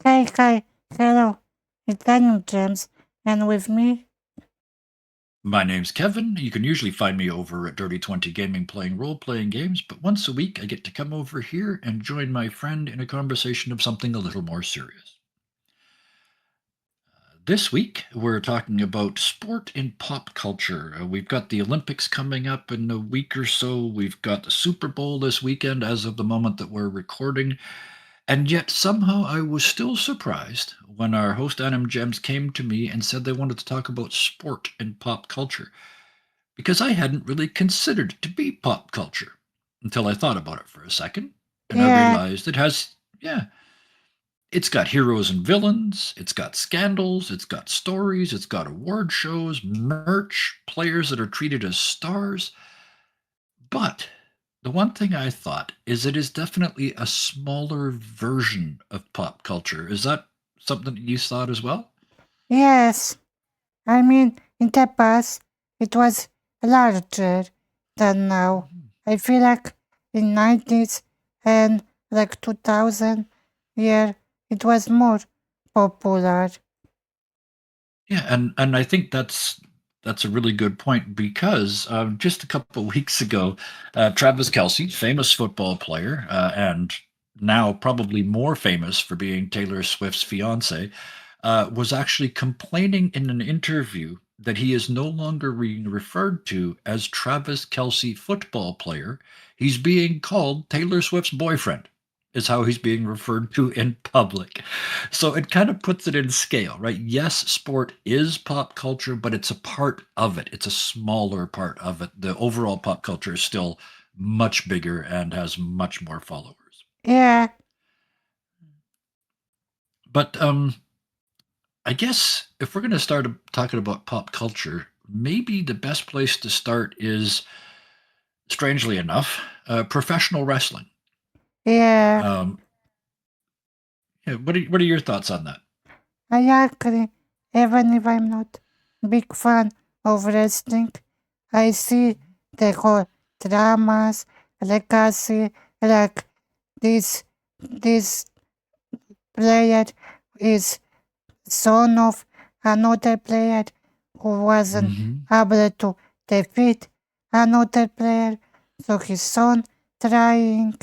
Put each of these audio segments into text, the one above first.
Hi, hello. It's Daniel James, and with me, My name's Kevin. You can usually find me over at Dirty 20 Gaming playing role playing games, but once a week I get to come over here and join my friend in a conversation of something a little more serious. This week we're talking about sport in pop culture. We've got the Olympics coming up in a week or so. We've got the Super Bowl this weekend as of the moment that we're recording. And yet somehow I was still surprised when our host Adam Gems came to me and said they wanted to talk about sport in pop culture, because I hadn't really considered it to be pop culture until I thought about it for a second, and I yeah, realized it has, yeah, it's got heroes and villains, it's got scandals, it's got stories, it's got award shows, merch, players that are treated as stars. But the one thing I thought is it is definitely a smaller version of pop culture. Is that something that you thought as well? yes. I mean, in the past, it was larger than now. Mhm. I feel like in 90s and like 2000, yeah, it was more popular. Yeah, and I think that's a really good point because just a couple of weeks ago, Travis Kelsey, famous football player, and now probably more famous for being Taylor Swift's fiance, was actually complaining in an interview that he is no longer being referred to as Travis Kelsey football player. He's being called Taylor Swift's boyfriend, is how he's being referred to in public. So it kind of puts it in scale, right? Yes, sport is pop culture, but it's a part of it. It's a smaller part of it. The overall pop culture is still much bigger and has much more followers. Yeah, But I guess if we're going to start talking about pop culture, maybe the best place to start is, strangely enough, professional wrestling. yeah, Um, yeah, what are your thoughts on that? I agree. Even if I'm not big fan of wrestling, I see the whole dramas, legacy, like this this player is son of another player who wasn't Hmm. able to defeat another player, so his son trying,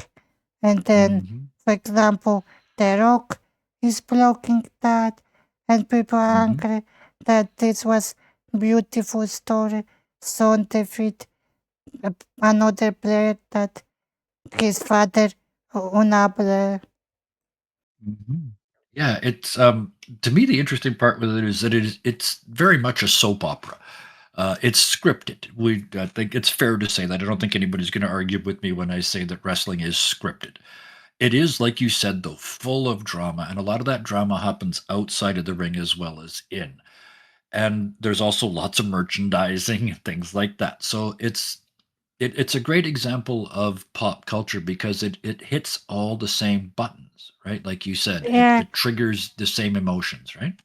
and then, Hmm. for example, The Rock is blocking that, and people are Hmm. angry that this was beautiful story, son defeat another player that his father unable. Hmm. Yeah, it's to me the interesting part with it is that it's very much a soap opera. It's scripted. I think it's fair to say that. I don't think anybody's going to argue with me when I say that wrestling is scripted. It is, like you said, though, full of drama, and a lot of that drama happens outside of the ring as well as in. And there's also lots of merchandising and things like that. So it's a great example of pop culture because it hits all the same buttons, right? Like you said, it Yeah, it triggers the same emotions, right?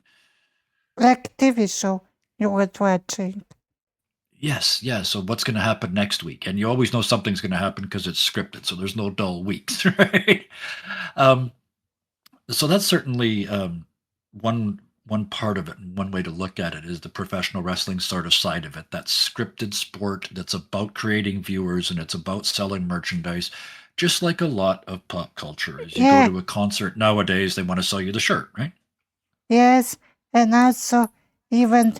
like TV show you were watching. Yes, yeah. So what's going to happen next week? And you always know something's going to happen because it's scripted, so there's no dull weeks, right? Um, so that's certainly one part of it, and one way to look at it is the professional wrestling sort of side of it. That scripted sport that's about creating viewers and it's about selling merchandise, just like a lot of pop culture. As you go Yeah, to a concert nowadays, they want to sell you the shirt, right? yes, and also even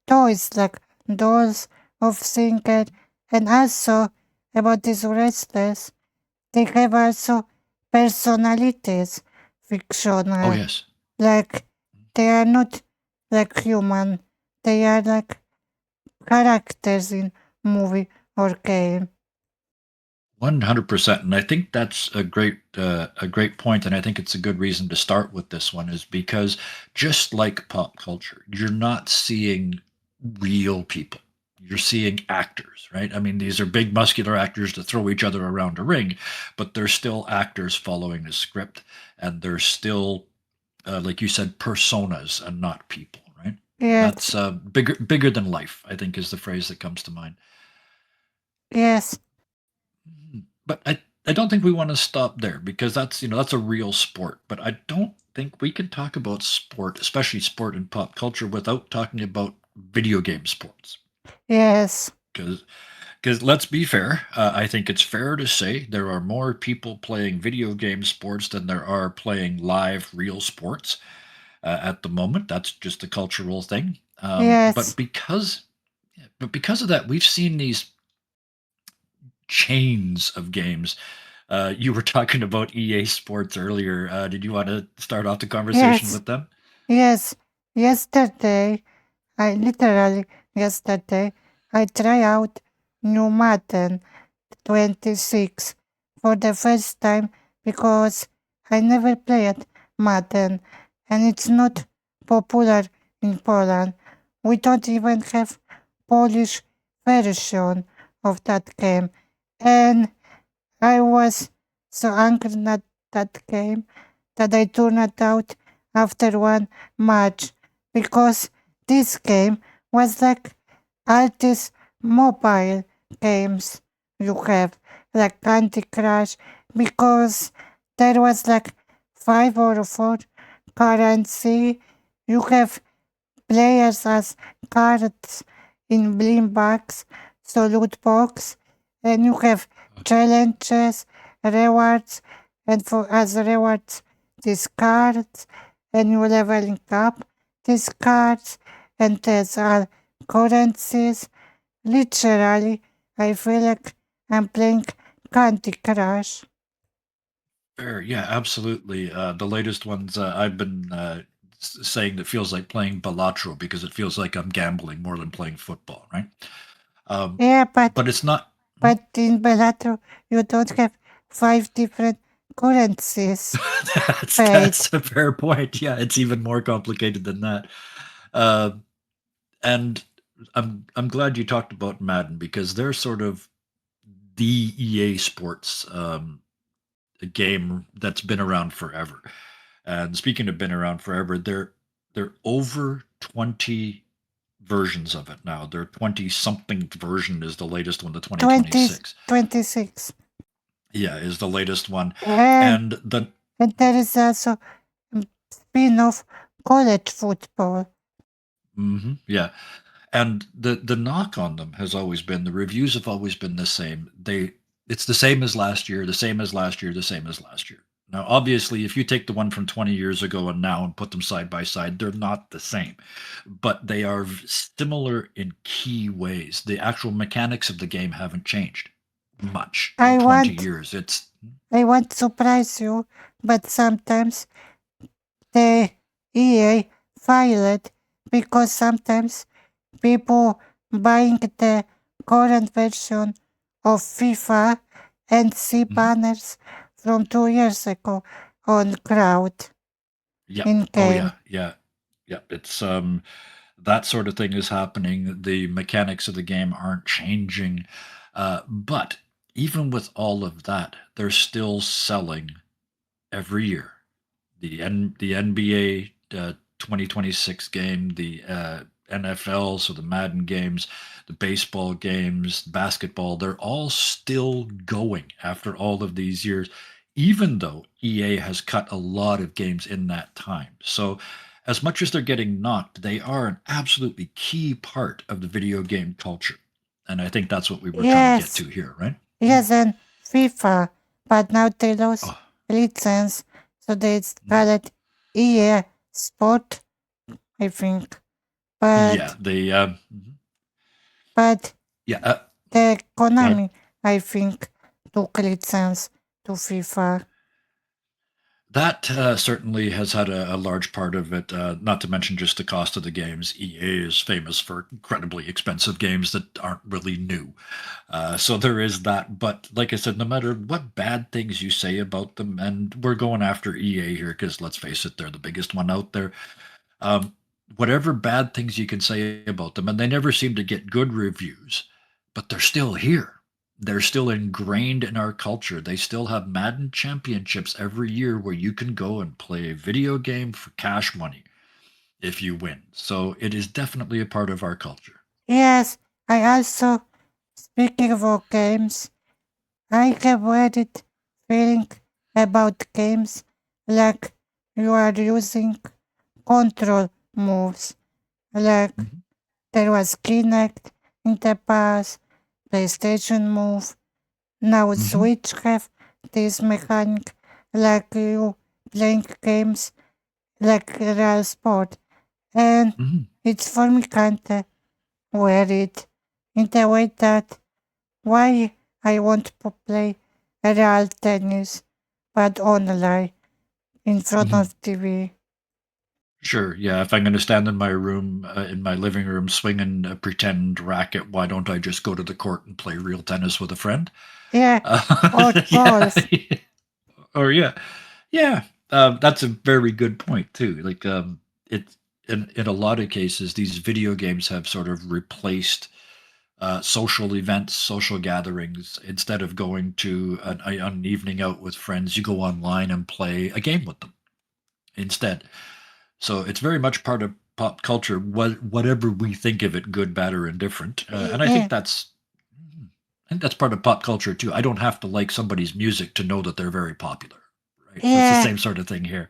toys like dolls of singer, and also about these wrestlers, they have also personalities, Oh fictional, yes. like they are not like human, they are like characters in movie or game. 100%, and I think that's a great point, and I think it's a good reason to start with this one is because just like pop culture, you're not seeing real people. You're seeing actors, right? I mean, these are big muscular actors that throw each other around a ring, but they're still actors following a script, and they're still, like you said, personas and not people, right? Yes, That's bigger than life, I think, is the phrase that comes to mind. yes, But I I don't think we want to stop there because that's a real sport. But I don't think we can talk about sport, especially sport in pop culture, without talking about video game sports. Yes, Because let's be fair, I think it's fair to say there are more people playing video game sports than there are playing live real sports at the moment. That's just a cultural thing. yes, But because of that, we've seen these chains of games. You were talking about EA Sports earlier. Did you want to start off the conversation yes, with them? yes. Yesterday, literally yesterday, I try out new Madden 26 for the first time because I never played Madden and it's not popular in Poland. We don't even have Polish version of that game. And I was so angry at that game that I turned it out after one match because this game was like all these mobile games you have, like Candy Crush, because there was like 5 or 4 currency. You have players as cards in blim box, so loot box, and you have challenges, rewards, and for as rewards these cards, and you're leveling up these cards, and there's all currencies. Literally, I feel like I'm playing Candy Crush. Fair, yeah, absolutely. The latest ones I've been saying that feels like playing Balatro because it feels like I'm gambling more than playing football, right? Um, Yeah, but it's not. Hmm? but in Bellator you don't have 5 different currencies paid. That's a fair point. Yeah, it's even more complicated than that. Uh, and I'm glad you talked about Madden because they're sort of the EA Sports game that's been around forever. And speaking of been around forever, they're over 20 versions of it now. Their 20 something version is the latest one, the 20, 2026. 26. Yeah, is the latest one. And, And the and there is also spin-off college football. yeah. And the knock on them has always been the reviews have always been the same. It's the same as last year, the same as last year, the same as last year. Now, obviously, if you take the one from 20 years ago and now and put them side by side, they're not the same, but they are similar in key ways. The actual mechanics of the game haven't changed much in I 20 want years. I want to surprise you, but sometimes the EA file it because sometimes people buying the current version of FIFA and see Mhm. banners from 2 years ago on crowd Yep. in Oh game. yeah. Yeah. Yep. It's that sort of thing is happening. The mechanics of the game aren't changing. But even with all of that, they're still selling every year. The NBA 2026 game, the NFL, so the Madden games, the baseball games, basketball, they're all still going after all of these years, even though EA has cut a lot of games in that time. So, as much as they're getting knocked, they are an absolutely key part of the video game culture. And I think that's what we were trying to get Yes, to here, right? yes, and FIFA, but now they lost Oh, license, so they mhm. call it EA Sport, I think. Yeah, But but yeah. the Go ahead. Konami, I think, took license to FIFA. That certainly has had a large part of it, not to mention just the cost of the games. EA is famous for incredibly expensive games that aren't really new. So there is that. But like I said, no matter what bad things you say about them, and we're going after EA here because let's face it, they're the biggest one out there. Um, whatever bad things you can say about them, and they never seem to get good reviews, but they're still here. They're still ingrained in our culture. They still have Madden championships every year where you can go and play a video game for cash money if you win. So it is definitely a part of our culture. Yes, I also, speaking of games, I have read it feeling about games like you are using control moves. Like Mhm. there was Kinect in the past, PlayStation Move. Now Mhm. Switch have this mechanic like you playing games like real sport. And Mhm. it's for me kinda worried in the way that why I want to play real tennis but online in front Mhm. of TV. Sure. Yeah. If I'm going to stand in my room, in my living room, swinging a pretend racket, why don't I just go to the court and play real tennis with a friend? Yeah, or Yeah. golf. Or yeah, yeah. That's a very good point too. Like, it in a lot of cases, these video games have sort of replaced social events, social gatherings. Instead of going to an evening out with friends, you go online and play a game with them instead. So it's very much part of pop culture, whatever we think of it, good, bad, or indifferent. And Yeah, I think that's part of pop culture too. I don't have to like somebody's music to know that they're very popular, right? So it's the yeah, same sort of thing here.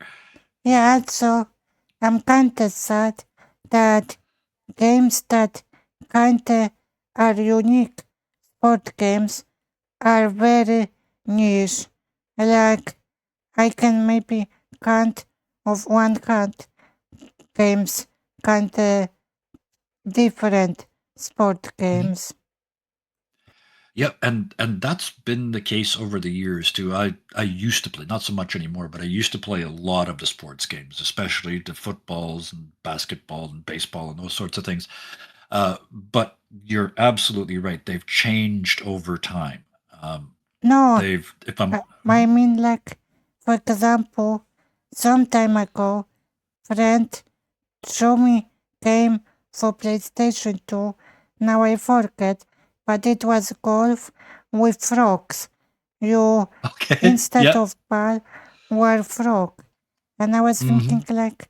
yeah. Also, I'm kinda sad that games that kinda are unique sport games are very niche. Like I can maybe count of one hand games kinda different sport Mhm. games. Yep, and that's been the case over the years too. I used to play, not so much anymore, but I used to play a lot of the sports games, especially the footballs and basketball and baseball and those sorts of things. But you're absolutely right. They've changed over time. Um, No, they've, if I'm, I mean like for example, some time ago, friend show me game for PlayStation 2. Now I forget, but it was golf with frogs. You okay, instead yeah, of ball were frog. And I was thinking hmm like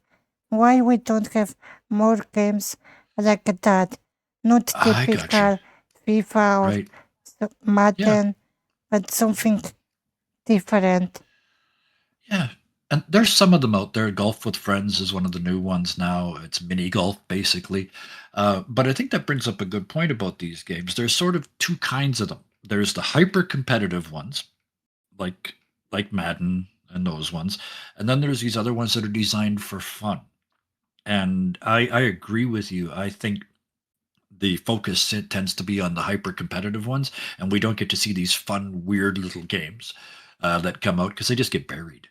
why we don't have more games like that. Not I got you. typical FIFA or Right. Yeah, Madden, but something different. yeah. And there's some of them out there. Golf with Friends is one of the new ones now. It's mini golf, basically. But I think that brings up a good point about these games. There's sort of two kinds of them. There's the hyper competitive ones, like like Madden and those ones, and then there's these other ones that are designed for fun. And I agree with you. I think the focus tends to be on the hyper competitive ones, and we don't get to see these fun, weird little games that come out because they just get buried.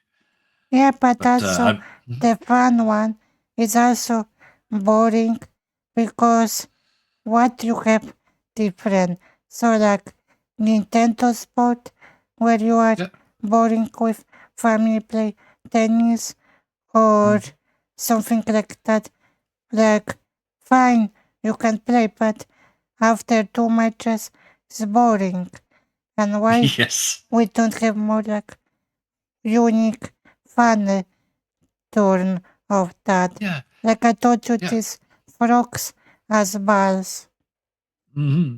Yeah, but But also mhm. the fun one is also boring because what you have different. So like Nintendo Sport where you are Yeah, boring with family play tennis or mhm. something like that. Like fine, you can play, but after two matches it's boring. And why Yes, we don't have more like unique fun turn of that? yeah, Like I told you, yeah, these frogs as balls.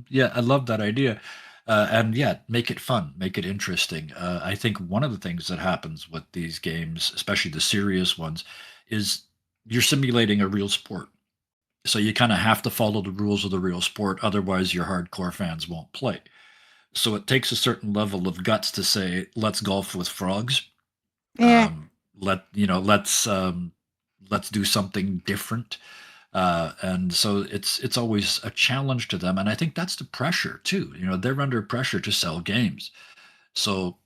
yeah. I love that idea, and yeah, make it fun, make it interesting. I think one of the things that happens with these games, especially the serious ones, is you're simulating a real sport. So you kind of have to follow the rules of the real sport, otherwise your hardcore fans won't play. So it takes a certain level of guts to say, "Let's golf with frogs." Yeah, Let's do something different. And so it's always a challenge to them, and I think that's the pressure too. They're under pressure to sell games, so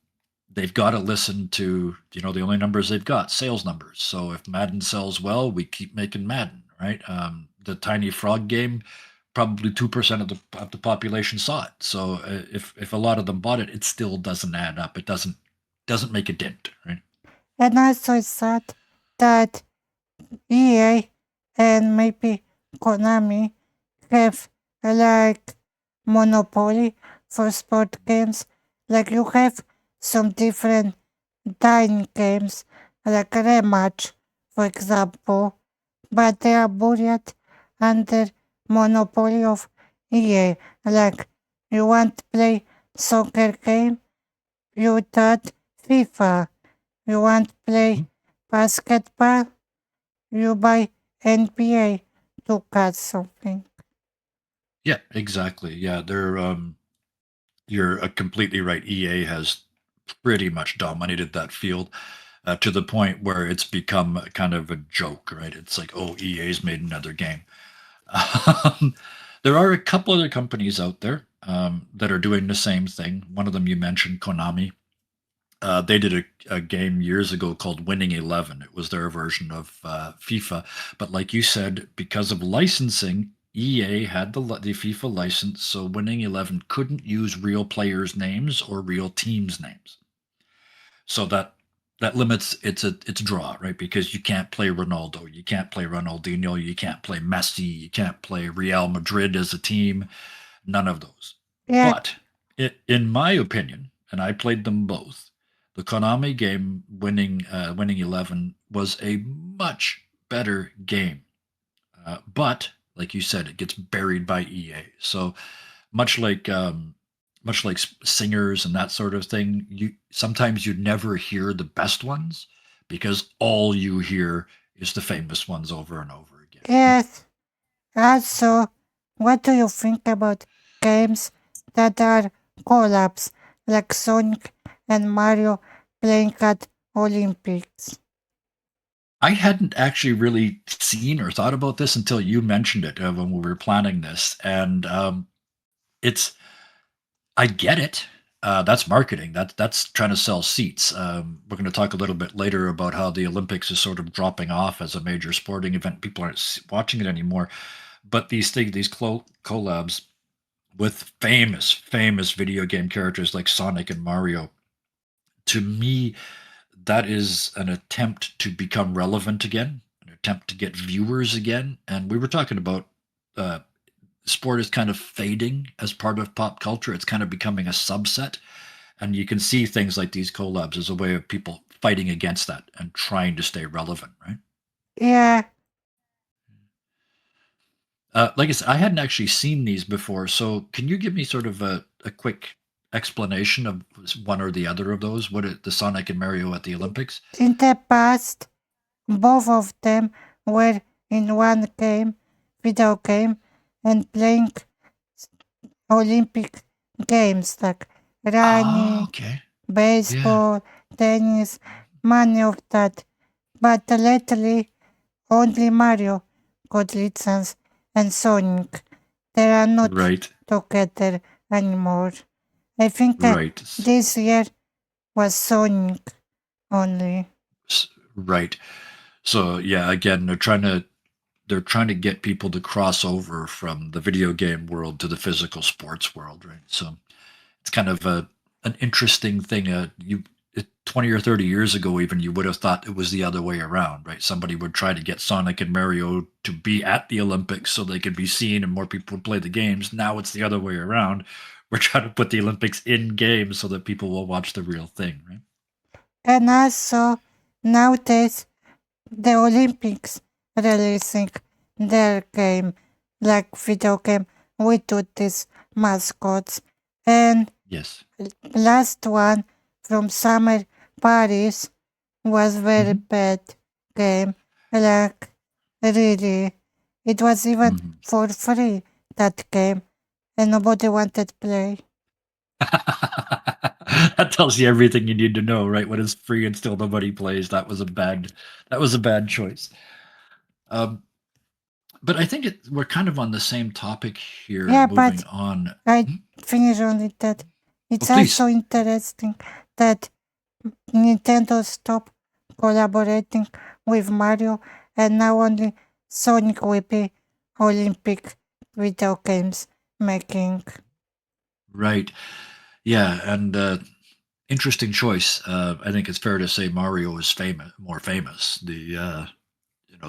they've got to listen to the only numbers they've got, sales numbers. So if Madden sells well, we keep making Madden, right? The tiny frog game, probably 2% of the population saw it. So if a lot of them bought it, it still doesn't add up. It doesn't make a dent, right? and also it's sad that EA and maybe Konami have like monopoly for sport games. Like you have some different dying games, like Rematch, for example, but they are buried under monopoly of EA. Like you want to play soccer game, you thought FIFA. You want to play basketball? You buy NBA to catch something. Yeah, exactly. Yeah, you're completely right. EA has pretty much dominated that field to the point where it's become kind of a joke, right? It's like, oh, EA's made another game. Um, there are a couple other companies out there that are doing the same thing. One of them you mentioned, Konami. They did a game years ago called Winning 11. It was their version of FIFA. But like you said, because of licensing, EA had the FIFA license, so Winning 11 couldn't use real players' names or real teams' names. So that limits its draw, right? Because you can't play Ronaldo, you can't play Ronaldinho, you can't play Messi, you can't play Real Madrid as a team, none of those. Yeah, But in my opinion, and I played them both, the Konami game Winning 11 was a much better game. But like you said, it gets buried by EA. So much like singers and that sort of thing, you sometimes you never hear the best ones because all you hear is the famous ones over and over again. yes. Also, what do you think about games that are collabs, like Sonic and Mario playing at Olympics? I hadn't actually really seen or thought about this until you mentioned it when we were planning this, and it's I get it. That's marketing. That's trying to sell seats. We're going to talk a little bit later about how the Olympics is sort of dropping off as a major sporting event. People aren't watching it anymore. But these collabs with famous video game characters like Sonic and Mario, to me, that is an attempt to become relevant again, an attempt to get viewers again. And we were talking about uh, sport is kind of fading as part of pop culture. It's kind of becoming a subset. And you can see things like these collabs as a way of people fighting against that and trying to stay relevant, right? Yeah, Like I said, I hadn't actually seen these before. So can you give me sort of a quick explanation of one or the other of those? The Sonic and Mario at the Olympics? in the past, both of them were in one game, video game, and playing Olympic games like Oh, running, okay. Yeah. baseball, tennis, many of that. But lately, only Mario got license and Sonic. They are not Right. together anymore. I think Right. this year was Sonic only. Right. So yeah, again, they're trying to get people to cross over from the video game world to the physical sports world, right? So it's kind of an interesting thing. 20 or 30 years ago, even you would have thought it was the other way around, right? Somebody would try to get Sonic and Mario to be at the Olympics so they could be seen and more people would play the games. Now it's the other way around. We're trying to put the Olympics in games so that people will watch the real thing, right? And also, nowadays, the Olympics releasing their game, like video game, with these mascots. And Yes. last one from Summer Paris was very Mhm. bad game. Like really, it was even Mhm. for free that game, and nobody wanted to play. That tells you everything you need to know, right? When it's free and still nobody plays, that was a bad choice. Um, but I think we're kind of on the same topic here, Yeah, moving but on. I Hmm? finish only that. Oh, It's please. also interesting that Nintendo stopped collaborating with Mario, and now only Sonic will be Olympic video games making. Right. Yeah, and interesting choice. I think it's fair to say Mario is more famous.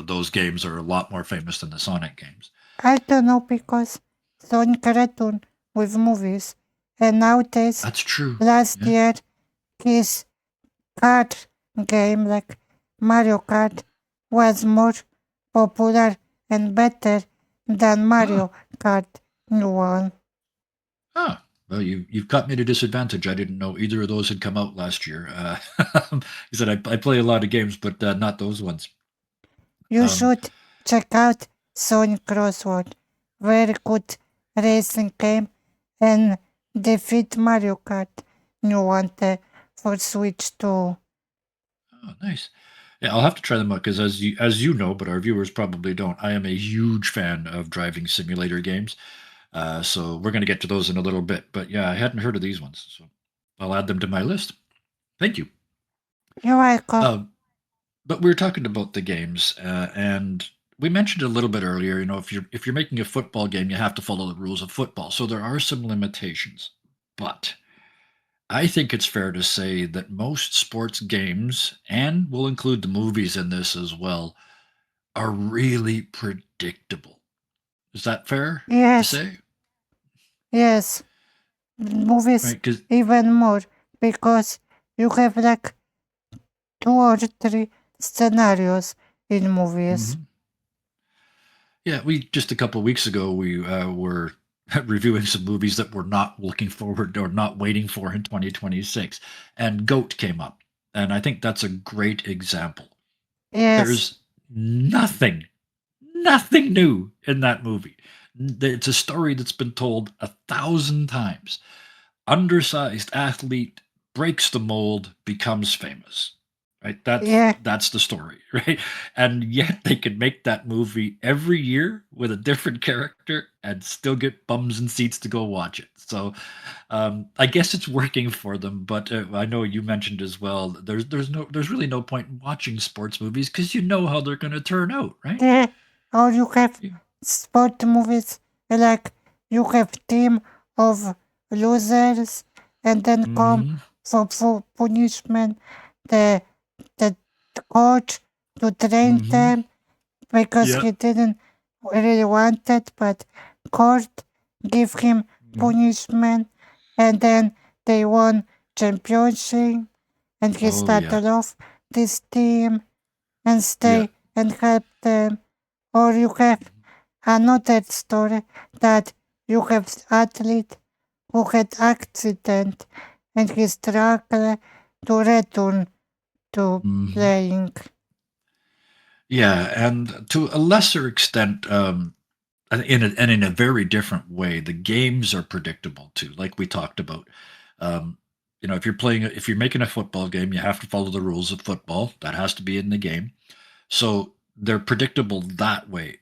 Those games are a lot more famous than the Sonic games. I don't know because Sonic cartoon with movies, and nowadays, That's true. last Yeah. year, his kart game like Mario Kart was more popular and better than Oh, Mario Kart new one. oh. Well, you've caught me at a disadvantage. I didn't know either of those had come out last year. He said I play a lot of games, but not those ones. You Um, should check out Sonic Crossword. Very good racing game and defeat Mario Kart. New one for Switch too. oh, nice. Yeah, I'll have to try them out because as you know, but our viewers probably don't. I am a huge fan of driving simulator games. So we're going to get to those in a little bit. But yeah, I hadn't heard of these ones, so I'll add them to my list. Thank you. You're welcome. Uh, but we were talking about the games, and we mentioned a little bit earlier. If you're making a football game, you have to follow the rules of football. So there are some limitations, but I think it's fair to say that most sports games, and we'll include the movies in this as well, are really predictable. Is that fair to Yes, say? yes. Movies Right? Because even more because you have like 2 or 3 scenarios in movies. Yeah, we just a couple of weeks ago we were reviewing some movies that we're not looking forward or not waiting for in 2026, and Goat came up, and I think that's a great example. Yes, There's nothing new in that movie. It's a story that's been told 1,000 times. Undersized athlete breaks the mold, becomes famous. Right? That's yeah, that's the story, right? And yet they can make that movie every year with a different character and still get bums and seats to go watch it. So I guess it's working for them. But I know you mentioned as well. There's really no point in watching sports movies because you know how they're going to turn out, right? yeah. Or you have Yeah. sport movies like you have team of losers and then come Mm-hmm. for punishment the the coach to train Mm-hmm. them because Yeah. he didn't really want it, but court give him Mhm. punishment, and then they won championship, and he Oh yeah. started off this team and Yeah. stay and help them. Or you have another story that you have athlete who had accident and he struggled to return to Mm-hmm. playing. Yeah, and to a lesser extent, and in a very different way, the games are predictable too, like we talked about. Um, if you're making a football game, you have to follow the rules of football. That has to be in the game. So they're predictable that way.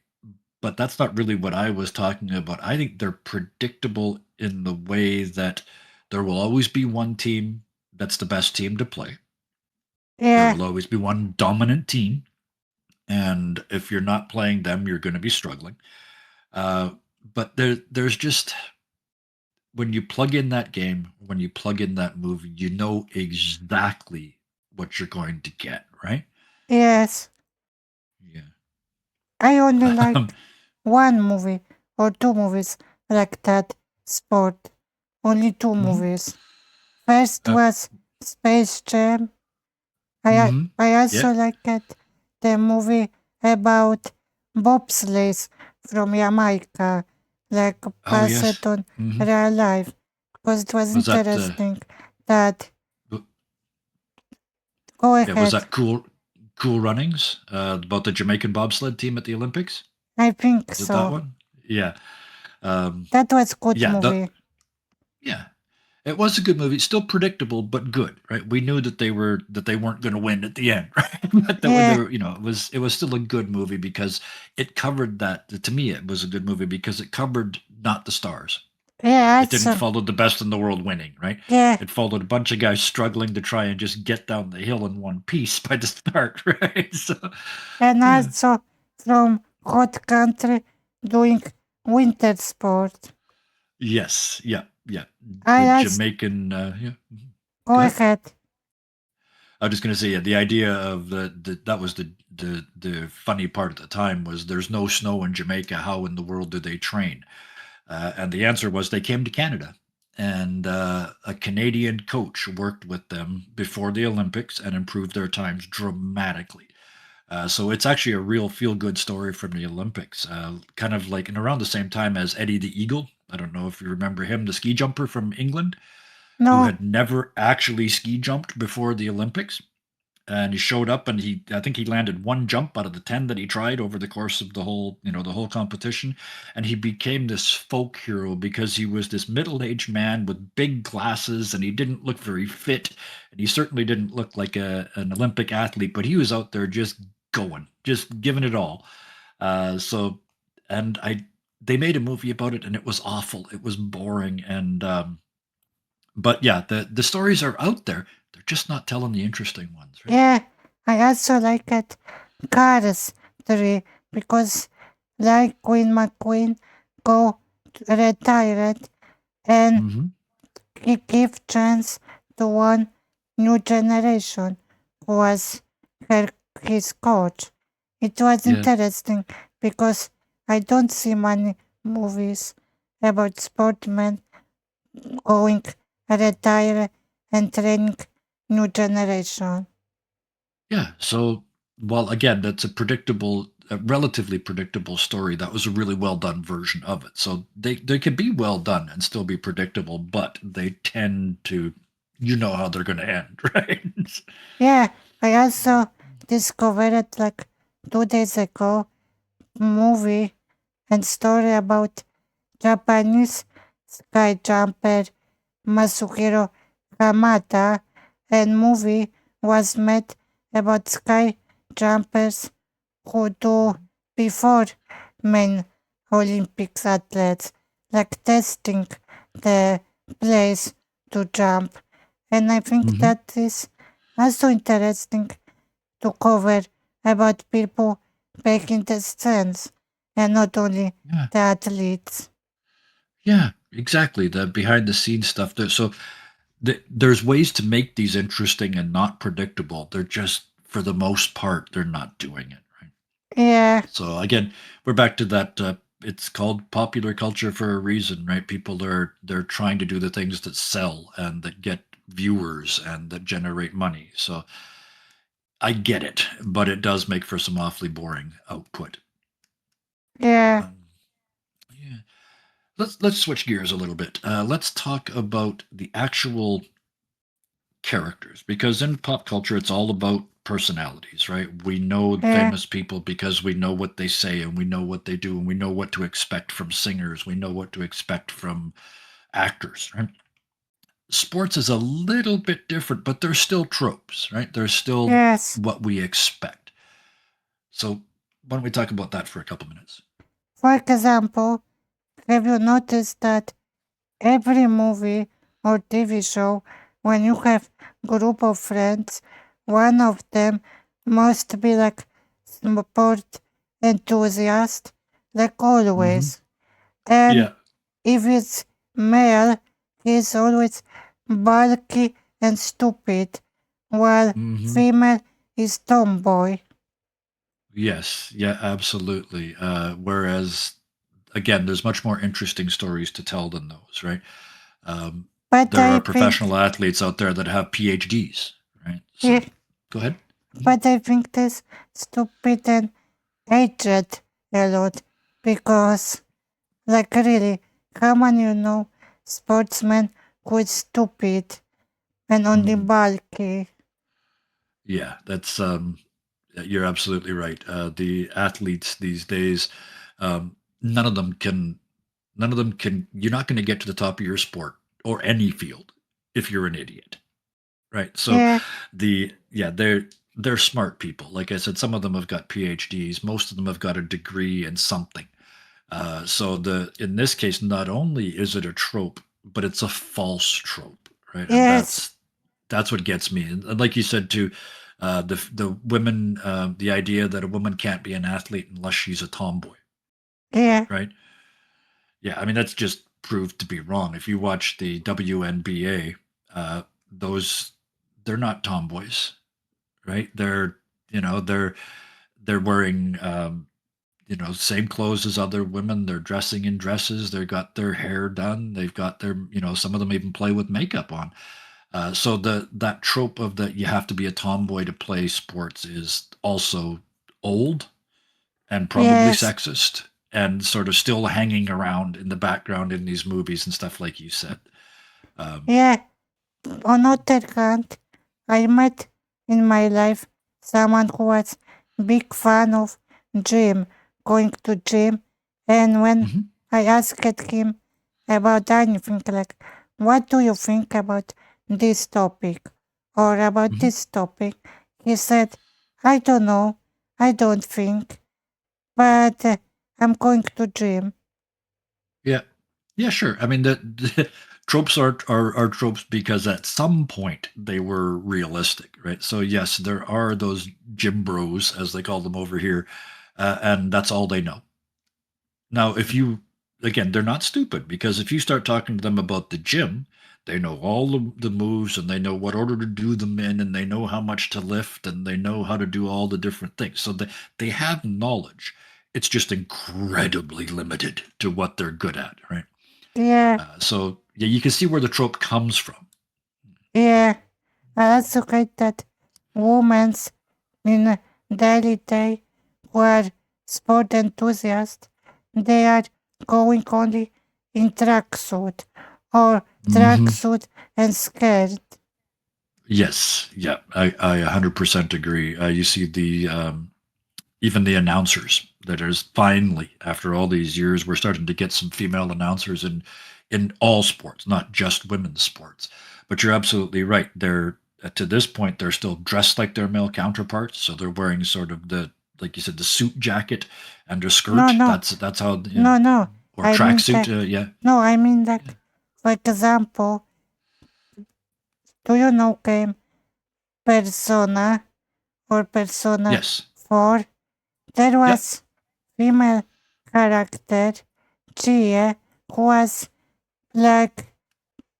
But that's not really what I was talking about. I think they're predictable in the way that there will always be one team that's the best team to play. There Yeah, will always be one dominant team, and if you're not playing them, you're going to be struggling. Uh, but there's just when you plug in that game, when you plug in that movie, you know exactly what you're going to get, right? yes. Yeah. I only Um, liked one movie or 2 movies like that sport. Only two mhm. movies. First uh, was Space Jam. mhm. I Yeah. also liked the movie about bobsleighs from Jamaica, like Oh yes. based on Hmm. real life, because it was Was that interesting. That w- go yeah? Was ahead. that Cool Runnings about the Jamaican bobsled team at the Olympics? I think Was it that so. one? Yeah. Um, That was good yeah. movie. Yeah. It was a good movie, still predictable but good, right? We knew that they weren't going to win at the end, right? But that when they Yeah, were, it was still a good movie because it covered that. To me, it was a good movie because it covered not the stars. yeah, It didn't also, follow the best in the world winning, right? yeah, It followed a bunch of guys struggling to try and just get down the hill in one piece by the start, right? So, and yeah. also from hot country doing winter sport. Yes, yeah, yeah. The I also Jamaican, yeah. go Go ahead. ahead. I was just going to say, yeah, the idea of that was the funny part at the time was there's no snow in Jamaica. How in the world do they train? And the answer was they came to Canada, and a Canadian coach worked with them before the Olympics and improved their times dramatically. So it's actually a real feel good story from the Olympics, kind of like and around the same time as Eddie the Eagle. I don't know if you remember him, the ski jumper from England who No. had never actually ski jumped before the Olympics. And he showed up and I think he landed one jump out of the 10 that he tried over the course of the whole competition. And he became this folk hero because he was this middle-aged man with big glasses and he didn't look very fit. And he certainly didn't look like an Olympic athlete, but he was out there just going, just giving it all. So, and they made a movie about it and it was awful. It was boring. But yeah, the stories are out there. They're just not telling the interesting ones, right? Yeah, I also like it Cars 3 because like Queen McQueen go retired and Hmm. he give chance to one new generation who was his coach. It was Yeah. interesting because I don't see many movies about sportsmen going retire and training new generation. Yeah. So, well, again, that's a relatively predictable story. That was a really well done version of it. So they could be well done and still be predictable, but they tend to, you know how they're going to end, right? Yeah, I also discovered like 2 days ago movie and story about Japanese sky jumper Masuhiro Hamada and movie was made about sky jumpers who do before main Olympics athletes, like testing the place to jump. And I think Hmm. that is also interesting to cover about people making the stands and not only Yeah. the athletes. Yeah. Exactly. The behind the scenes stuff. So there's ways to make these interesting and not predictable. They're just, for the most part, they're not doing it, right? Yeah, So again, we're back to that. It's called popular culture for a reason, right? People they're trying to do the things that sell and that get viewers and that generate money. So I get it, but it does make for some awfully boring output. yeah, Um, yeah. Let's switch gears a little bit. Let's talk about the actual characters because in pop culture it's all about personalities, right? We know yeah, famous people because we know what they say and we know what they do and we know what to expect from singers, we know what to expect from actors, right? Sports is a little bit different, but there's still tropes, right? There's still yes. what we expect. So why don't we talk about that for a couple minutes? For example, have you noticed that every movie or TV show, when you have group of friends, one of them must be like sport enthusiast, like Hmm. always. And Yeah. if it's male, he's always bulky and stupid, while Hmm. female is tomboy. Yes. Yeah, absolutely. Whereas again, there's much more interesting stories to tell than those, right? Um, But there I are think, professional athletes out there that have PhDs, right? yeah, So go ahead. Mhm. but I think this stupid and aged a lot because, like, really, how many sportsmen who is stupid and only Mhm. bulky? Yeah, you're absolutely right. The athletes these days, none of them can, you're not going to get to the top of your sport or any field if you're an idiot, right? So Yeah, yeah, they're smart people. Like I said, some of them have got PhDs. Most of them have got a degree in something. So in this case, not only is it a trope, but it's a false trope, right? And yes, that's what gets me. And like you said too, the women, the idea that a woman can't be an athlete unless she's a tomboy, yeah, right? Yeah, I mean that's just proved to be wrong. If you watch the WNBA, those they're not tomboys, right? They're wearing same clothes as other women. They're dressing in dresses. They've got their hair done. They've got some of them even play with makeup on. So that trope of that you have to be a tomboy to play sports is also old and probably yes, sexist. and sort of still hanging around in the background in these movies and stuff like you said. Yeah, on other hand, I met in my life someone who was big fan of gym, going to gym, and when Mhm, I asked him about anything like, what do you think about this topic or about mhm. this topic, he said, I don't know, I don't think, but I'm going to gym. Yeah. Yeah, sure. I mean, the tropes are tropes because at some point they were realistic, right? So yes, there are those gym bros, as they call them over here, and that's all they know. Now, if you again, they're not stupid because if you start talking to them about the gym, they know all the moves and they know what order to do them in and they know how much to lift and they know how to do all the different things. So they have knowledge. It's just incredibly limited to what they're good at, right? Yeah, So yeah, you can see where the trope comes from. yeah, I also get that women's in daily day who are sport enthusiasts, they are going only in tracksuit or Hmm. tracksuit and skirt. Yes, yeah, I 100% agree. You see the even the announcers that is finally after all these years we're starting to get some female announcers in all sports, not just women's sports. But you're absolutely right. They're to this point they're still dressed like their male counterparts, so they're wearing sort of the like you said the suit jacket and a No, skirt. no, That's how you know, no. or I mean tracksuit. that. Yeah, No, I mean yeah. like, for example, do you know game Persona or Persona Yes. 4? There Yep. was female character, Chie, who was like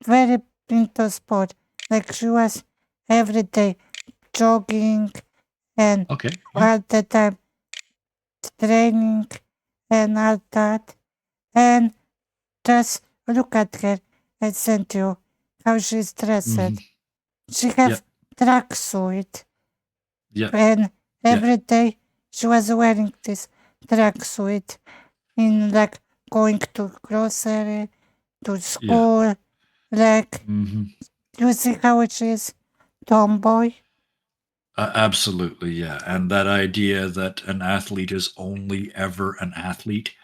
very into sport. Like she was every day jogging and Okay. Yeah. all the time training and all that. And just look at her and send you how she's Hmm. dressed. She Yep. have tracksuit Yep. and Yeah. every day she was wearing this tracksuit in like going to grocery, to Yeah. school, like Hmm. you see how she is tomboy. Absolutely, yeah. And that idea that an athlete is only ever an athlete,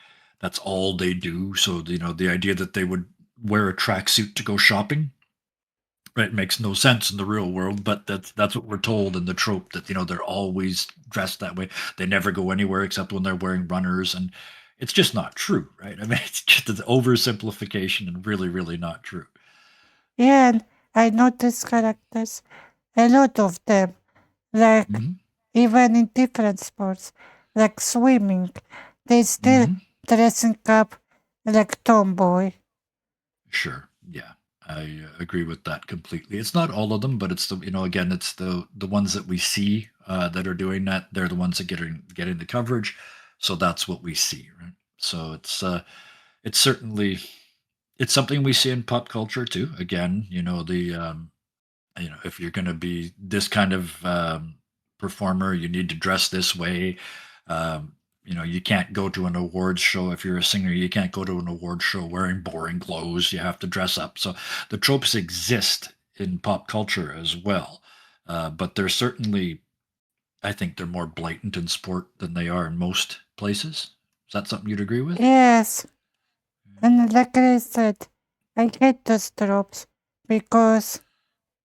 that's all they do. So, the idea that they would wear a tracksuit to go shopping, right, makes no sense in the real world, but that's what we're told in the trope that, they're always dressed that way. They never go anywhere except when they're wearing runners, and it's just not true, right? I mean, it's just an oversimplification and really, really not true. Yeah, and I notice characters, a lot of them, like Hmm. even in different sports, like swimming, they still Hmm. dressing up like tomboy. Sure. Yeah. I agree with that completely. It's not all of them, but it's again, it's the ones that we see that are doing that. They're the ones that getting the coverage. So that's what we see, right? So it's certainly it's something we see in pop culture too. Again, if you're going to be this kind of performer, you need to dress this way. You can't go to an awards show if you're a singer. You can't go to an awards show wearing boring clothes. You have to dress up. So the tropes exist in pop culture as well, but they're certainly, I think, they're more blatant in sport than they are in most places. Is that something you'd agree with? Yes, and like I said, I hate those tropes because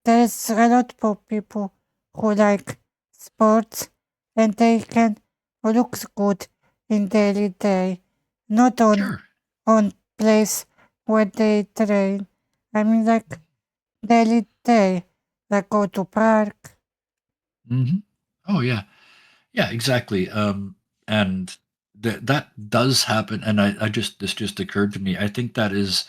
there's a lot of people who like sports and they can look good in daily day, not Sure. on place where they train. I mean like daily day, like go to park. Hmm. Oh yeah. Yeah, exactly. And that does happen. And I just this just occurred to me. I think that is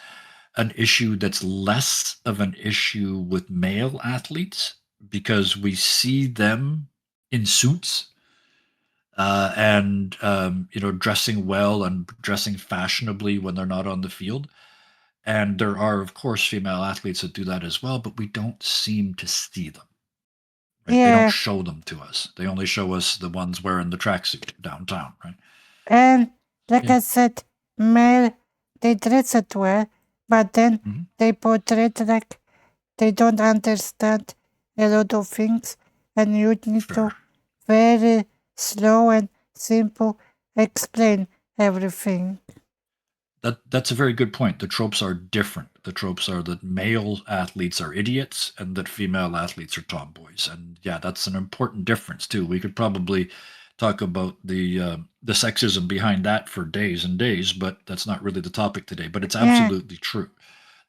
an issue that's less of an issue with male athletes because we see them in suits and dressing well and dressing fashionably when they're not on the field. And there are, of course, female athletes that do that as well, but we don't seem to see them. Right? They don't Yeah, show them to us. They only show us the ones wearing the tracksuit downtown, right? and Like Yeah. I said, male, they dress it well, but then Mhm. they portray it like they don't understand a lot of things, and you need Sure. to very slow and simple explain everything. That's a very good point. The tropes are different. The tropes are that male athletes are idiots and that female athletes are tomboys. And yeah, that's an important difference too. We could probably talk about the sexism behind that for days and days, but that's not really the topic today. But it's Yeah, absolutely true.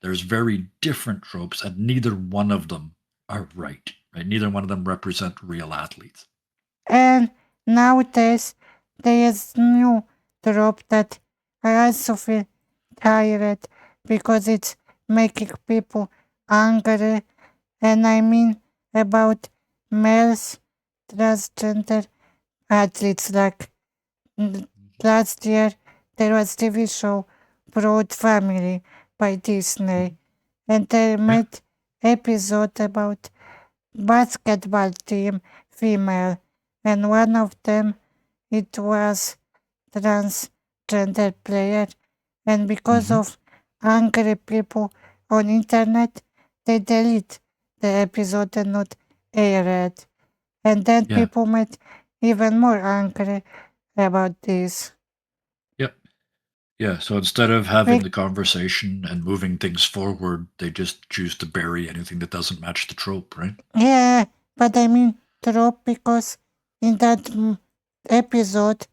There's very different tropes, and neither one of them are right. Right? Neither one of them represent real athletes. and nowadays there is new trope that I also feel tired because it's making people angry, and I mean about males, transgender athletes. Like last year, there was TV show Broad Family by Disney, Mhm. and they Yeah. made episode about basketball team female, and one of them it was transgender player, and because Hmm. of angry people on internet, they delete the episode and not air it. And then Yeah. people made even more angry about this. Yep. Yeah, so instead of having Be- the conversation and moving things forward, they just choose to bury anything that doesn't match the trope, right? yeah, but I mean trope because in that episode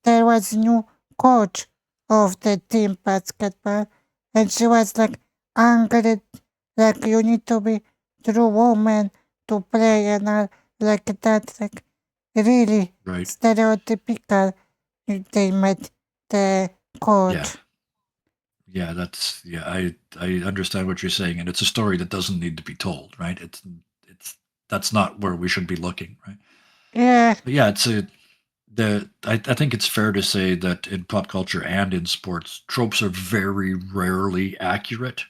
there was new coach of the team basketball, and she was like angry, like you need to be true woman to play and all like that, like really Right. stereotypical. They met the Yeah. coach. Yeah, I understand what you're saying, and it's a story that doesn't need to be told, right? It's that's not where we should be looking, right? Yeah, But yeah, it's a the I think it's fair to say that in pop culture and in sports, tropes are very rarely accurate,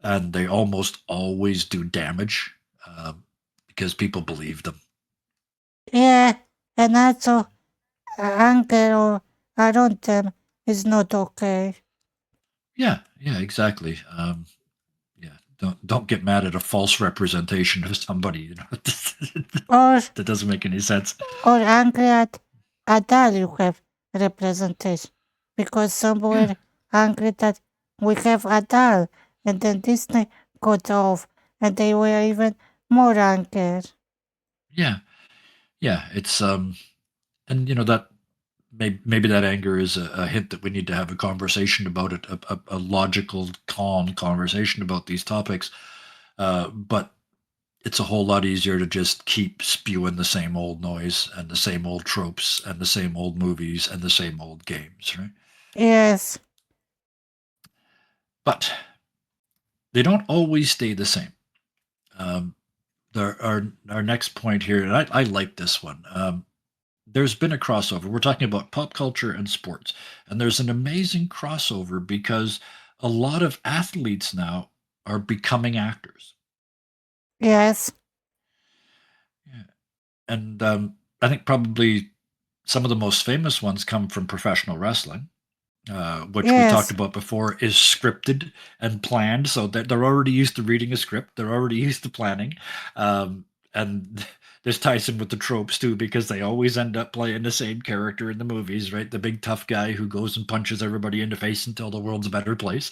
and they almost always do damage because people believe them. yeah, and also anger or around them is not okay. Yeah, yeah, exactly. Yeah, don't get mad at a false representation of somebody. You know, Or that doesn't make any sense. angry at all you have representation. Because some Yeah, were angry that we have Adele and then Disney got off and they were even more angry. yeah, yeah. It's and you know that maybe that anger is a hint that we need to have a conversation about it, a logical, calm conversation about these topics. But it's a whole lot easier to just keep spewing the same old noise and the same old tropes and the same old movies and the same old games, right? Yes, But they don't always stay the same. Um, our next point here, and I like this one. There's been a crossover. We're talking about pop culture and sports, and there's an amazing crossover because a lot of athletes now are becoming actors. yes, Yeah. And I think probably some of the most famous ones come from professional wrestling, which we talked yes, about before, is scripted and planned. So they're already used to reading a script. They're already used to planning. And this ties in with the tropes too, because they always end up playing the same character in the movies, right? The big tough guy who goes and punches everybody in the face until the world's a better place.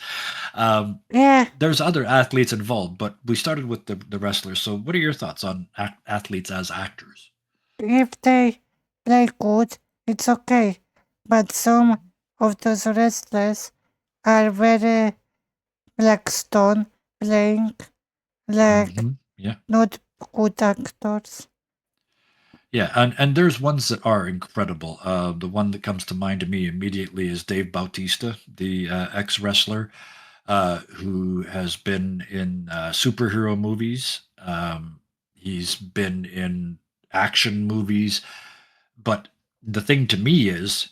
Um, yeah. there's other athletes involved, but we started with the wrestlers. So what are your thoughts on athletes as actors? If they play good, it's okay. But some of those wrestlers are very Blackstone playing like Hmm. Yeah. not good actors. Yeah, and there's ones that are incredible. The one that comes to mind to me immediately is Dave Bautista, the ex wrestler who has been in superhero movies. He's been in action movies, but the thing to me is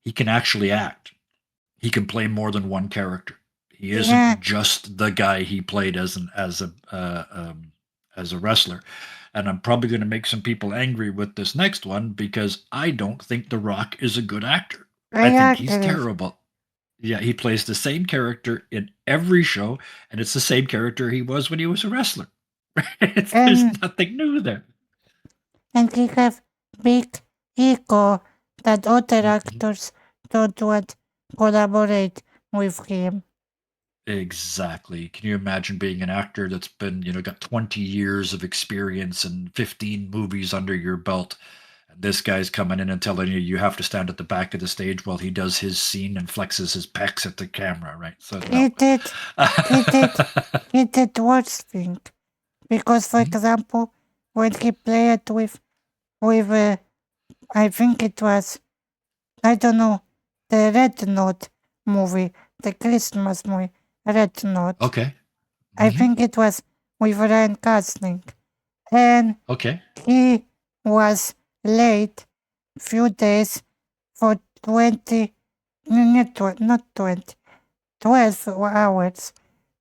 he can actually act. He can play more than one character. He Yeah, isn't just the guy he played as a wrestler. And I'm probably going to make some people angry with this next one because I don't think The Rock is a good actor. I I think he's agree. terrible. Yeah, he plays the same character in every show, and it's the same character he was when he was a wrestler. There's And nothing new there. he have big ego that other Mhm. actors don't want collaborate with him. Exactly. Can you imagine being an actor that's been, got 20 years of experience and 15 movies under your belt? And this guy's coming in and telling you you have to stand at the back of the stage while he does his scene and flexes his pecs at the camera, right? So He no. did, he did, he did worse thing. Because, for Mhm. example, when he played with I think it was, I don't know, the Red Note movie, the Christmas movie, Red Note. Okay. I Hmm. think it was with Ryan Gosling. And Okay. he was late few days for 20, not 20, 12 hours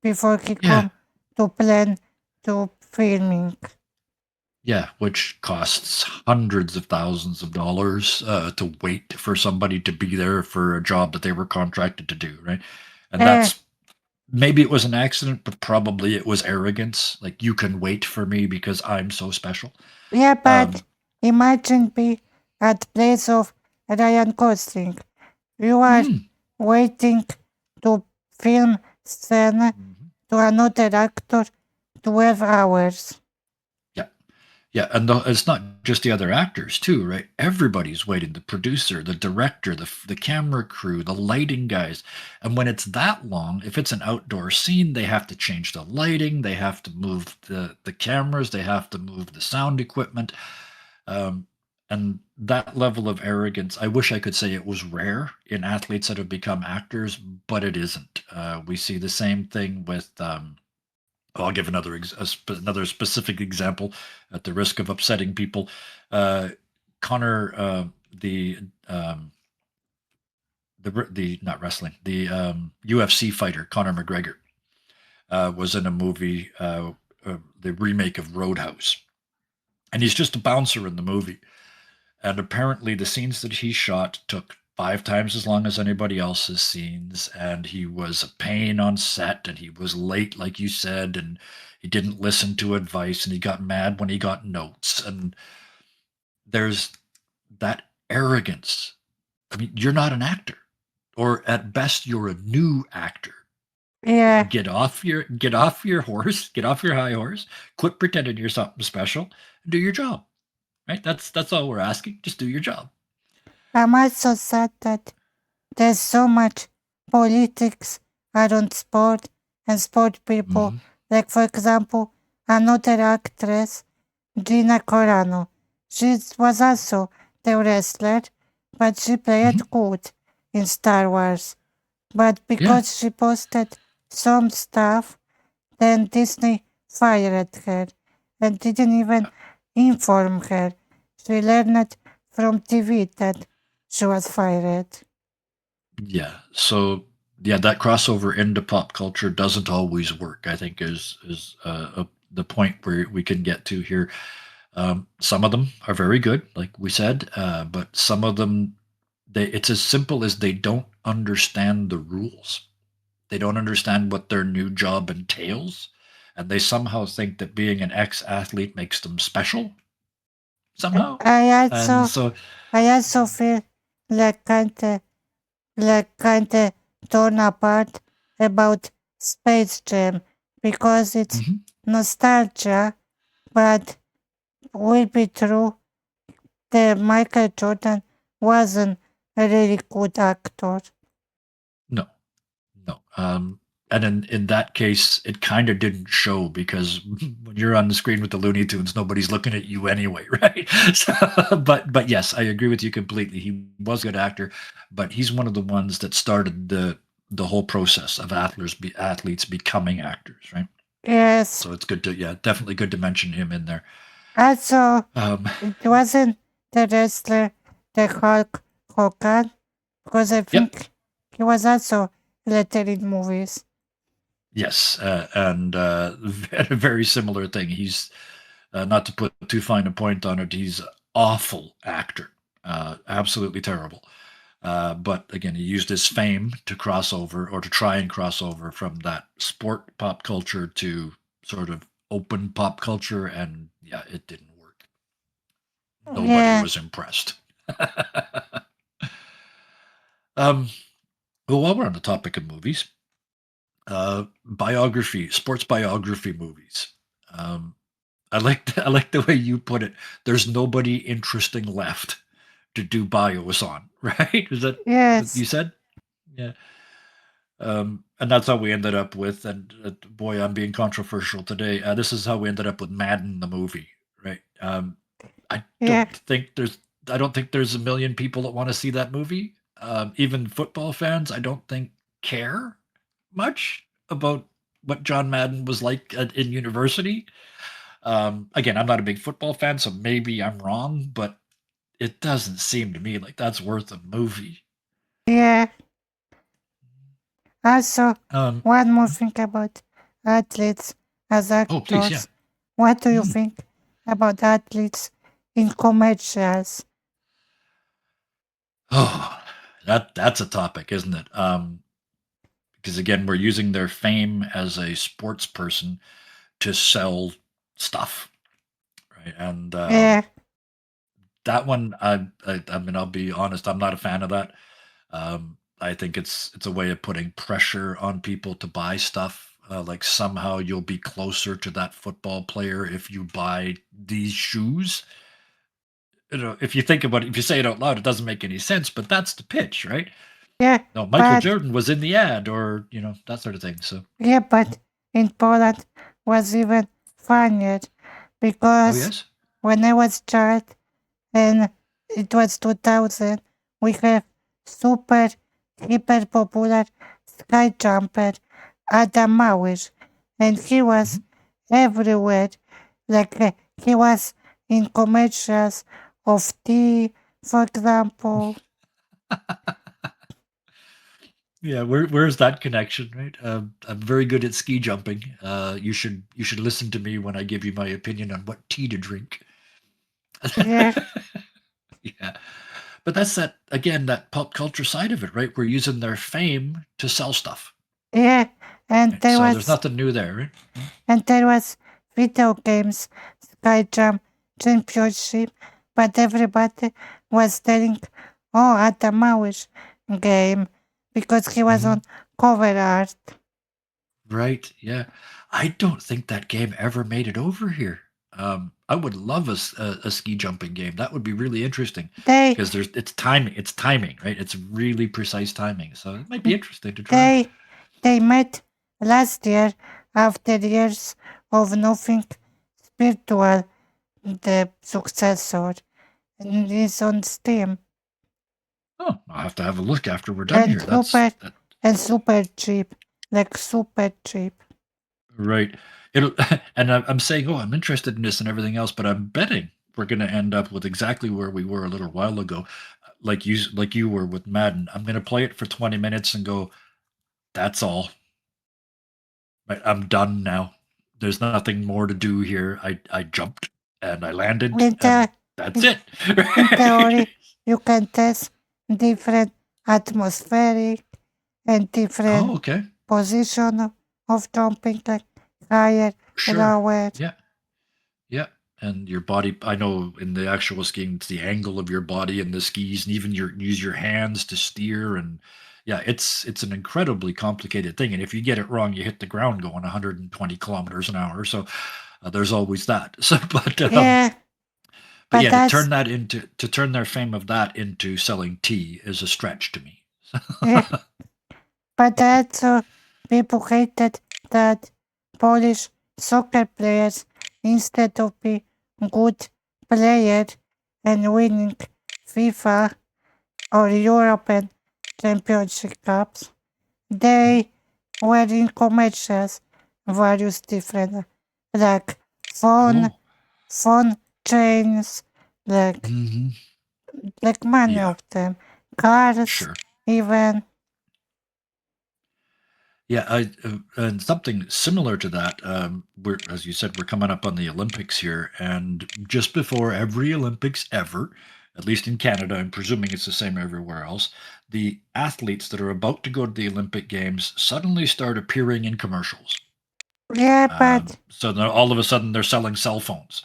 before he Yeah. come to plan to filming. Yeah, which costs hundreds of thousands of dollars to wait for somebody to be there for a job that they were contracted to do, right? And Uh, that's maybe it was an accident, but probably it was arrogance. Like, you can wait for me because I'm so special. yeah, but Um, imagine be at place of Ryan Gosling. You are mm, waiting to film scene mhm. to another actor 12 hours. Yeah. Yeah, and it's not just the other actors too, right? Everybody's waiting. The producer, the director, the camera crew, the lighting guys. And when it's that long, if it's an outdoor scene, they have to change the lighting, they have to move the cameras, they have to move the sound equipment. Um, and that level of arrogance, I wish I could say it was rare in athletes that have become actors, but it isn't. We see the same thing with I'll give another specific example at the risk of upsetting people. Uh, Connor, um, the not wrestling, the UFC fighter Conor McGregor was in a movie, the remake of Roadhouse, and he's just a bouncer in the movie. And apparently, the scenes that he shot took 5 times as long as anybody else's scenes. And he was a pain on set, and he was late, like you said, and he didn't listen to advice, and he got mad when he got notes. And there's that arrogance. I mean, you're not an actor, or at best, you're a new actor. Yeah, Get off your horse, get off your high horse, quit pretending you're something special, and do your job. Right? That's all we're asking. Just do your job. I'm also sad that there's so much politics around sport and sport people. Hmm. Like, for example, another actress, Gina Carano. She was also the wrestler, but she Hmm. played good in Star Wars. But Yeah. because she posted some stuff, then Disney fired her and didn't even inform her. She learned from TV that she was fired. Yeah. So yeah, that crossover into pop culture doesn't always work. I think is the point where we can get to here. Some of them are very good, like we said, but some of them, it's as simple as they don't understand the rules. They don't understand what their new job entails, and they somehow think that being an ex-athlete makes them special somehow. I And also so, I also feel like kinda torn apart about Space Jam because it's mhm. nostalgia, but will be true that Michael Jordan wasn't a really good actor. No, no. And in that case, it kind of didn't show because when you're on the screen with the Looney Tunes, nobody's looking at you anyway, right? So, but yes, I agree with you completely. He was a good actor, but he's one of the ones that started the whole process of athletes becoming actors, right? Yes. So it's good to, yeah, definitely good to mention him in there. Also, Um, it wasn't the wrestler, the Hulk Hogan, because I yep. think he was also later in movies. Yes, and a very similar thing. He's not to put too fine a point on it. He's an awful actor, absolutely terrible. But again, he used his fame to cross over or to try and cross over from that sport pop culture to sort of open pop culture. And yeah, it didn't work. Nobody Yeah. was impressed. um, well, while we're on the topic of movies, sports biography movies. Um, I like the way you put it. There's nobody interesting left to do bios on, right? Is that what you Yes. said? Yeah. And that's how we ended up with, and boy, I'm being controversial today. This is how we ended up with Madden the movie, right? I Yeah. don't think there's, I don't think there's a million people that want to see that movie. Even football fans, I don't think care much about what John Madden was like in university. Again, I'm not a big football fan, so maybe I'm wrong, but it doesn't seem to me like that's worth a movie. Yeah. Also, Um, one more thing about athletes as oh, please, yeah. actors. What do you Mm. think about athletes in commercials? Oh, that's a topic, isn't it? Because again, we're using their fame as a sports person to sell stuff, right? And Yeah. that one, I mean, I'll be honest, I'm not a fan of that. I think it's a way of putting pressure on people to buy stuff. Like somehow you'll be closer to that football player if you buy these shoes. You know, if you think about it, if you say it out loud, it doesn't make any sense, but that's the pitch, right? Yeah. No, Michael But Jordan was in the ad, or that sort of thing. So, yeah, but in Poland was even funnier oh because yes, when I was child and it was 2000, we have super hyper popular sky jumper Adam Małysz, and he was hmm everywhere. Like he was in commercials of tea, for example. yeah. Where's that connection, right? I'm very good at ski jumping. You should listen to me when I give you my opinion on what tea to drink. Yeah, Yeah, but that's that again, that pop culture side of it, right? We're using their fame to sell stuff. yeah, and Right? there So there's was nothing new there, right? and there was video games, Skyjump Championship, but everybody was telling, "Oh, Adam Małysz game," because he was Mhm. on cover art. Right. Yeah. I don't think that game ever made it over here. I would love a ski jumping game. That would be really interesting They because it's timing. It's timing, right? It's really precise timing. So it might be interesting to try. they they met last year after years of nothing spiritual. The successor and is on Steam Oh, I'll have to have a look after we're done and here. That's that, super cheap, like super cheap. right. It'll, and I'm saying, oh, I'm interested in this and everything else, but I'm betting we're going to end up with exactly where we were a little while ago, like you were with Madden. I'm going to play it for 20 minutes and go, that's all. Right, I'm done now. There's nothing more to do here. I jumped and I landed In, and the, that's in, it. in theory, you can test different atmospheric and Oh, different okay. position of jumping, like higher, Sure. lower. Yeah. Yeah. And your body, I know in the actual skiing, it's the angle of your body and the skis, and even use your hands to steer. And yeah, it's an incredibly complicated thing. And if you get it wrong, you hit the ground going 120 kilometers an hour. So there's always that. So, Yeah, but but yeah, that's to turn their fame of that into selling tea is a stretch to me. yeah, but that's people hated that Polish soccer players instead of be good player and winning FIFA or European Championship Cups, they were in commercials, various different, like phone, Oh, phone chains, like hmm many yeah, of them, cars, sure. even. Yeah, and something similar to that. We're, as you said, we're coming up on the Olympics here, and just before every Olympics ever, at least in Canada, I'm presuming it's the same everywhere else, the athletes that are about to go to the Olympic Games suddenly start appearing in commercials. Yeah, but So all of a sudden they're selling cell phones.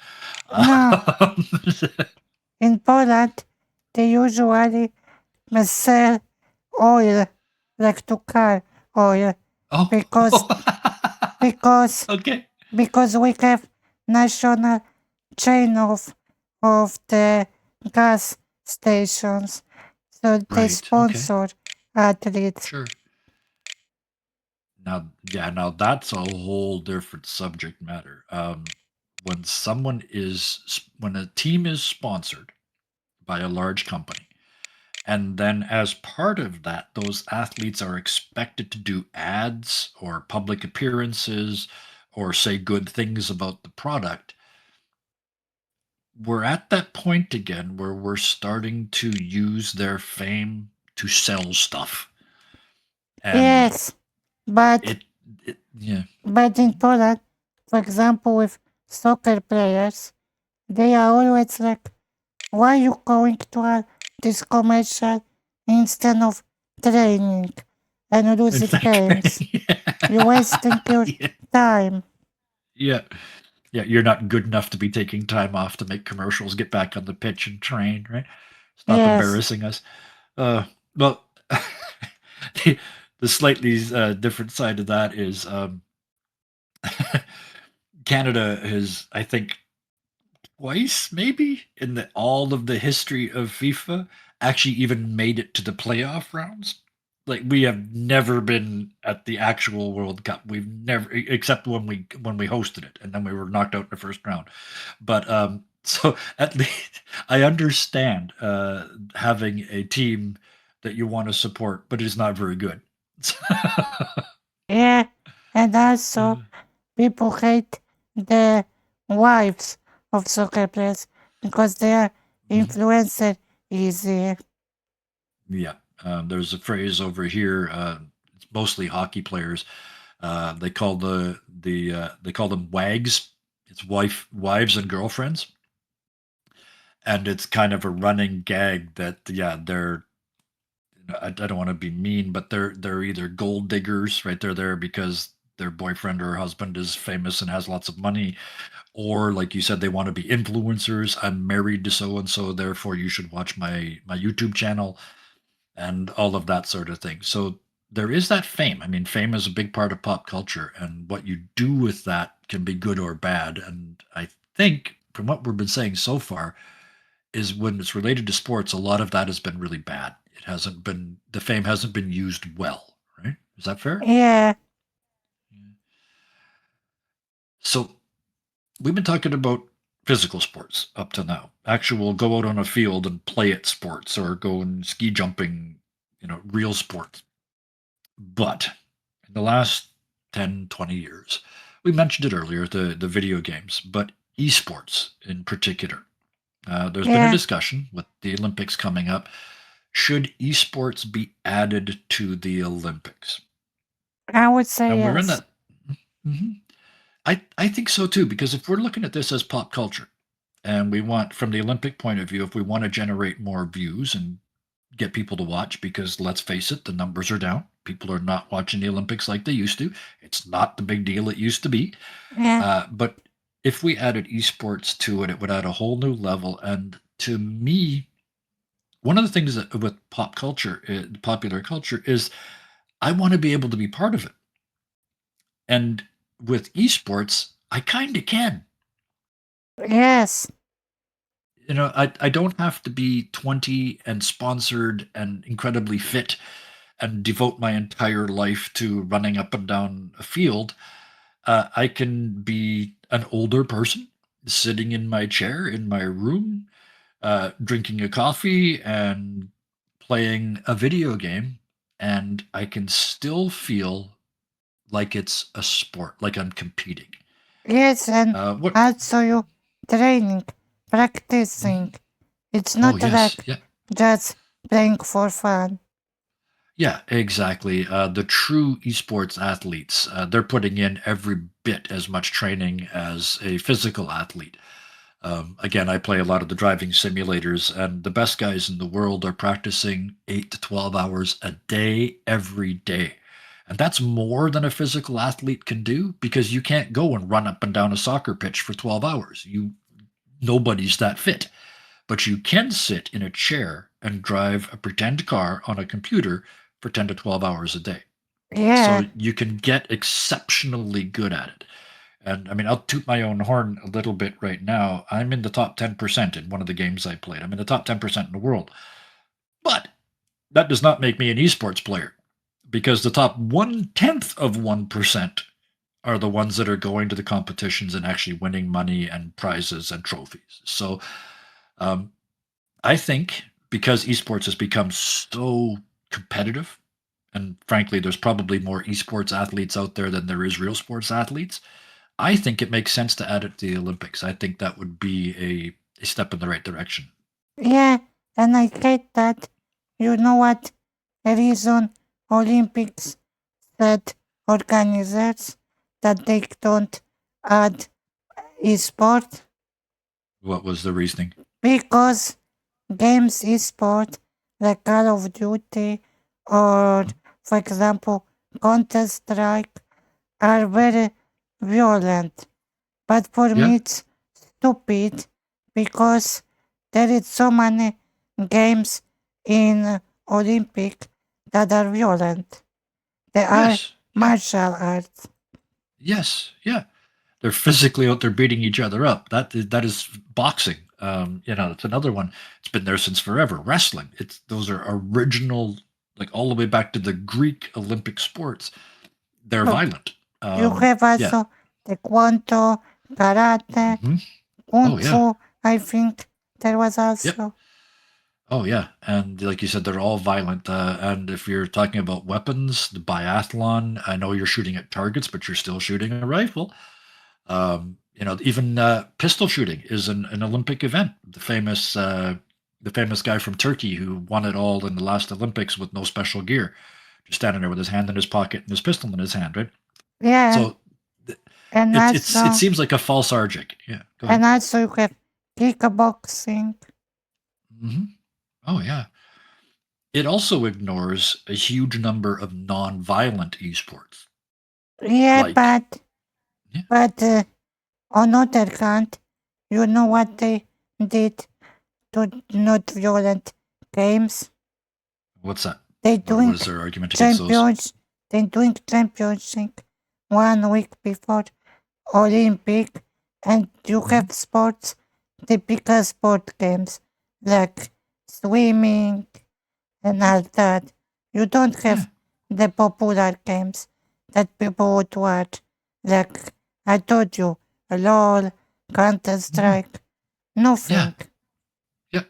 no. In Poland, they usually sell oil, like to car oil, Oh, because because okay, because we have national chain of the gas stations, so they right, okay, sponsor athletes. sure. Now that's a whole different subject matter. When when a team is sponsored by a large company, and then as part of that, those athletes are expected to do ads or public appearances or say good things about the product. We're at that point again where we're starting to use their fame to sell stuff. And Yes, but it, yeah. but in Poland, for example, with soccer players, they are always like, "Why you going to this commercial instead of training and In losing fact, games? You're yeah. wasting your Yeah. time." Yeah. Yeah, you're not good enough to be taking time off to make commercials, get back on the pitch and train, right? Stop Yes, embarrassing us. Well, the, the slightly different side of that is Canada has, I think, twice maybe in all of the history of FIFA actually even made it to the playoff rounds. Like we have never been at the actual World Cup. We've never, except when we hosted it, and then we were knocked out in the first round. But so at least I understand having a team that you want to support, but it's not very good. yeah, and also people hate the wives of soccer players because they are influencer easy. Yeah, there's a phrase over here. It's mostly hockey players. They call they call them wags. It's wives and girlfriends, and it's kind of a running gag that yeah they're. I don't want to be mean, but they're either gold diggers, right? They're there because their boyfriend or husband is famous and has lots of money, or like you said, they want to be influencers. I'm married to so and so, therefore you should watch my YouTube channel and all of that sort of thing. So there is that fame. I mean, fame is a big part of pop culture, and what you do with that can be good or bad. And I think, from what we've been saying so far, is when it's related to sports, a lot of that has been really bad. It hasn't been, the fame hasn't been used well, right? Is that fair? Yeah, So we've been talking about physical sports up to now, actual go out on a field and play at sports or go and ski jumping, real sports. But in the last 10, 20 years, we mentioned it earlier, the video games, but esports in particular. There's been a yeah, discussion with the Olympics coming up. Should esports be added to the Olympics? I would say And we're in yes. that. Mhm. I think so too, because if we're looking at this as pop culture, and we want, from the Olympic point of view, if we want to generate more views and get people to watch, because let's face it, the numbers are down. People are not watching the Olympics like they used to. It's not the big deal it used to be. Yeah, But if we added esports to it, it would add a whole new level. And to me, one of the things that with pop culture, popular culture, is I want to be able to be part of it. And with esports, I kind of can. yes, I don't have to be 20 and sponsored and incredibly fit and devote my entire life to running up and down a field. I can be an older person sitting in my chair in my room, drinking a coffee and playing a video game, and I can still feel like it's a sport, like I'm competing. yes, and What? also you training, Mhm. practicing. It's Oh not yes, like yeah. just playing for fun. Yeah, exactly. The true esports athletes, they're putting in every bit as much training as a physical athlete. Again, I play a lot of the driving simulators, and the best guys in the world are practicing 8 to 12 hours a day, every day. And that's more than a physical athlete can do because you can't go and run up and down a soccer pitch for 12 hours. Nobody's that fit. But you can sit in a chair and drive a pretend car on a computer for 10 to 12 hours a day. Yeah. So you can get exceptionally good at it. And I mean, I'll toot my own horn a little bit right now. I'm in the top 10% in one of the games I played. I'm in the top 10% in the world. But that does not make me an esports player because the top 1/10 of 1% are the ones that are going to the competitions and actually winning money and prizes and trophies. So um, I think because esports has become so competitive, and frankly, there's probably more esports athletes out there than there is real sports athletes. I think it makes sense to add it to the Olympics. I think that would be a step in the right direction. Yeah, and I hate that. You know what? The reason Olympics said organizers that they don't add esport What was the reasoning? because games esport like Call of Duty or, for example, Counter Strike are very violent. But for Yeah. me, it's stupid because there is so many games in Olympic that are violent. They are Yes. Yeah. martial arts. Yes. Yeah. They're physically out there beating each other up. That is boxing. It's another one. It's been there since forever. Wrestling. Those are original, like all the way back to the Greek Olympic sports. They're So violent. you have Yeah. also taekwondo, karate, Mhm. kung Oh yeah. fu. I think there was also. Yep. Oh yeah, and like you said, they're all violent. And if you're talking about weapons, the biathlon, I know you're shooting at targets, but you're still shooting a rifle. Even pistol shooting is an Olympic event. The famous guy from Turkey who won it all in the last Olympics with no special gear, just standing there with his hand in his pocket and his pistol in his hand, right? Yeah, So and it also seems like a false argic. Yeah, go ahead. and also you have kickboxing. Hmm. Oh yeah. It also ignores a huge number of non-violent esports, Yeah, like but yeah, but on other hand, you know what they did to not violent games? what's that? They What doing is their argument against those? champions. They doing championship 1 week before Olympic, and you Mhm. have sports, typical sport games like swimming and all that. You don't Yeah, have the popular games that people would watch, like I told you, LOL, Counter mhm. Strike, Yeah, nothing. yeah.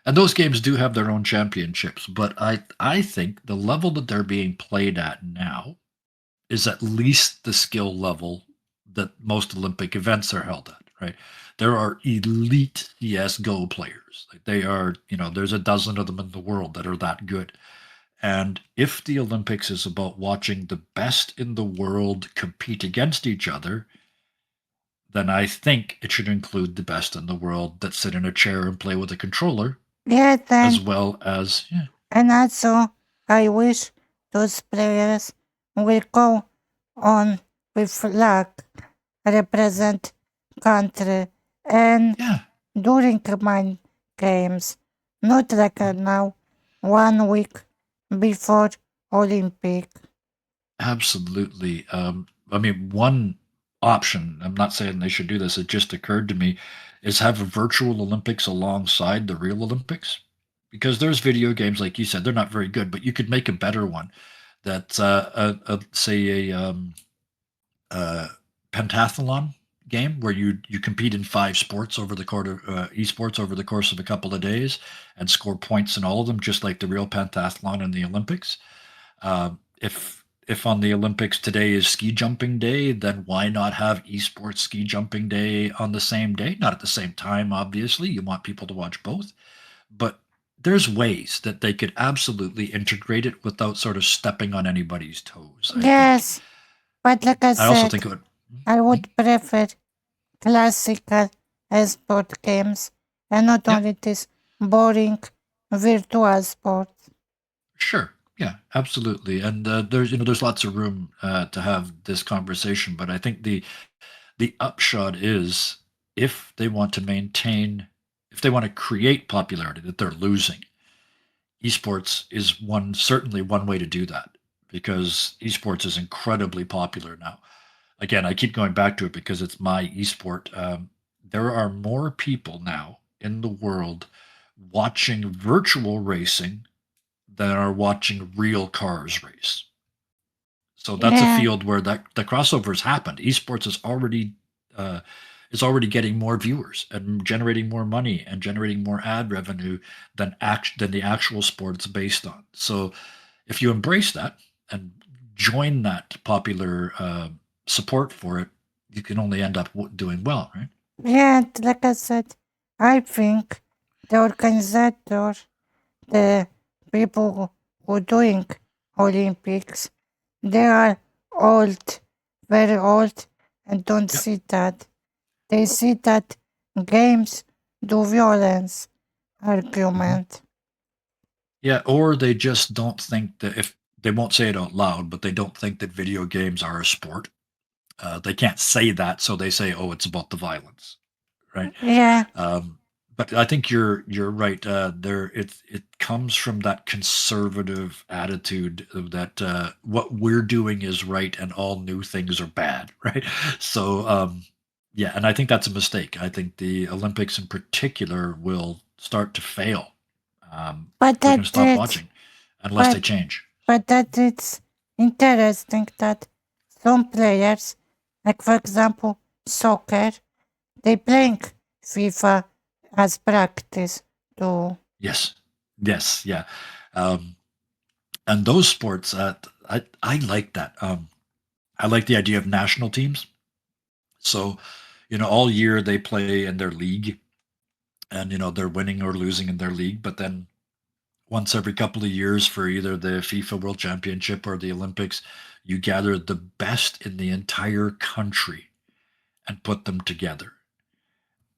And those games do have their own championships, but I think the level that they're being played at now is at least the skill level that most Olympic events are held at, right? There are elite CS:GO players. Like they are, there's a dozen of them in the world that are that good. And if the Olympics is about watching the best in the world compete against each other, then I think it should include the best in the world that sit in a chair and play with a controller, Yeah, as then, well as, yeah. and also, I wish those players will go on with flag, represent country, and Yeah. during my games, not like now, 1 week before Olympic. Absolutely. I mean, one option, I'm not saying they should do this, it just occurred to me, is have a virtual Olympics alongside the real Olympics. Because there's video games, like you said, they're not very good, but you could make a better one that, say, a pentathlon game where you compete in 5 sports over the course of esports over the course of a couple of days and score points in all of them, just like the real pentathlon in the Olympics. If on the Olympics today is ski jumping day, then why not have esports ski jumping day on the same day? Not at the same time, obviously. You want people to watch both, but there's ways that they could absolutely integrate it without sort of stepping on anybody's toes. I think. Yes, but like I I also said, think it would. I Mhm. would prefer classical esport games and not Yeah. only this boring virtual sports. Sure. Yeah, absolutely. And there's lots of room to have this conversation, but I think the upshot is if they want to maintain, if they want to create popularity that they're losing, esports is certainly one way to do that because esports is incredibly popular now. Again, I keep going back to it because it's my esport. There are more people now in the world watching virtual racing than are watching real cars race. So that's a Yeah, field where that the crossovers happened. Esports uh, is already getting more viewers and generating more money and generating more ad revenue than the actual sport it's based on. So if you embrace that and join that popular support for it, you can only end up doing well, right? yeah, and like I said, I think the organizer, the people who doing Olympics, they are old, very old, and don't Yep. see that. They see that games do violence Hmm. argument. Yeah, or they just don't think that if they won't say it out loud, but they don't think that video games are a sport. They can't say that, so they say, "Oh, it's about the violence," right? Yeah, Um, but I think you're right. It comes from that conservative attitude of that what we're doing is right and all new things are bad, right? So yeah, and I think that's a mistake. I think the Olympics in particular will start to fail. but People are going to that stop it's watching unless but they change. but that it's interesting that some players, like for example soccer, they playing FIFA as practice too. Yes, yes, yeah. Um, and those sports, I like that. I like the idea of national teams. So, all year they play in their league, and they're winning or losing in their league. But then once every couple of years for either the FIFA World Championship or the Olympics, you gather the best in the entire country and put them together,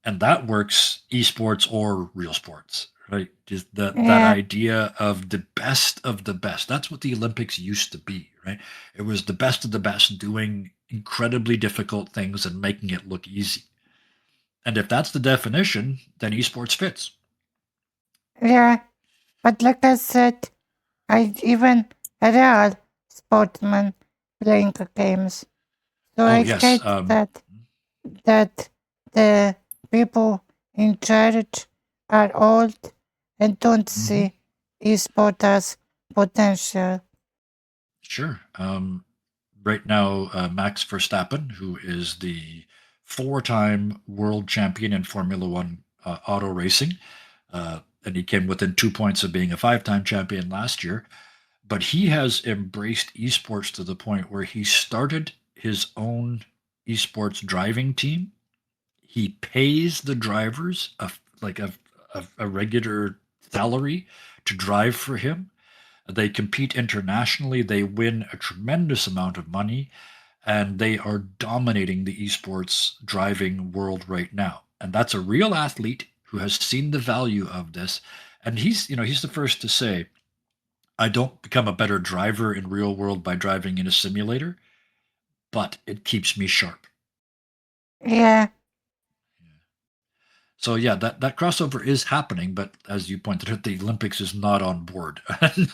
and that works esports or real sports, right? Just that Yeah, idea of the best of the best. That's what the Olympics used to be, right? It was the best of the best doing incredibly difficult things and making it look easy. And if that's the definition, then esports fits. yeah. But like I said, I even real sportsmen playing games. So Oh I yes. hate that the people in charge are old and don't Mhm. see esport as potential. Sure. Right now, Max Verstappen, who is the four-time world champion in Formula One auto racing, and he came within 2 points of being a five-time champion last year. But he has embraced esports to the point where he started his own esports driving team. He pays the drivers a regular salary to drive for him. They compete internationally. They win a tremendous amount of money, and they are dominating the esports driving world right now. And that's a real athlete who has seen the value of this. And he's the first to say, I don't become a better driver in real world by driving in a simulator, but it keeps me sharp. Yeah, So yeah, that crossover is happening, but as you pointed out, the Olympics is not on board,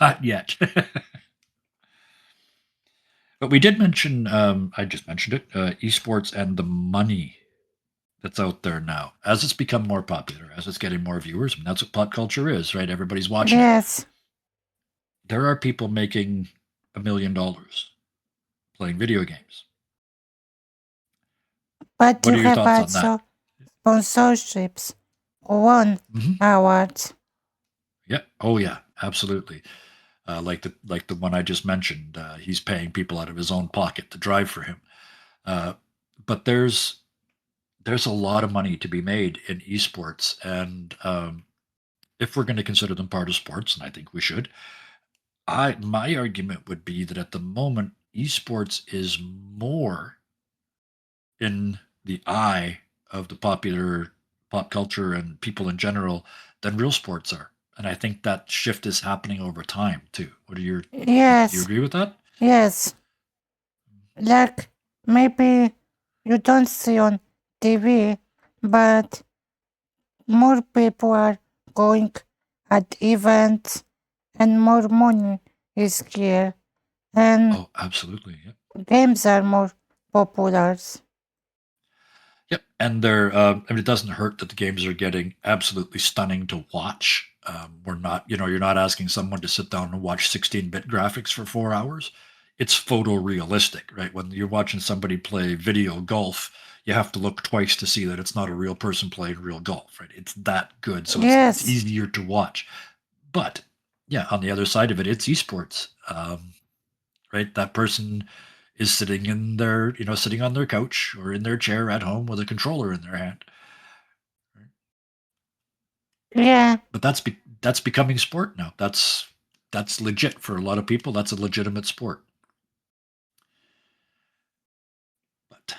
not yet. But we did mention, I just mentioned it, esports and the money that's out there now. As it's become more popular, as it's getting more viewers, I mean, that's what pop culture is, right? Everybody's watching it. yes. There are people making $1 million playing video games. But What you are your have thoughts on that? also sponsorships won Hmm. awards. Yeah. Oh, yeah. Absolutely. Like the one I just mentioned. He's paying people out of his own pocket to drive for him. Uh, but there's a lot of money to be made in esports, and if we're going to consider them part of sports, and I think we should, my argument would be that at the moment, esports is more in the eye of the popular. pop culture and people in general than real sports are. And I think that shift is happening over time too. Do you Yes, agree with that? yes. Like maybe you don't see on TV, but more people are going at events and more money is here and Oh, absolutely. Yeah. games are more popular. Yep. And they're, I mean, it doesn't hurt that the games are getting absolutely stunning to watch. We're not, you're not asking someone to sit down and watch 16-bit graphics for 4 hours. It's photorealistic, right? When you're watching somebody play video golf, you have to look twice to see that it's not a real person playing real golf, right? It's that good. So it's Yes, easier to watch. But yeah, on the other side of it, it's esports. Right? That person is sitting in their, sitting on their couch or in their chair at home with a controller in their hand. Right? yeah, But that's becoming sport now. That's legit for a lot of people. That's a legitimate sport. But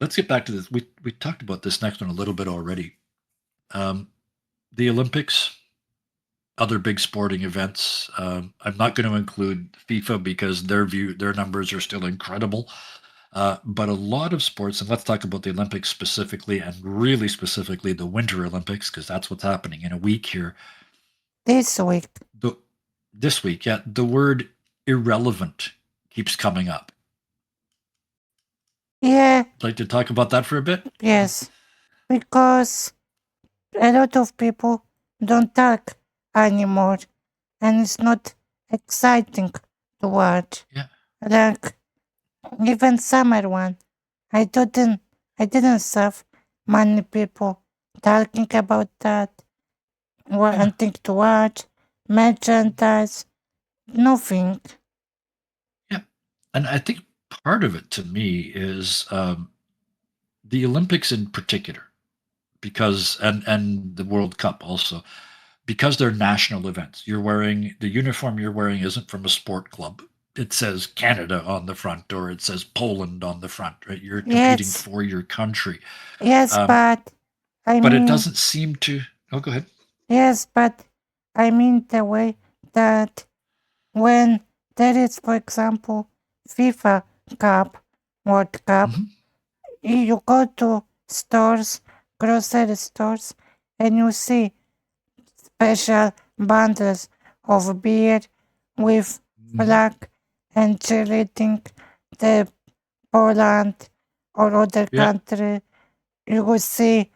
let's get back to this. We talked about this next one a little bit already. The Olympics, other big sporting events. I'm not going to include FIFA because their numbers are still incredible. But a lot of sports, and let's talk about the Olympics specifically, and really specifically the Winter Olympics, because that's what's happening in a week here. this week. The, this week, yeah, the word irrelevant keeps coming up. Yeah, Like to talk about that for a bit? yes, because a lot of people don't talk anymore and it's not exciting to watch. Yeah. Like even summer one, I didn't have many people talking about that, wanting to watch, merchandise, nothing. Yeah. And I think part of it to me is the Olympics in particular, because and the World Cup also, because they're national events. The uniform you're wearing isn't from a sport club. It says Canada on the front or it says Poland on the front, right? You're competing Yes, for your country. yes, Um, I but it mean, doesn't seem to. Oh, go ahead. yes, but I mean the way that when there is, for example, FIFA Cup, World Cup, Mhm. you go to stores, grocery stores, and you see special bundles of beer with Mhm. flag and cheerleading the Poland or other Yeah. country. You will see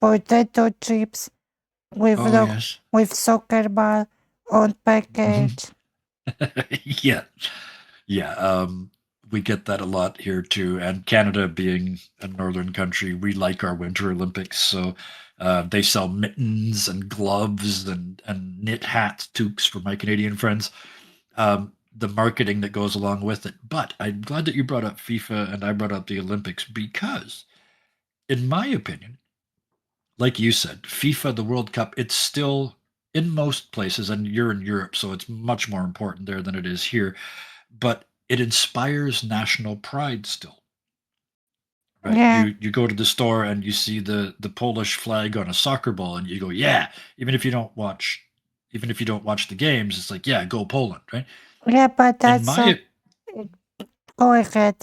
potato chips with Oh, yes. with soccer ball on Mhm. package. Yeah. Yeah. We get that a lot here too. And Canada being a northern country, we like our Winter Olympics. So they sell mittens and gloves and knit hats, toques for my Canadian friends. The marketing that goes along with it. But I'm glad that you brought up FIFA and I brought up the Olympics because, in my opinion, like you said, FIFA, the World Cup, it's still in most places, and you're in Europe, so it's much more important there than it is here. But it inspires national pride still, right? Yeah, You go to the store and you see the Polish flag on a soccer ball, and you go, yeah. Even if you don't watch the games, it's like, yeah, go Poland, right? yeah, but In also my go ahead.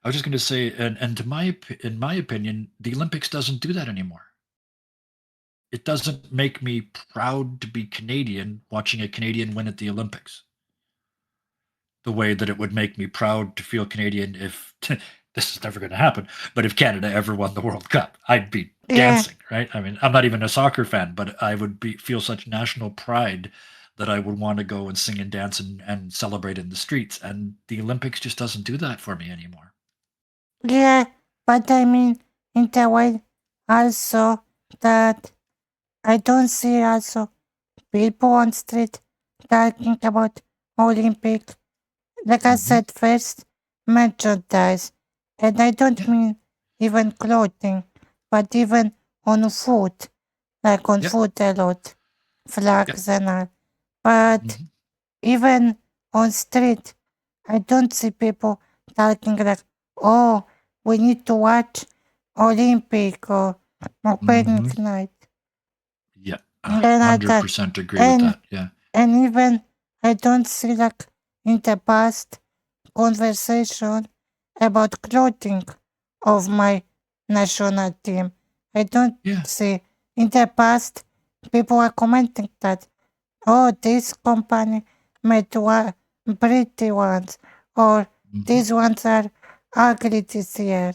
I was just going to say, and in my opinion, the Olympics doesn't do that anymore. It doesn't make me proud to be Canadian watching a Canadian win at the Olympics. The way that it would make me proud to feel Canadian if this is never going to happen, but if Canada ever won the World Cup, I'd be Yeah, dancing, right? I mean, I'm not even a soccer fan, but I would feel such national pride that I would want to go and sing and dance and celebrate in the streets. And the Olympics just doesn't do that for me anymore. yeah, but I mean in the way also that I don't see also people on street talking about Olympic. Like I Hmm. said first, merchandise. And I don't Yeah. mean even clothing, but even on food. Like on Yeah. food a lot. Yeah. Flags and all. But Hmm. even on street, I don't see people talking like, oh, we need to watch Olympic or opening Hmm. night. Yeah, And then I thought, 100% agree with and that. Yeah. and even I don't see like in the past conversation about clothing of my national team. I don't Yeah. see in the past people are commenting that, oh, this company made pretty ones, or Hmm. these ones are ugly this year.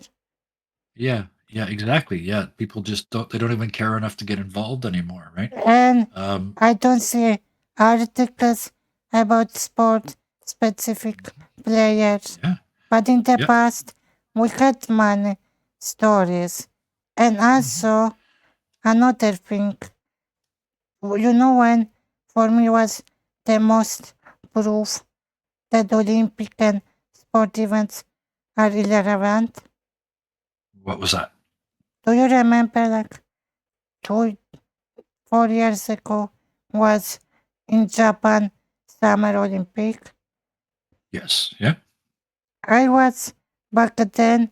Yeah. Yeah, exactly. Yeah. People just they don't even care enough to get involved anymore, right? And Um, I don't see articles about sport specific players. yeah. But in the Yep. past, we had many stories. And Hmm. also, another thing, when for me was the most proof that Olympic and sport events are irrelevant? What was that? Do you remember, like, 4 years ago was in Japan Summer Olympic? Yes. Yeah. I was back then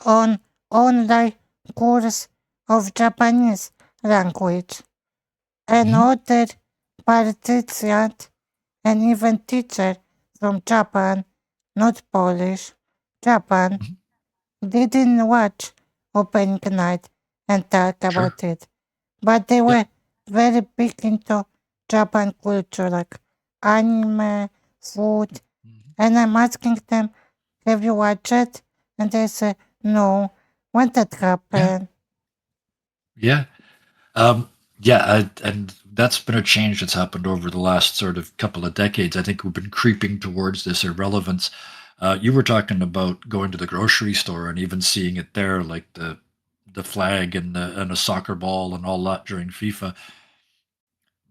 on online course of Japanese language, and Hmm. other participant and even teacher from Japan, not Polish, Japan, Hmm. didn't watch opening night and talk Sure. about it, but they Yep. were very big into Japan culture, like anime, food, Hmm. and I'm asking them, have you watched it? And they say, no. When that Yeah. happened? Yeah. Um, yeah, and that's been a change that's happened over the last sort of couple of decades. I think we've been creeping towards this irrelevance. You were talking about going to the grocery store and even seeing it there, like the flag and a soccer ball and all that during FIFA.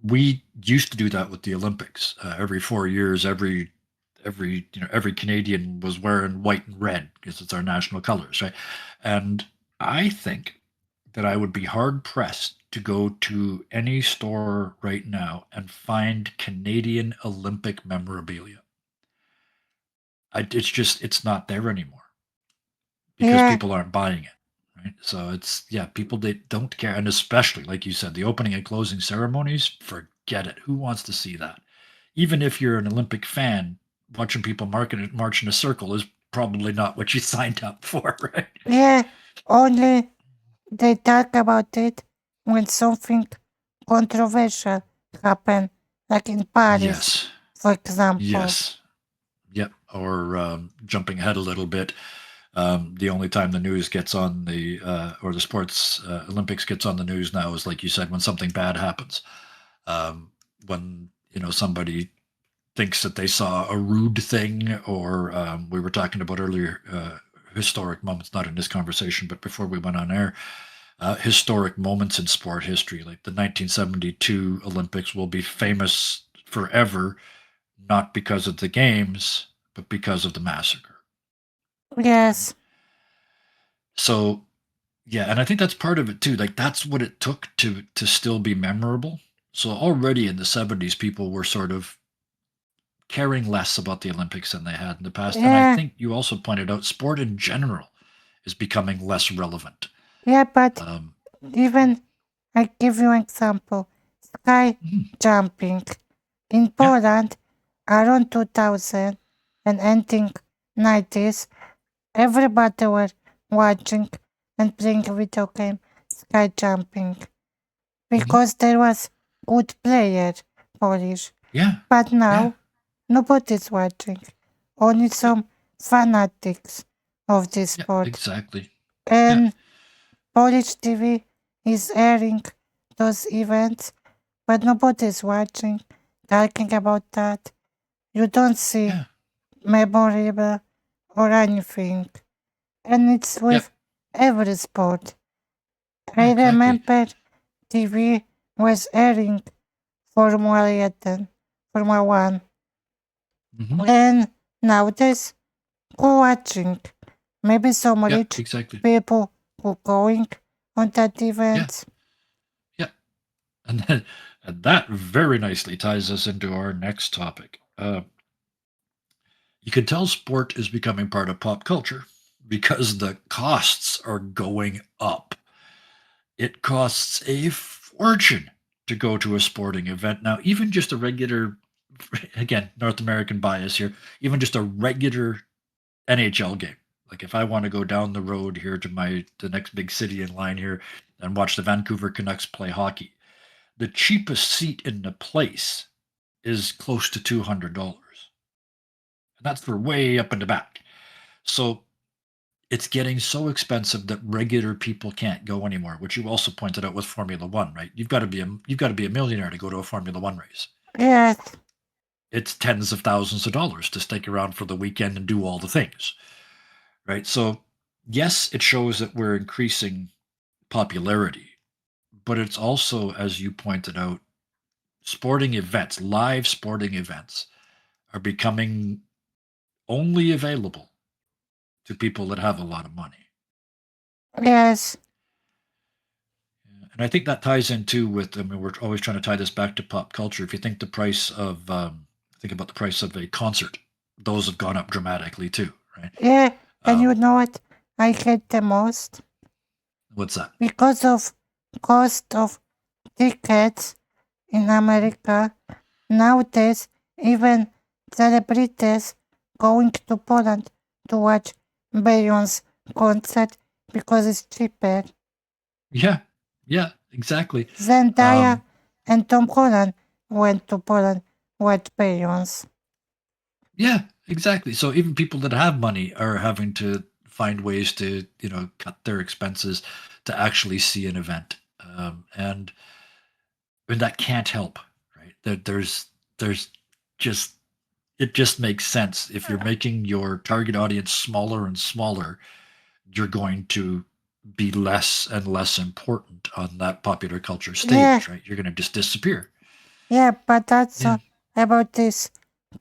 We used to do that with the Olympics. Every 4 years, every Canadian was wearing white and red because it's our national colors, right? And I think that I would be hard pressed to go to any store right now and find Canadian Olympic memorabilia. It's not there anymore because Yeah, people aren't buying it. Right. So people they don't care. And especially, like you said, the opening and closing ceremonies, forget it. Who wants to see that? Even if you're an Olympic fan, watching people march in a circle is probably not what you signed up for, right? yeah, only they talk about it when something controversial happened, like in Paris, Yes. for example. Yes. Yep. Or jumping ahead a little bit, the only time the news gets on or the sports Olympics gets on the news now is, like you said, when something bad happens. Um, when somebody thinks that they saw a rude thing, or we were talking about earlier historic moments, not in this conversation, but before we went on air, historic moments in sport history, like the 1972 Olympics, will be famous forever, not because of the games, but because of the massacre. Right? Yes, So yeah, and I think that's part of it too. Like that's what it took to still be memorable. So already in the 70s, people were sort of caring less about the Olympics than they had in the past. And I yeah, think you also pointed out sport in general is becoming less relevant. yeah, but Um, even I give you an example. Sky mhm, jumping in yeah. Poland around 2000 and ending 90s, everybody were watching and playing video game sky jumping Hmm. because there was good player Polish. Yeah. But Yeah. now nobody's watching. Only Yep. some fanatics of this Yeah. sport. Exactly. Yeah. And Polish TV is airing those events, but nobody's watching, talking about that. You don't see Yeah. memorable or anything. And it's Yep. with every sport. Yeah. I Exactly. remember TV was airing Formula 1, Hmm. and nowadays who watching? Maybe some Yeah. rich Exactly. people who going on that Yeah. event. Yeah. And that very nicely ties us into our next topic. You can tell sport is becoming part of pop culture because the costs are going up. It costs a fortune to go to a sporting event. Now, even just a regular, again, North American bias here, even just a regular NHL game. Like if I want to go down the road here to the next big city in line here and watch the Vancouver Canucks play hockey, the cheapest seat in the place is close to $200. And that's for way up in the back. So it's getting so expensive that regular people can't go anymore, which you also pointed out with Formula One, right? You've got to be a millionaire to go to a Formula One race. Yes. It's tens of thousands of dollars to stick around for the weekend and do all the things. Right? So yes, it shows that we're increasing popularity, but it's also, as you pointed out, sporting events, live sporting events, are becoming only available to people that have a lot of money. Yes. And I think that ties into with, I mean, we're always trying to tie this back to pop culture. If you think the price of, think about the price of a concert, those have gone up dramatically too, right? Yeah. And you know what I hate the most? What's that? Because of cost of tickets in America, nowadays even celebrities going to Poland to watch Beyonce concert because it's cheaper. Yeah, exactly. Zendaya and Tom Holland went to Poland with Beyonce. Yeah, exactly. So even people that have money are having to find ways to, cut their expenses to actually see an event. And that can't help, right? There's just, it just makes sense. If you're making your target audience smaller and smaller, you're going to be less and less important on that popular culture stage, right? You're going to just disappear. Yeah, but also about this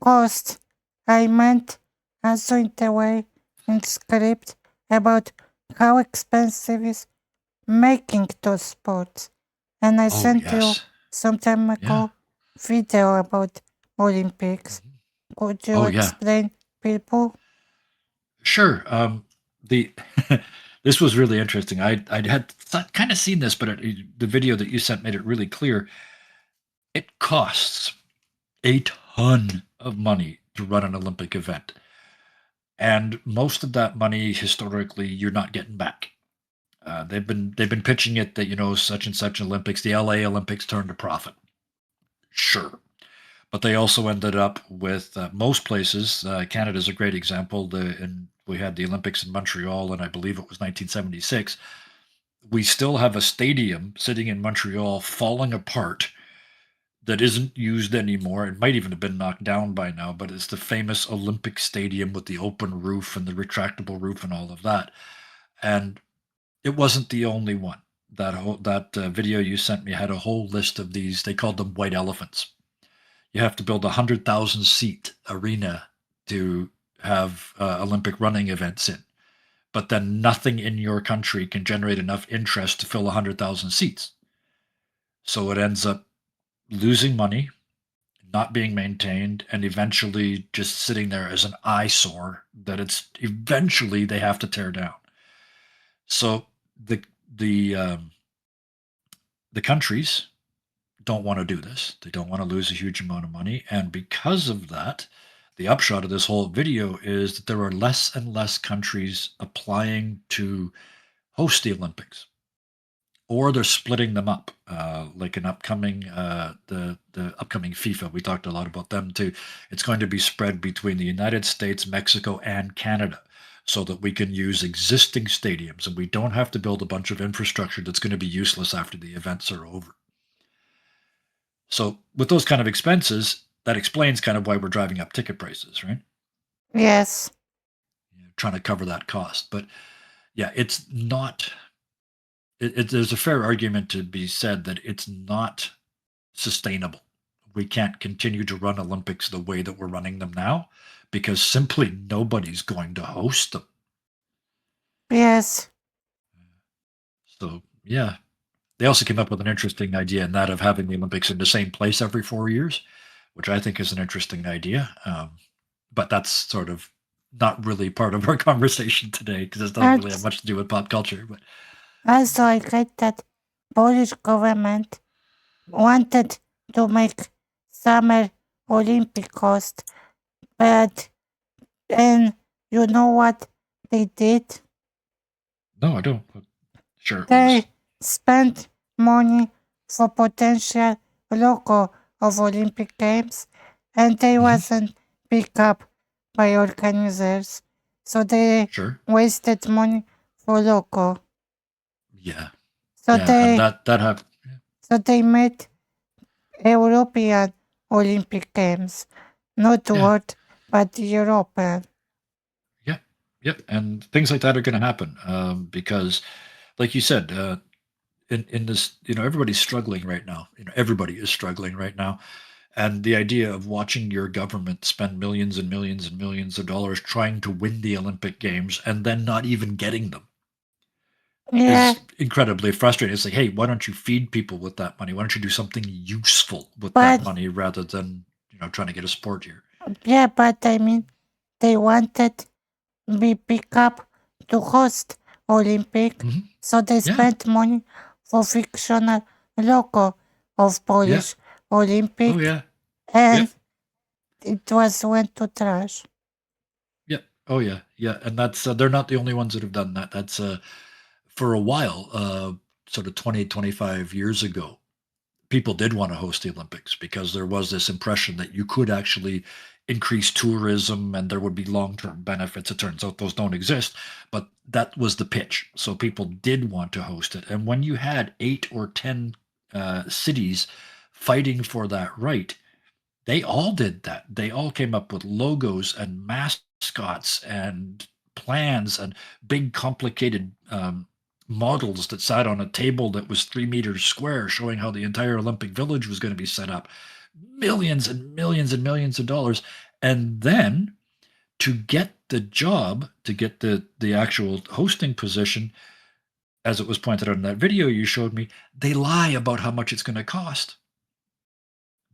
cost, I meant also in the way in script about how expensive is making those sports. And I sent you some time ago video about Olympics. Could you explain people? Sure. This was really interesting. I had kind of seen this, but the video that you sent made it really clear. It costs a ton of money to run an Olympic event, and most of that money historically you're not getting back. They've been pitching it that such and such Olympics, the LA Olympics turned a profit. Sure. But they also ended up with most places. Canada's a great example. We had the Olympics in Montreal, and I believe it was 1976. We still have a stadium sitting in Montreal falling apart that isn't used anymore. It might even have been knocked down by now, but it's the famous Olympic Stadium with the open roof and the retractable roof and all of that. And it wasn't the only one. That video you sent me had a whole list of these. They called them white elephants. You have to build a 100,000 seat arena to have Olympic running events in. But then nothing in your country can generate enough interest to fill 100,000 seats. So it ends up losing money, not being maintained, and eventually just sitting there as an eyesore that it's eventually they have to tear down. So the countries don't want to do this. They don't want to lose a huge amount of money. And because of that, the upshot of this whole video is that there are less and less countries applying to host the Olympics, or they're splitting them up, like an upcoming the upcoming FIFA. We talked a lot about them too. It's going to be spread between the United States, Mexico, and Canada, so that we can use existing stadiums and we don't have to build a bunch of infrastructure that's going to be useless after the events are over. So with those kind of expenses, that explains kind of why we're driving up ticket prices, right? Yes. Trying to cover that cost. But yeah, it's not, there's a fair argument to be said that it's not sustainable. We can't continue to run Olympics the way that we're running them now because simply nobody's going to host them. Yes. So yeah. They also came up with an interesting idea in that of having the Olympics in the same place every 4 years, which I think is an interesting idea. But that's sort of not really part of our conversation today because it doesn't And really have much to do with pop culture. But also, I read that Polish government wanted to make Summer Olympic host, but and you know what they did? no, I don't. Sure, it was. They spent money for potential logo of Olympic Games, and they wasn't picked up by organizers, so they Sure. wasted money for logo. Yeah. So Yeah, and they that happened. so they made European Olympic Games, not Yeah. world, but European. Yeah. Yep. And things like that are going to happen because, like you said, in this, everybody's struggling right now. Everybody is struggling right now. And the idea of watching your government spend millions and millions and millions of dollars trying to win the Olympic Games and then not even getting them Yeah, is incredibly frustrating. It's like, hey, why don't you feed people with that money? Why don't you do something useful with that but money rather than trying to get a sport here? yeah, but I mean, they wanted be pick up to host Olympic, Hmm. so they Yeah, spent money for fictional logo of yeah, Polish oh Olympic, yeah, and yep, it was went to trash. yep, oh yeah, yeah, and that's they're not the only ones that have done that. That's for a while, sort of 20, 25 years ago, people did want to host the Olympics because there was this impression that you could actually increase tourism and there would be long-term benefits. It turns out those don't exist, but that was the pitch. So people did want to host it. And when you had 8 or 10 cities fighting for that right, they all did that. They all came up with logos and mascots and plans and big complicated models that sat on a table that was 3 meters square, showing how the entire Olympic Village was going to be set up. Millions and millions and millions of dollars. And then to get the job, to get the actual hosting position, as it was pointed out in that video you showed me, they lie about how much it's going to cost.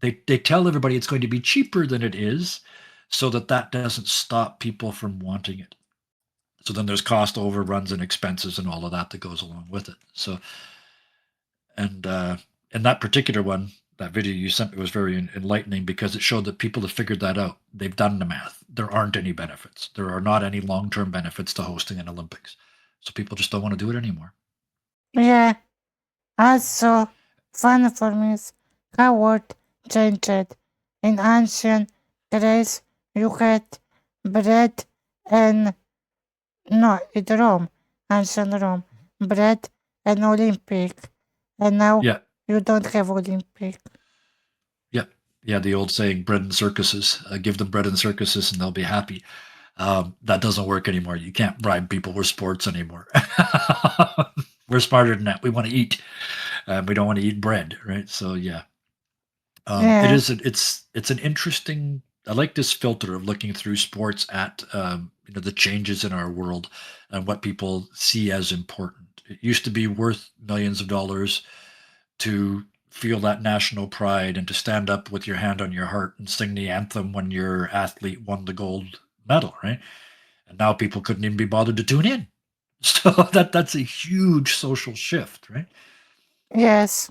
They tell everybody it's going to be cheaper than it is, so that doesn't stop people from wanting it. So then there's cost overruns and expenses and all of that that goes along with it. So and in that particular one, that video you sent me was very enlightening because it showed that people have figured that out. They've done the math. There aren't any benefits. There are not any long-term benefits to hosting an Olympics. So people just don't want to do it anymore. Yeah, also fun for me is how word changed. In ancient Greece, you had bread and no, in Rome, ancient Rome, bread and Olympic, and now Yeah. you don't have Olympic. Yeah. Yeah. The old saying, bread and circuses, give them bread and circuses and they'll be happy. That doesn't work anymore. You can't bribe people with sports anymore. We're smarter than that. We want to eat. We don't want to eat bread, right? So yeah, it Yeah, is. It's an interesting. I like this filter of looking through sports at the changes in our world and what people see as important. It used to be worth millions of dollars to feel that national pride and to stand up with your hand on your heart and sing the anthem when your athlete won the gold medal, right? And now people couldn't even be bothered to tune in. So that's a huge social shift, right? yes,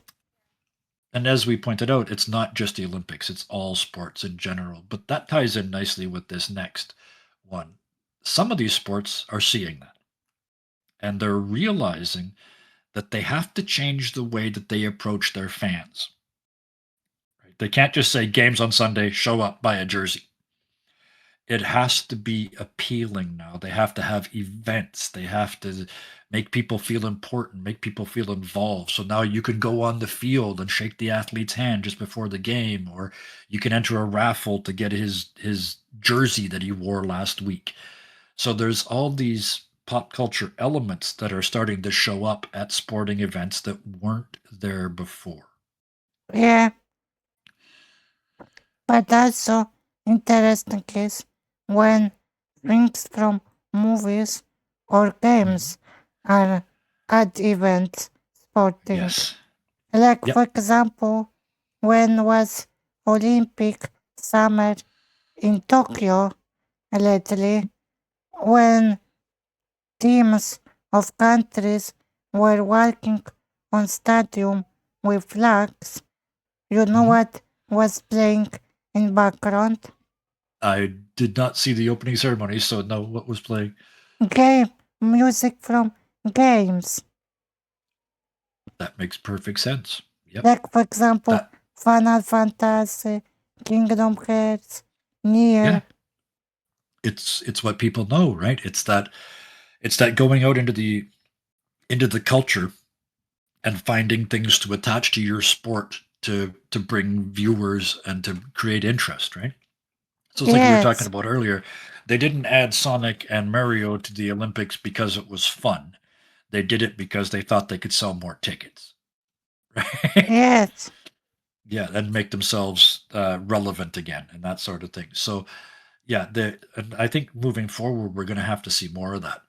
And as we pointed out, it's not just the Olympics, it's all sports in general. But that ties in nicely with this next one. Some of these sports are seeing that, and they're realizing that they have to change the way that they approach their fans. Right? They can't just say games on Sunday, show up, buy a jersey. It has to be appealing now. They have to have events. They have to make people feel important, make people feel involved. So now you can go on the field and shake the athlete's hand just before the game, or you can enter a raffle to get his jersey that he wore last week. So there's all these pop culture elements that are starting to show up at sporting events that weren't there before. yeah. But also interesting is when things from movies or Mhm. games are at events sporting. Yes. Like Yep. for example, when was Olympic summer in Tokyo lately, when teams of countries were walking on stadium with flags, you know Mhm. what was playing in background? I did not see the opening ceremony, so no, what was playing? Game music from games. That makes perfect sense. Yep. Like for example, That Final Fantasy, Kingdom Hearts, yeah, Nier. it's what people know, right? It's that going out into the culture and finding things to attach to your sport to bring viewers and to create interest, right? So it's like we were talking Yes, about earlier. They didn't add Sonic and Mario to the Olympics because it was fun. They did it because they thought they could sell more tickets, right? yes, Yeah, and make themselves relevant again and that sort of thing. So yeah, and I think moving forward, we're going to have to see more of that.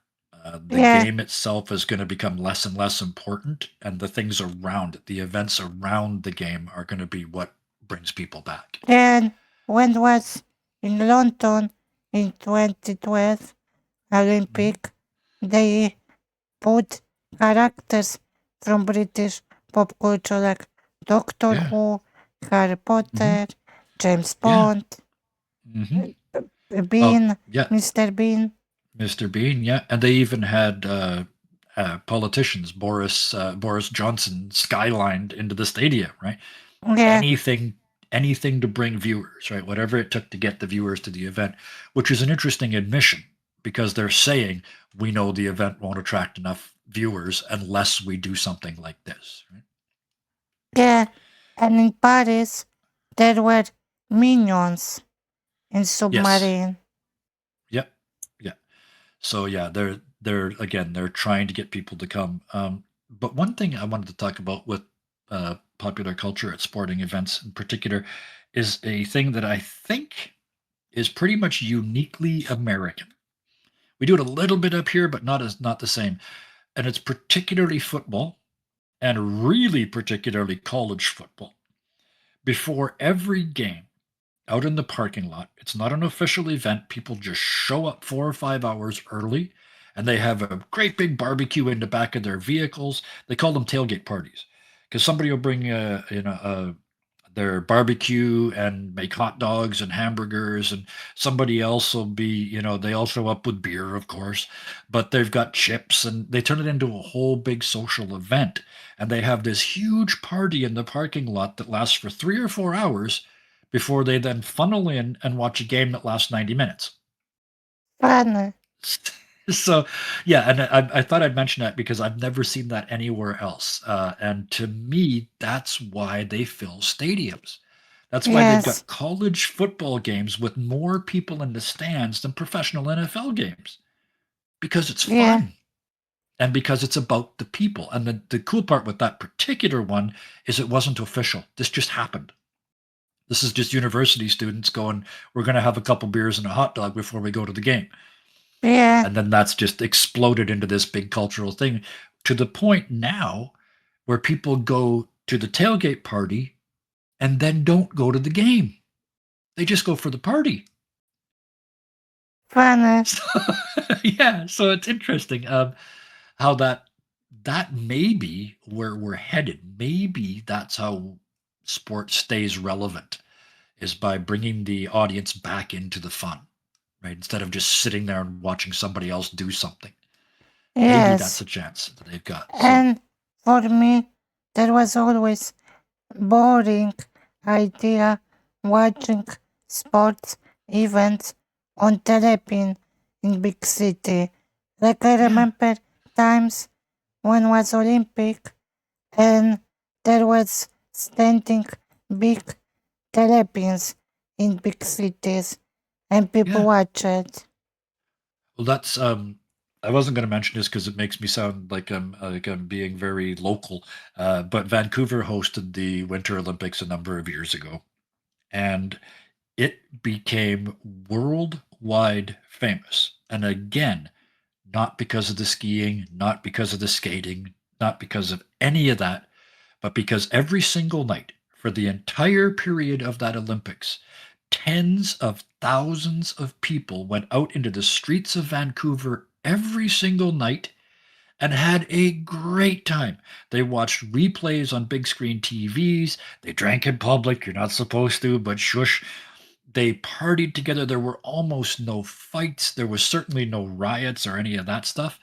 The yeah. game itself is going to become less and less important, and the things around it, the events around the game, are going to be what brings people back. Then when was in London in 2012 Mhm. Olympic, they put characters from British pop culture like Doctor Yeah. Who, Harry Hmm. Potter, James Yeah. Bond, Hmm. Oh, Bean, yeah. Mr. Bean. Mr. Bean. Yeah, and they even had politicians, Boris Johnson, skylined into the stadium, right? Yeah, anything anything to bring viewers, right? Whatever it took to get the viewers to the event, which is an interesting admission because they're saying we know the event won't attract enough viewers unless we do something like this, right? yeah. And in Paris, there were minions in Yes. submarine. Yep. Yeah. So yeah, they're again they're trying to get people to come. But one thing I wanted to talk about with popular culture at sporting events in particular is a thing that I think is pretty much uniquely American. We do it a little bit up here, but not the same. And it's particularly football and really particularly college football. Before every game, out in the parking lot, it's not an official event. People just show up 4 or 5 hours early and they have a great big barbecue in the back of their vehicles. They call them tailgate parties because somebody will bring their barbecue and make hot dogs and hamburgers, and somebody else will be, they all show up with beer, of course, but they've got chips and they turn it into a whole big social event, and they have this huge party in the parking lot that lasts for 3 or 4 hours before they then funnel in and watch a game that lasts 90 minutes. Fun. So yeah, and I thought I'd mention that because I've never seen that anywhere else, and to me that's why they fill stadiums. That's why they've Yes, got college football games with more people in the stands than professional NFL games, because it's yeah, fun and because it's about the people. And the cool part with that particular one is it wasn't official. This just happened. This is just university students going, we're going to have a couple beers and a hot dog before we go to the game. yeah. And then that's just exploded into this big cultural thing, to the point now where people go to the tailgate party and then don't go to the game. They just go for the party. Fun. So, yeah, so it's interesting how that may be where we're headed. Maybe that's how sport stays relevant, is by bringing the audience back into the fun, right? Instead of just sitting there and watching somebody else do something. Maybe that's Yes. a chance that they've got. So And for me, there was always boring idea watching sports events on television in big city. Like I yeah, remember times when was Olympic and there was standing big televisions in big cities and people yeah. watch it. Well, that's I wasn't going to mention this because it makes me sound like I'm being very local. But Vancouver hosted the Winter Olympics a number of years ago, and it became worldwide famous. And again, not because of the skiing, not because of the skating, not because of any of that, but because every single night for the entire period of that Olympics, tens of thousands of people went out into the streets of Vancouver every single night and had a great time. They watched replays on big screen TVs. They drank in public. You're not supposed to, but shush. They partied together. There were almost no fights. There was certainly no riots or any of that stuff.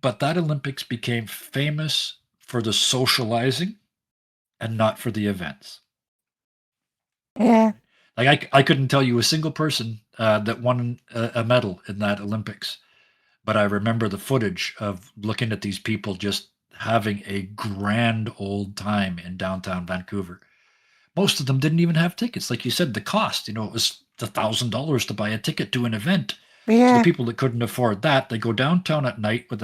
But that Olympics became famous for the socializing and not for the events. Yeah. Like I couldn't tell you a single person that won a medal in that Olympics, but I remember the footage of looking at these people just having a grand old time in downtown Vancouver. Most of them didn't even have tickets. Like you said, the cost, it was $1,000 to buy a ticket to an event. So the Yeah. people that couldn't afford that, they go downtown at night with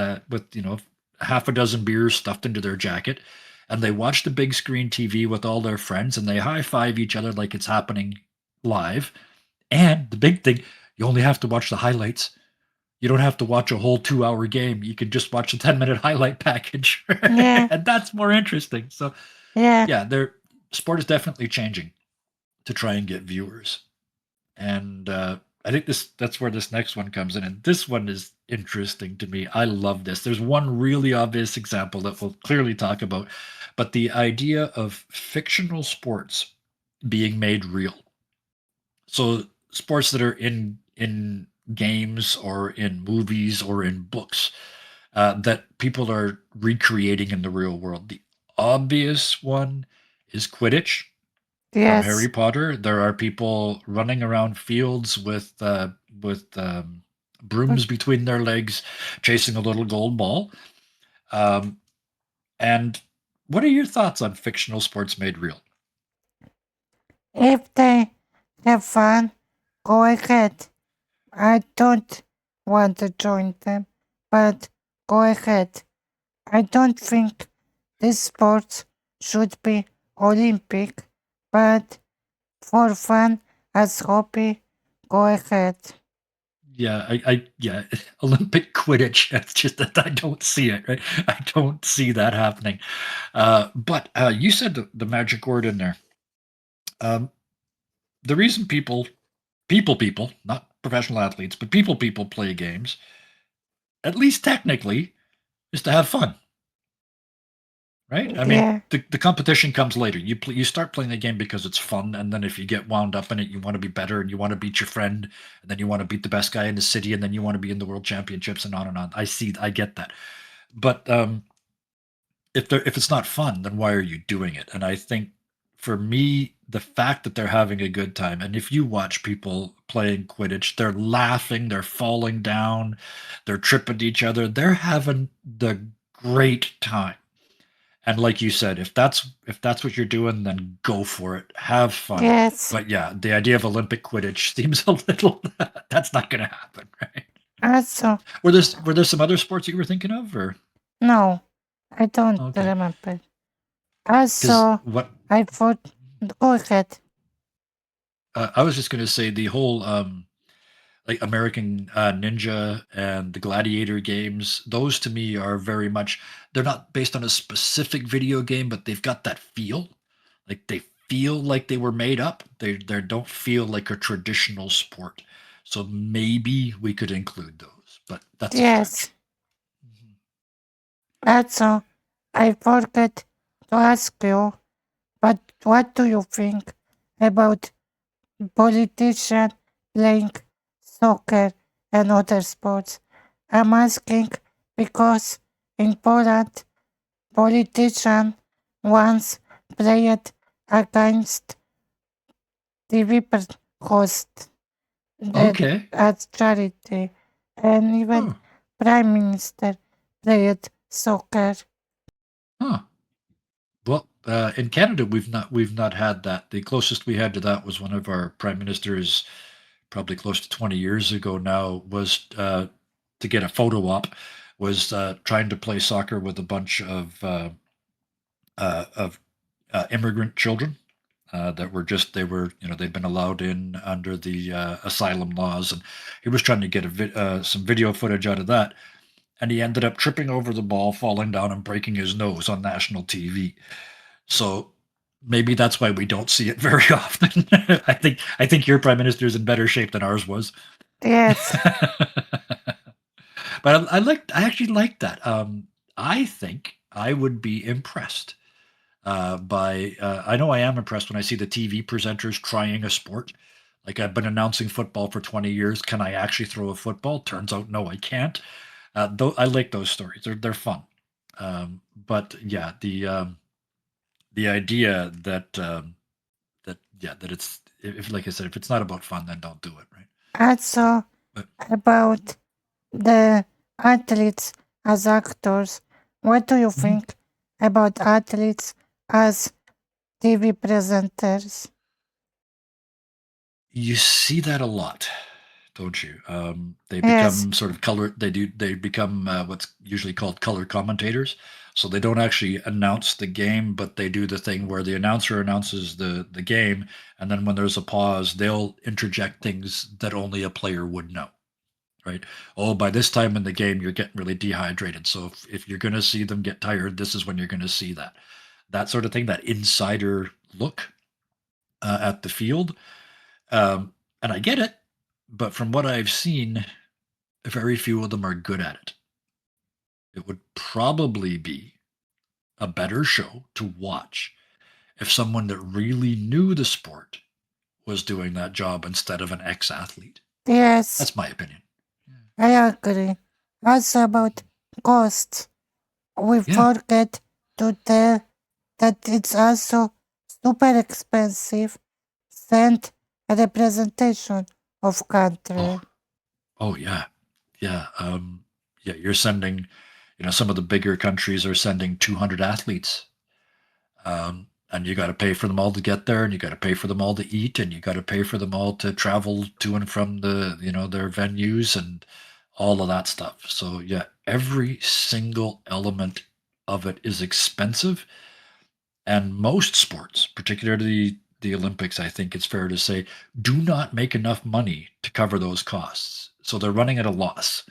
half a dozen beers stuffed into their jacket, and they watch the big screen TV with all their friends, and they high five each other like it's happening live. And the big thing, you only have to watch the highlights. You don't have to watch a whole 2-hour game. You can just watch a 10-minute highlight package, Yeah. and that's more interesting. So Yeah. yeah, sport is definitely changing to try and get viewers. And I think that's where this next one comes in. And this one is interesting to me. I love this. There's one really obvious example that we'll clearly talk about, but the idea of fictional sports being made real. So sports that are in games or in movies or in books that people are recreating in the real world. The obvious one is Quidditch from Harry Yes. Potter. There are people running around fields with brooms between their legs, chasing a little gold ball. Um, and what are your thoughts on fictional sports made real? If they have fun, go ahead. I don't want to join them, but go ahead. I don't think this sport should be Olympic, but for fun as hobby, go ahead. Yeah, yeah, Olympic Quidditch. That's just that I don't see it, right? I don't see that happening. But you said the magic word in there. Um, the reason people, not professional athletes, but people play games, at least technically, is to have fun, right? I mean, Yeah. the competition comes later. You start playing the game because it's fun, and then if you get wound up in it, you want to be better, and you want to beat your friend, and then you want to beat the best guy in the city, and then you want to be in the world championships, and on and on. I get that, but if it's not fun, then why are you doing it? And I think for me, the fact that they're having a good time, and if you watch people playing Quidditch, they're laughing, they're falling down, they're tripping each other, they're having the great time. And like you said, if that's what you're doing, then go for it. Have fun. Yes. But yeah, the idea of Olympic Quidditch seems a little that's not gonna happen, right? Also, Were there some other sports you were thinking of, or no, I don't okay? remember. Because Also, what I thought, go ahead. I was just gonna say the whole like American Ninja and the Gladiator games, those to me are very much they're not based on a specific video game, but they've got that feel. Like they feel like they were made up. They don't feel like a traditional sport. So maybe we could include those, but that's a Yes. stretch. Mhm. Also, I forgot to ask you, but what do you think about politicians playing soccer and other sports? I'm asking because in Poland, politician once played against TV host Okay. at charity, and even Oh, Prime Minister played soccer. huh. Well, in Canada, we've not had that. The closest we had to that was one of our prime ministers, probably close to 20 years ago now, was to get a photo op, was trying to play soccer with a bunch of immigrant children that were just they'd been allowed in under the asylum laws, and he was trying to get some video footage out of that, and he ended up tripping over the ball, falling down, and breaking his nose on national TV. So maybe that's why we don't see it very often. I think your prime minister is in better shape than ours was. Yes. But I actually like that. I think I would be impressed by. I know I am impressed when I see the TV presenters trying a sport. Like I've been announcing football for 20 years. Can I actually throw a football? Turns out, no, I can't. Though I like those stories. They're fun. But yeah, the idea that that it's if like I said, if it's not about fun, then don't do it, right? Also, But about the athletes as actors, what do you mhm, think about athletes as TV presenters? you see that a lot, don't you? They Yes, become sort of color. They become what's usually called color commentators. So they don't actually announce the game, but they do the thing where the announcer announces the game, and then when there's a pause, they'll interject things that only a player would know. Right? Oh, by this time in the game, you're getting really dehydrated. So if you're going to see them get tired, this is when you're going to see that. That sort of thing, that insider look at the field. And I get it, but from what I've seen, very few of them are good at it. It would probably be a better show to watch if someone that really knew the sport was doing that job instead of an ex athlete. yes, That's my opinion. I agree. Also about costs, we Yeah. forget to tell that it's also super expensive send a representation of country. Oh, oh yeah. Yeah. Yeah. You're sending, some of the bigger countries are sending 200 athletes. And you got to pay for them all to get there, and you got to pay for them all to eat, and you got to pay for them all to travel to and from their venues and all of that stuff. So yeah, every single element of it is expensive, and most sports, particularly the Olympics, I think it's fair to say, do not make enough money to cover those costs. So they're running at a loss.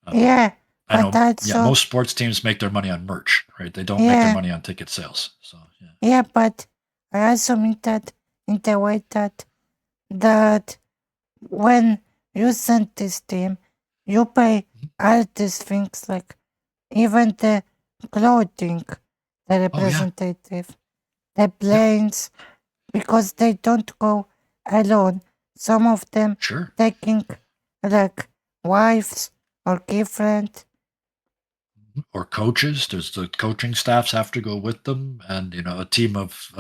Um, Yeah, I but know, yeah, also, most sports teams make their money on merch, right? They don't make their yeah, money on ticket sales. So yeah. yeah, but I also mean that in the way that when you send this team, you pay all these things like even the clothing, the Oh yeah, representative, the yeah, planes, because they don't go alone. Some of them sure. taking like wives or girlfriend. Or coaches. There's the coaching staffs have to go with them, and a team of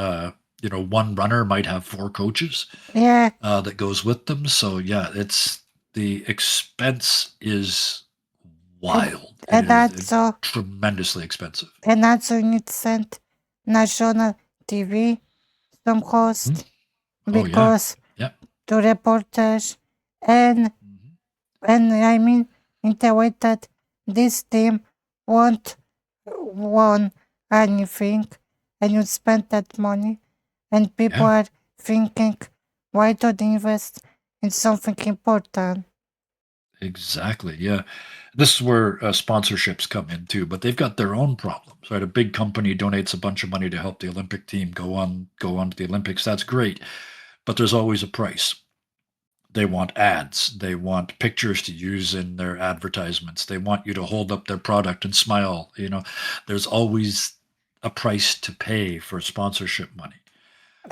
one runner might have four coaches Yeah, that goes with them. So yeah, it's the expense is and, wild. It and is also tremendously expensive. and also you need to send national TV some Mhm. host Oh yeah, because yeah. to reporters and Mhm. and I mean in the way that this team won't won anything and you spend that money and people Yeah. are thinking why don't invest in something important. Exactly. Yeah. This is where sponsorships come in too, but they've got their own problems, right? A big company donates a bunch of money to help the Olympic team go on to the Olympics. That's great, but there's always a price. They want ads. They want pictures to use in their advertisements. They want you to hold up their product and smile. There's always a price to pay for sponsorship money.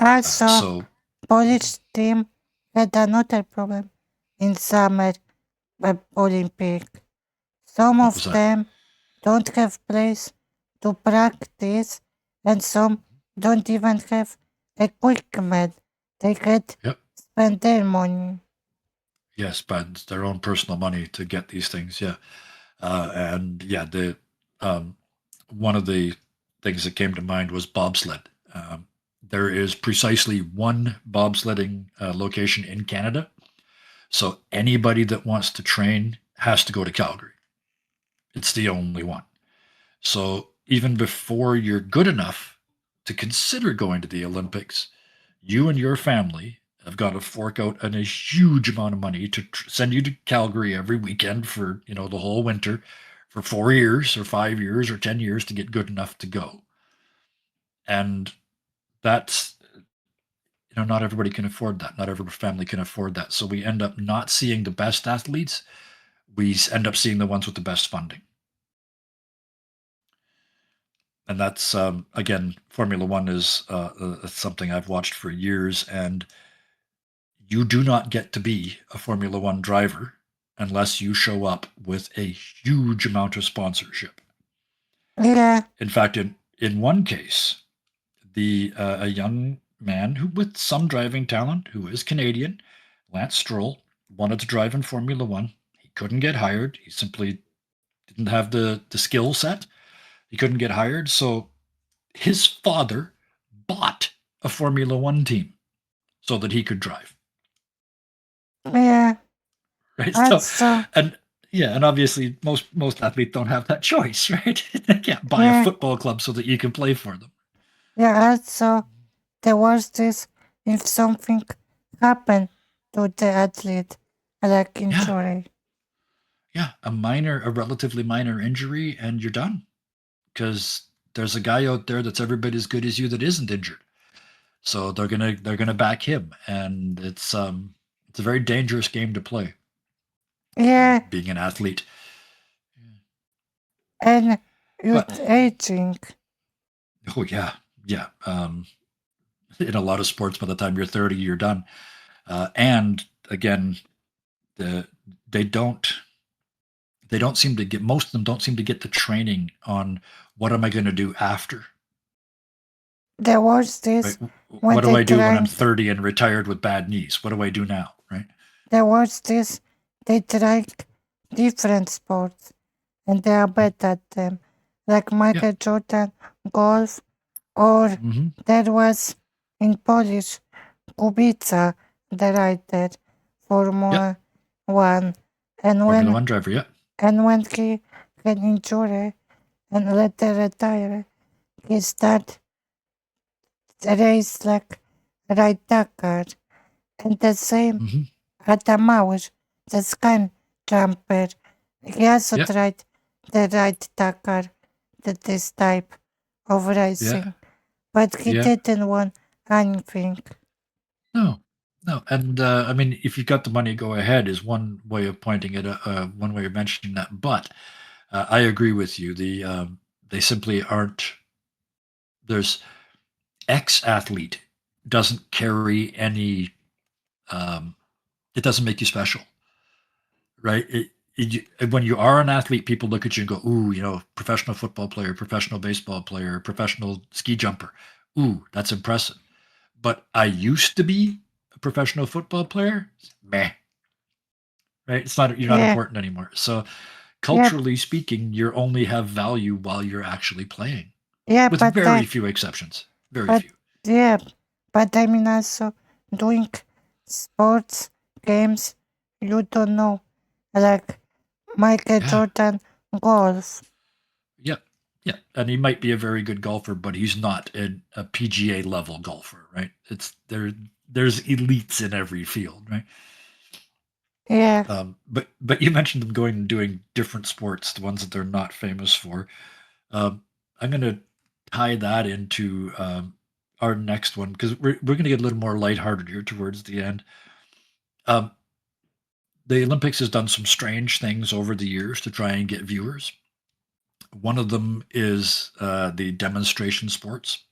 Also, So Polish team had another problem in summer Olympic. Some what of was that? them don't have place to practice and some don't even have equipment. They had Yep. spend their money. Yes, but it's their own personal money to get these things. Yeah. And yeah, the um, one of the things that came to mind was bobsled. There is precisely one bobsledding location in Canada, so anybody that wants to train has to go to Calgary. It's the only one. So even before you're good enough to consider going to the Olympics, you and your family have got to fork out a huge amount of money to send you to Calgary every weekend for the whole winter for 4 years or 5 years or 10 years to get good enough to go. And that's, not everybody can afford that. Not every family can afford that. So we end up not seeing the best athletes. We end up seeing the ones with the best funding. And that's, again, Formula One is something I've watched for years. And you do not get to be a Formula One driver unless you show up with a huge amount of sponsorship. Yeah. In fact, in one case, a young man who with some driving talent, who is Canadian, Lance Stroll, wanted to drive in Formula One. He couldn't get hired. He simply didn't have the skill set. He couldn't get hired. So his father bought a Formula One team so that he could drive. Yeah. Right. Also, And obviously most athletes don't have that choice, right? They can't buy a football club so that you can play for them. Yeah, also there was this, if something happened to the athlete, like injury. Yeah, a relatively minor injury, and you're done. Because there's a guy out there that's every bit as good as you that isn't injured. So they're gonna back him, and it's a very dangerous game to play. Yeah. Being an athlete. And you're aging. Oh yeah. In a lot of sports, by the time you're 30, you're done. And again, they don't seem to get, most of them don't seem to get the training on what am I going to do after. There was this. Right? What do I do when I'm 30 and retired with bad knees? What do I do now? Right? There was this. They tried different sports, and they are better at them, like Michael Jordan, golf, or there was in Polish, Kubica, the writer, Formula One, and Formula One driver, and when he got injured and later retired, he started race like right Dakar, and the same Adamauer, the sky jumper, he also tried the right Dakar, this type of racing, but he didn't want anything. No, and I mean, if you've got the money, go ahead is one way of pointing it. One way of mentioning that, but I agree with you. They simply aren't. There's ex-athlete doesn't carry any. It doesn't make you special, right? When you are an athlete, people look at you and go, "Ooh, professional football player, professional baseball player, professional ski jumper. Ooh, that's impressive." But I used to be a professional football player. Meh. Right? You're not important anymore. So culturally speaking, you only have value while you're actually playing. Yeah, with very few exceptions. Very few. Yeah, but I mean also doing sports games you don't know, like Michael Jordan golf. Yeah, and he might be a very good golfer, but he's not a PGA level golfer, right? There's elites in every field, right? Yeah. But you mentioned them going and doing different sports, the ones that they're not famous for. I'm going to tie that into our next one because we're going to get a little more lighthearted here towards the end. The Olympics has done some strange things over the years to try and get viewers. One of them is the demonstration sports,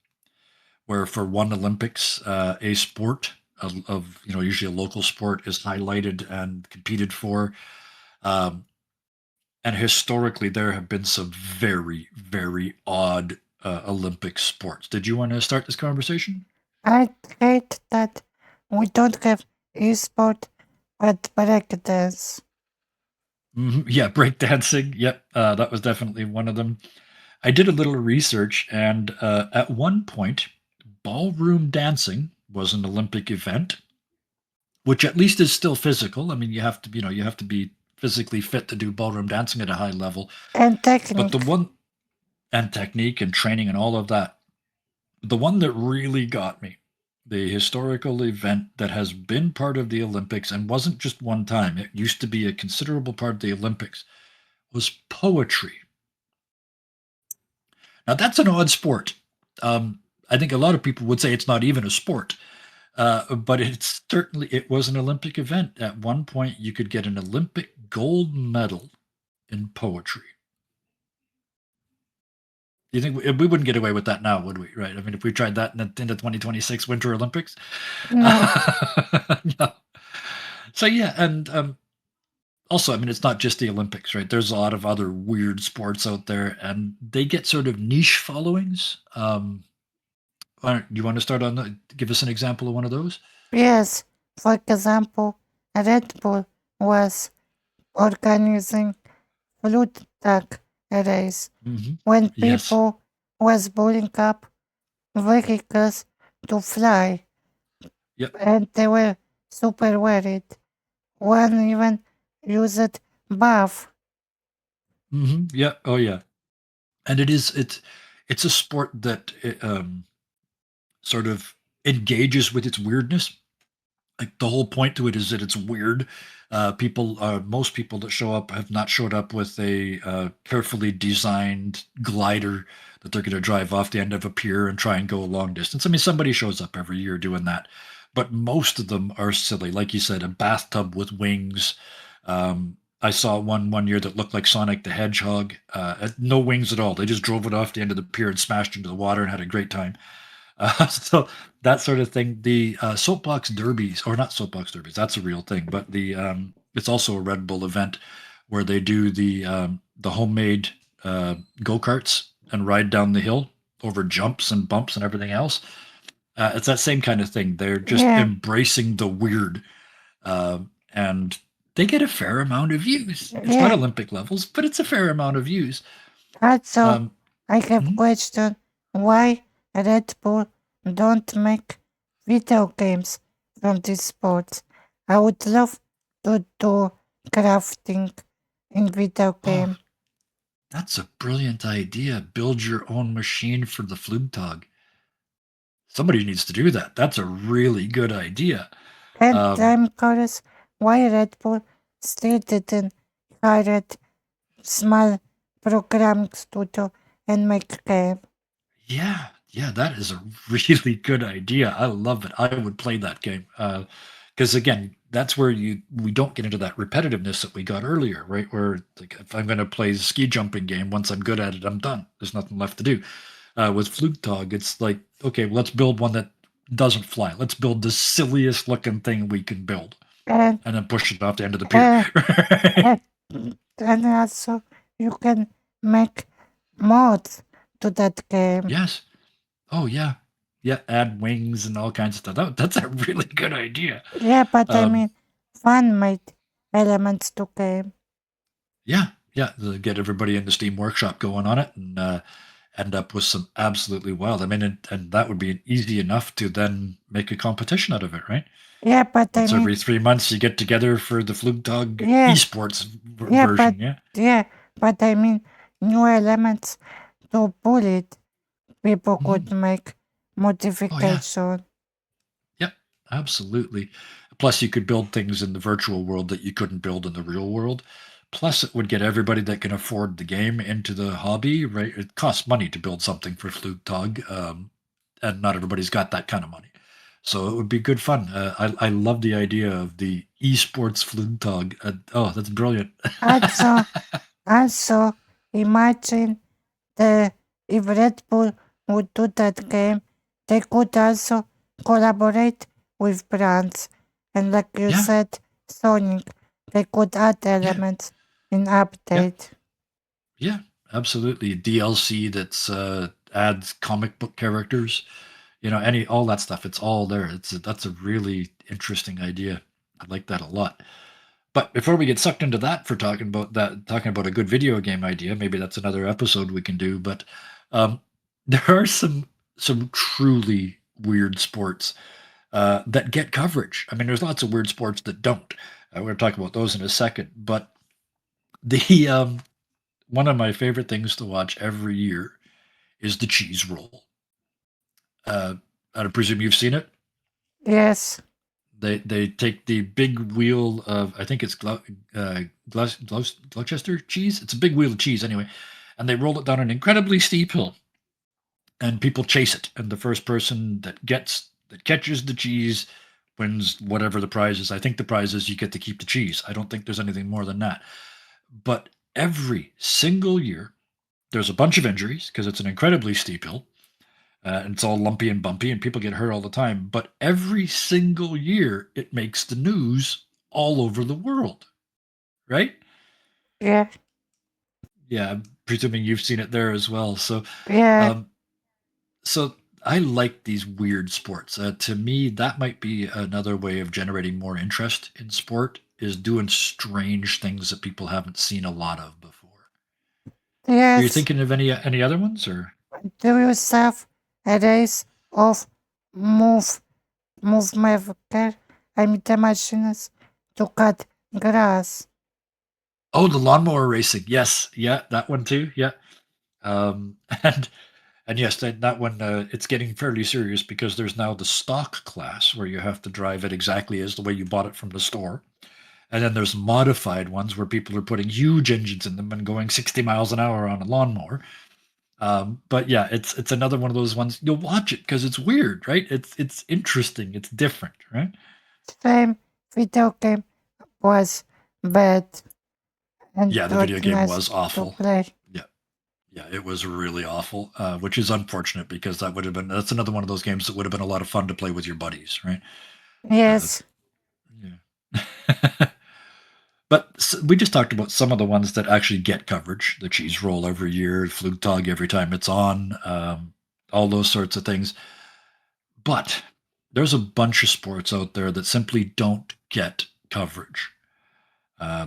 where for one Olympics, a sport of usually a local sport is highlighted and competed for. And historically, there have been some very, very odd Olympic sports. Did you want to start this conversation? I hate that we don't have e-sport but breakdance. Yeah, breakdancing. Yep, that was definitely one of them. I did a little research, and at one point, ballroom dancing was an Olympic event, which at least is still physical. I mean, you have to be physically fit to do ballroom dancing at a high level, and technique. But technique and training and all of that. The one that really got me, the historical event that has been part of the Olympics and wasn't just one time, it used to be a considerable part of the Olympics, was poetry. Now, that's an odd sport. I think a lot of people would say it's not even a sport. But it was an Olympic event. At one point, you could get an Olympic gold medal in poetry. You think we wouldn't get away with that now, would we? Right? I mean, if we tried that in the 2026 Winter Olympics, No. no. So yeah, and also, I mean, it's not just the Olympics, right? There's a lot of other weird sports out there, and they get sort of niche followings. You want to start on give us an example of one of those? Yes. For example, Red Bull was organizing flute tag race when Yes. people was building up vehicles to fly. Yep. And they were super worried. One even used buff. Yeah. Oh, yeah. And it's a sport that sort of engages with its weirdness. Like the whole point to it is that it's weird. Most people that show up have not showed up with a carefully designed glider that they're going to drive off the end of a pier and try and go a long distance. I mean, somebody shows up every year doing that, but most of them are silly. Like you said, a bathtub with wings. I saw one year that looked like Sonic the Hedgehog. No wings at all. They just drove it off the end of the pier and smashed into the water and had a great time. So that sort of thing. The soapbox derbies, or not soapbox derbies, that's a real thing. But it's also a Red Bull event where they do the homemade go karts and ride down the hill over jumps and bumps and everything else. It's that same kind of thing. They're just Yeah. embracing the weird, and they get a fair amount of views. It's Yeah. not Olympic levels, but it's a fair amount of views. Also, I have question. Why Red Bull don't make video games from these sports? I would love to do crafting in video game. That's a brilliant idea. Build your own machine for the Flugtag. Somebody needs to do that. That's a really good idea. And I'm curious why Red Bull still didn't hire small programming studio and make game. Yeah, that is a really good idea. I love it. I would play that game because again, that's where we don't get into that repetitiveness that we got earlier, right? Where like if I'm going to play a ski jumping game, once I'm good at it, I'm done. There's nothing left to do. With Flugtag, it's like okay, let's build one that doesn't fly. Let's build the silliest looking thing we can build, and then push it off the end of the pier. And also, you can make mods to that game. Yes. Oh yeah. Yeah, add wings and all kinds of stuff. That's a really good idea. Yeah, but I mean, fan-made elements to game. Yeah, get everybody in the Steam Workshop going on it and end up with some absolutely wild. I mean, and that would be easy enough to then make a competition out of it, right? Yeah, but Once I mean, every 3 months you get together for the Flugtag Yeah. esports version. Yeah, but I mean, new elements to bullet. People could make modification. Yep, absolutely. Plus, you could build things in the virtual world that you couldn't build in the real world. Plus, it would get everybody that can afford the game into the hobby, right? It costs money to build something for Flugtag, and not everybody's got that kind of money. So it would be good fun. I love the idea of the esports Flugtag. Oh, that's brilliant. Also, imagine if Red Bull would do that game, they could also collaborate with brands. And like you Yeah. said, Sonic, they could add elements in update. Yeah, absolutely. DLC that's adds comic book characters, all that stuff. It's all there. That's a really interesting idea. I like that a lot. But before we get sucked into that for talking about a good video game idea, maybe that's another episode we can do. But there are some truly weird sports that get coverage. I mean, there's lots of weird sports that don't. We're going to talk about those in a second. But the one of my favorite things to watch every year is the cheese roll. I presume you've seen it. Yes. They take the big wheel of I think it's Gloucester cheese. It's a big wheel of cheese anyway, and they roll it down an incredibly steep hill. and people chase it, and the first person that catches the cheese wins whatever the prize is. I think the prize is you get to keep the cheese. I don't think there's anything more than that. But every single year, there's a bunch of injuries because it's an incredibly steep hill. And it's all lumpy and bumpy, and people get hurt all the time. But every single year, it makes the news all over the world, right? Yeah, Yeah, I'm presuming you've seen it there as well. So, yeah, um, so I like these weird sports. To me, that might be another way of generating more interest in sport is doing strange things that people haven't seen a lot of before. Are you yes. thinking of any other ones or? Do you have a race of move maker? I mean the machines to cut grass. Oh, the lawnmower racing. Yes, yeah, that one too. Yeah, um, and and yes, that one it's getting fairly serious because there's now the stock class where you have to drive it exactly as the way you bought it from the store. And then there's modified ones where people are putting huge engines in them and going 60 miles an hour on a lawnmower. But yeah, it's another one of those ones you'll watch it because it's weird, right? It's interesting, it's different, right? Same video game was bad and Yeah, the video not game nice was to awful. play. Yeah, yeah, it was really awful, which is unfortunate because that's another one of those games that would have been a lot of fun to play with your buddies, right? Uh, Yes, yeah. But we just talked about some of the ones that actually get coverage. The cheese roll every year, Flugtag every time it's on, all those sorts of things. But there's a bunch of sports out there that simply don't get coverage.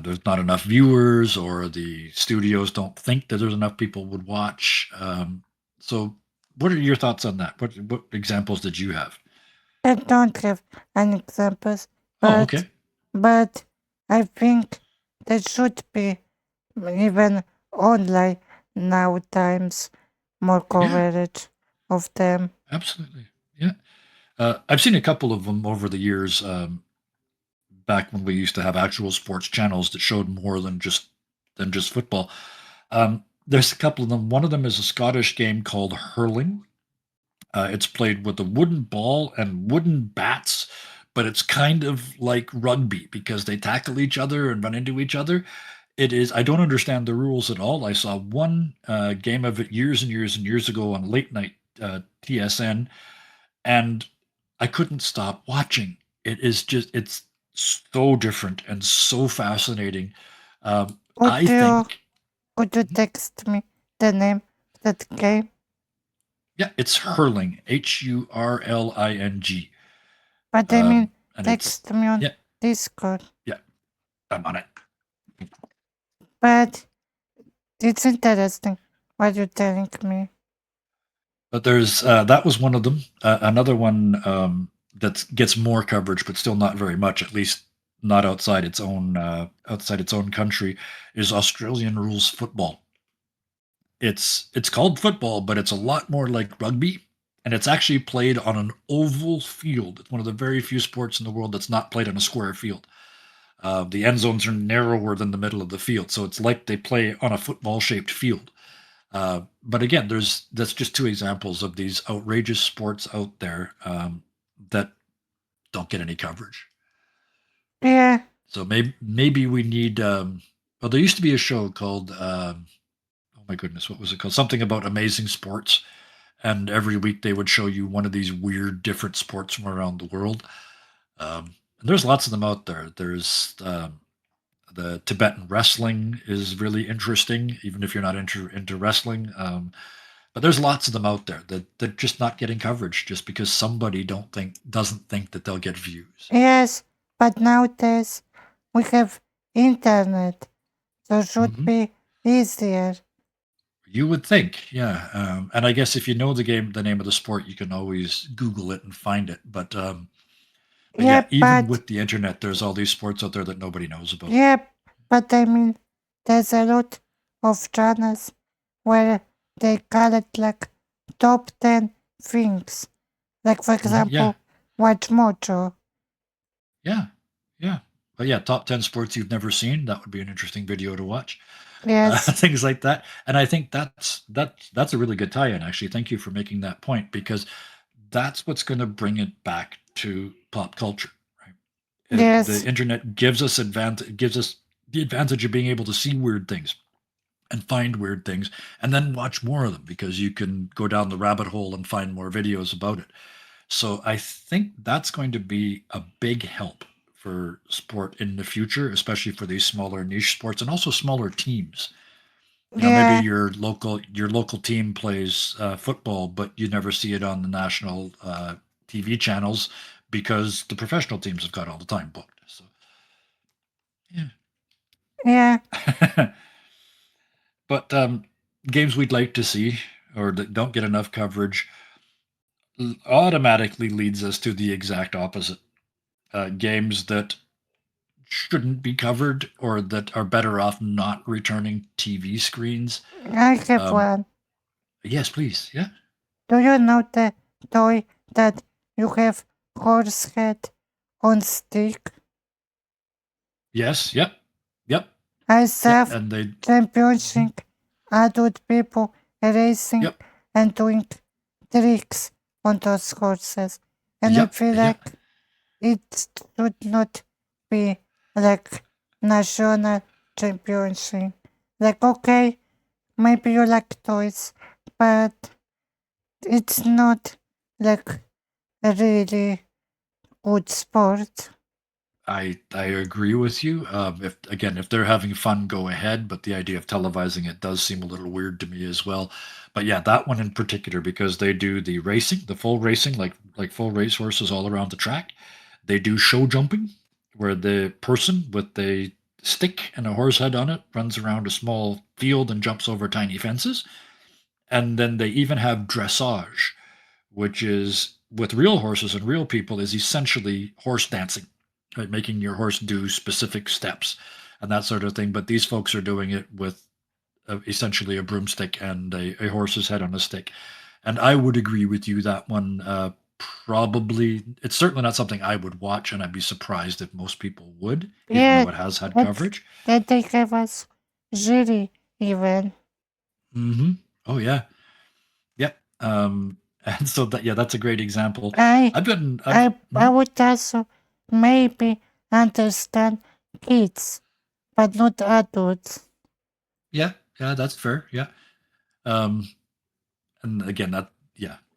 There's not enough viewers, or the studios don't think that there's enough people would watch. So, what are your thoughts on that? What examples did you have? I don't have any examples, Oh, but okay. but I think there should be even online now times more Yeah, coverage of them. absolutely. Yeah. I've seen a couple of them over the years. Back when we used to have actual sports channels that showed more than just football. There's a couple of them. One of them is a Scottish game called hurling. It's played with a wooden ball and wooden bats, but it's kind of like rugby because they tackle each other and run into each other. It is. I don't understand the rules at all. I saw one game of it years and years and years ago on late night TSN, and I couldn't stop watching. It's so different and so fascinating. Would I you think, could you text me the name of that game? yeah, it's hurling, Hurling. But I mean And it's, text me on yeah, Discord. yeah, I'm on it. But it's interesting what you're telling me. But there's that was one of them. Another one that gets more coverage, but still not very much. At least not outside its own country, is Australian rules football. It's called football, but it's a lot more like rugby, and it's actually played on an oval field. It's one of the very few sports in the world that's not played on a square field. The end zones are narrower than the middle of the field, so it's like they play on a football-shaped field. But again, that's just two examples of these outrageous sports out there that don't get any coverage. Yeah, So maybe we need. Well, there used to be a show called. Oh my goodness, what was it called? Something about amazing sports, and every week they would show you one of these weird, different sports from around the world. And there's lots of them out there. There's the Tibetan wrestling is really interesting, even if you're not into wrestling. But there's lots of them out there that they're just not getting coverage just because somebody doesn't think that they'll get views. yes, but nowadays we have internet, so should Hmm. be easier. You would think, yeah. And I guess if you know the name of the sport, you can always Google it and find it. But Yeah, yeah, even but with the internet, there's all these sports out there that nobody knows about. yeah, but I mean, there's a lot of channels where they call it like top 10 things. Like, for Mhm. Yeah, example, Watch Mojo. yeah, yeah. But yeah, top 10 sports you've never seen. That would be an interesting video to watch. Yes, Things like that. And I think that's a really good tie-in. Actually, thank you for making that point because that's what's going to bring it back to pop culture. Right? The yes, internet gives us the advantage of being able to see weird things and find weird things and then watch more of them because you can go down the rabbit hole and find more videos about it. So I think that's going to be a big help for sport in the future, especially for these smaller niche sports and also smaller teams. Maybe yeah, your local team plays football, but you never see it on the national TV channels because the professional teams have got all the time booked. So yeah, yeah. But games we'd like to see or that don't get enough coverage automatically leads us to the exact opposite. Games that shouldn't be covered or that are better off not returning TV screens. I have Um, one. yes, please. Yeah. Do you know the toy that you have horse head on stick? Yes. Yep. Yep. I Yep. serve And they. Mhm. championship adult people racing Yep. and doing tricks on those horses. And I Yep. feel Yeah. like it should not be like national championship. Like, okay, maybe you like toys, but it's not like a really good sport. I agree with you. If they're having fun, go ahead. But the idea of televising it does seem a little weird to me as well. But yeah, that one in particular because they do the racing, the full racing, like full race horses all around the track. They do show jumping, where the person with a stick and a horse head on it runs around a small field and jumps over tiny fences. And then they even have dressage, which is with real horses and real people is essentially horse dancing, right? Making your horse do specific steps and that sort of thing. But these folks are doing it with essentially a broomstick and a horse's head on a stick. And I would agree with you that one. Probably, it's certainly not something I would watch, and I'd be surprised if most people would, even Yeah, though it has had that, coverage. that they have us jury even. Hmm. Oh yeah, yep. And so that yeah, that's a great example. I I've gotten I've I would also maybe understand kids, but not adults. Yeah, yeah, that's fair. Yeah. Um, and again,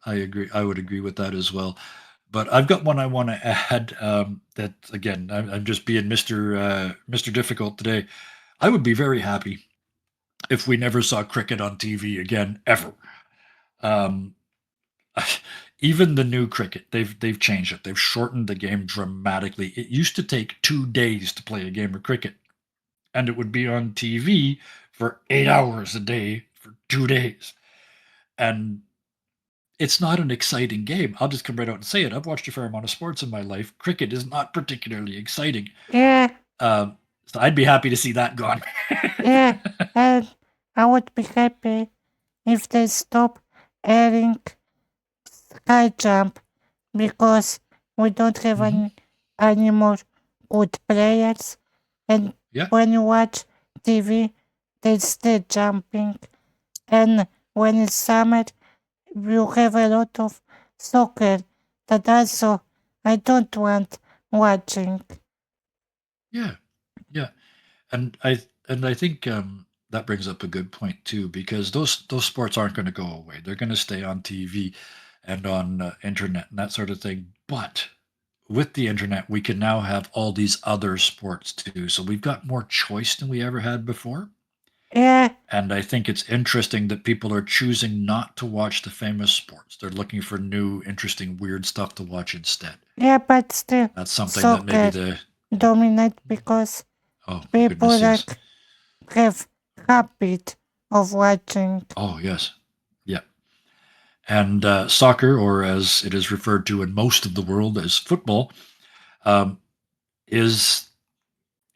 I agree. I would agree with that as well. But I've got one I want to add. That again, I'm just being Mr. Difficult today. I would be very happy if we never saw cricket on TV again ever. Um, even the new cricket, they've changed it. They've shortened the game dramatically. It used to take 2 days to play a game of cricket, and it would be on TV for 8 hours a day for 2 days. And it's not an exciting game. I'll just come right out and say it. I've watched a fair amount of sports in my life. Cricket is not particularly exciting. Yeah, So I'd be happy to see that gone. yeah, and I would be happy if they stop airing Sky Jump because we don't have Mhm. any more good players. And Yeah, when you watch TV, they stay jumping. And when it's summer, you have a lot of soccer that also I don't want watching. yeah, yeah. And I think that brings up a good point too, because those sports aren't going to go away. They're going to stay on TV and on internet and that sort of thing. But with the internet, we can now have all these other sports too. So we've got more choice than we ever had before. Yeah, And I think it's interesting that people are choosing not to watch the famous sports. They're looking for new, interesting, weird stuff to watch instead. yeah, but still, That's something that maybe soccer the dominate because oh my people goodness, yes. like have habit of watching. Oh yes. Yeah. And soccer, or as it is referred to in most of the world as football, um, is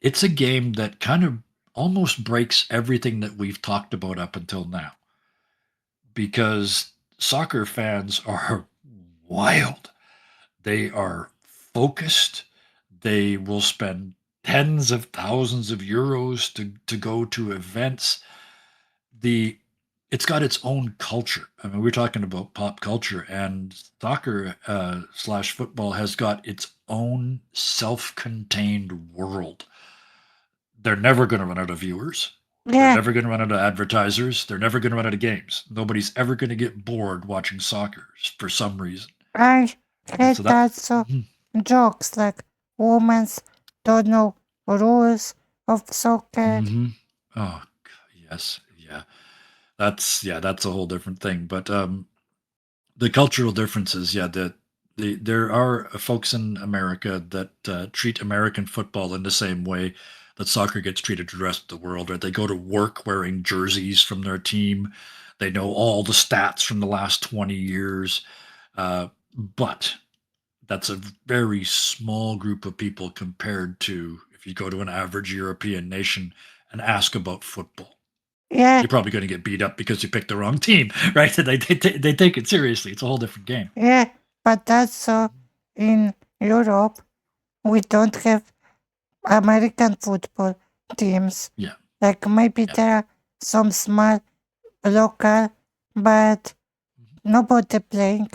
it's a game that kind of almost breaks everything that we've talked about up until now. Because soccer fans are wild. They are focused. They will spend tens of thousands of euros to go to events. The It's got its own culture. I mean, we're talking about pop culture, and soccer slash football has got its own self-contained world. They're never going to run out of viewers. They're Yeah, never going to run out of advertisers. They're never going to run out of games. Nobody's ever going to get bored watching soccer for some reason. I And so hate that, also jokes like women's don't know rules of soccer. mm-hmm. Oh, yes, yeah. That's a whole different thing. But the cultural differences, yeah, there are folks in America that treat American football in the same way that soccer gets treated to the rest of the world. Right? They go to work wearing jerseys from their team. They know all the stats from the last 20 years. But that's a very small group of people compared to if you go to an average European nation and ask about football. Yeah, You're probably going to get beat up because you picked the wrong team, right? They take it seriously. It's a whole different game. yeah, but also in Europe we don't have American football teams. Yeah, Like maybe yeah. there are some small local, but Mhm. nobody playing,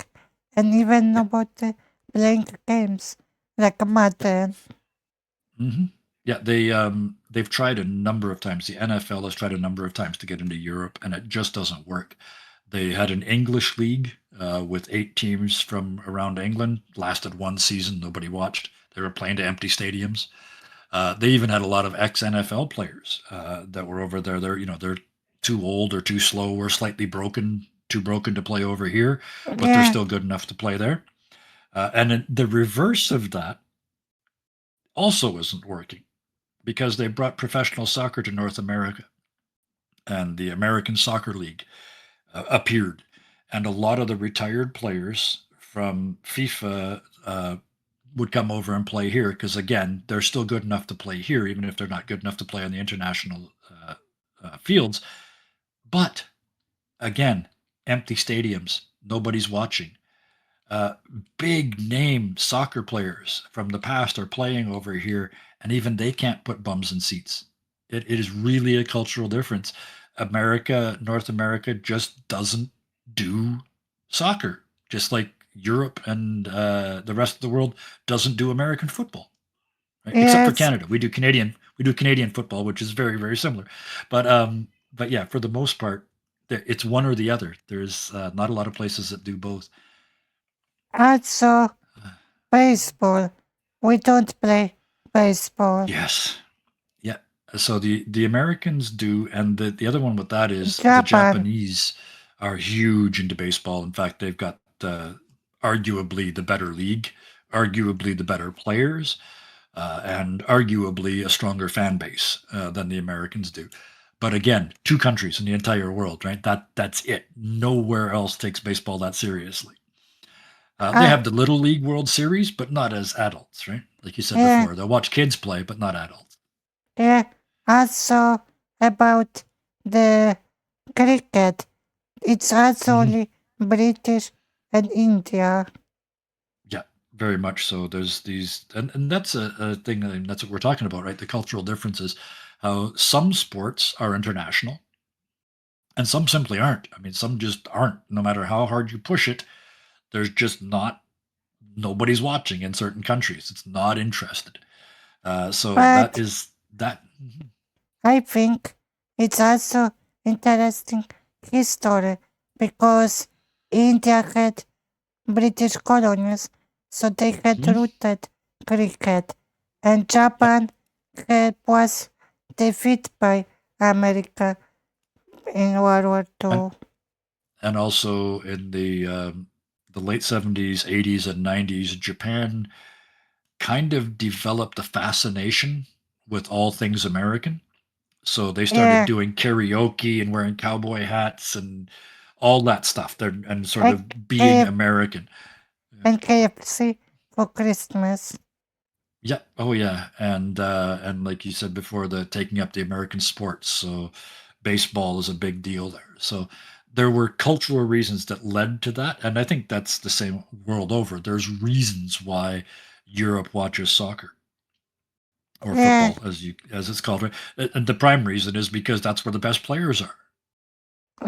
and even Yeah. nobody playing games like Madden. Hmm. Yeah, they've tried a number of times. The NFL has tried a number of times to get into Europe, and it just doesn't work. They had an English league with 8 teams from around England. Lasted one season. Nobody watched. They were playing to empty stadiums. They even had a lot of ex NFL players that were over there. They're too old or too slow or slightly broken, too broken to play over here, but they're Yeah, still good enough to play there. And then the reverse of that also isn't working because they brought professional soccer to North America, and the American Soccer League appeared, and a lot of the retired players from FIFA would come over and play here because again they're still good enough to play here even if they're not good enough to play on the international fields. But again, empty stadiums, nobody's watching. uh, Big name soccer players from the past are playing over here, and even they can't put bums in seats. It is really a cultural difference. North America just doesn't do soccer, just like Europe and the rest of the world doesn't do American football, right? Except for yes, Canada, we do Canadian football, which is very very similar. But yeah, for the most part, it's one or the other. There's not a lot of places that do both. also baseball. We don't play baseball. Yes. Yeah. So the Americans do, and the other one with that is the Japan. Japanese are huge into baseball. In fact, they've got arguably the better league, arguably the better players, and arguably a stronger fan base than the Americans do. But again, 2 countries in the entire world, right? That's it. Nowhere else takes baseball that seriously. They Uh, have the Little League World Series, but not as adults, right? Like you said yeah, before, they'll watch kids play, but not adults. yeah. Also about the cricket. It's also Mhm. only British and India. Yeah, very much so. There's these, and that's a thing, and that's what we're talking about, right? The cultural differences. How some sports are international and some simply aren't. I mean, some just aren't. No matter how hard you push it, there's just not, nobody's watching in certain countries. It's not interested. So that But is that. Mhm. I think it's also interesting history because India had British colonies, so they had Mhm. rooted cricket, and Japan was defeated by America in World War And II. and also in the late 70s, 80s, and 90s, Japan kind of developed a fascination with all things American. So they started Yeah, doing karaoke and wearing cowboy hats and all that stuff there and sort like of being KF American. Yeah. and KFC for Christmas. Yeah. Oh yeah. And like you said before, the taking up the American sports. So baseball is a big deal there. So there were cultural reasons that led to that. And I think that's the same world over. There's reasons why Europe watches soccer. or Yeah, football as it's called, right? And the prime reason is because that's where the best players are,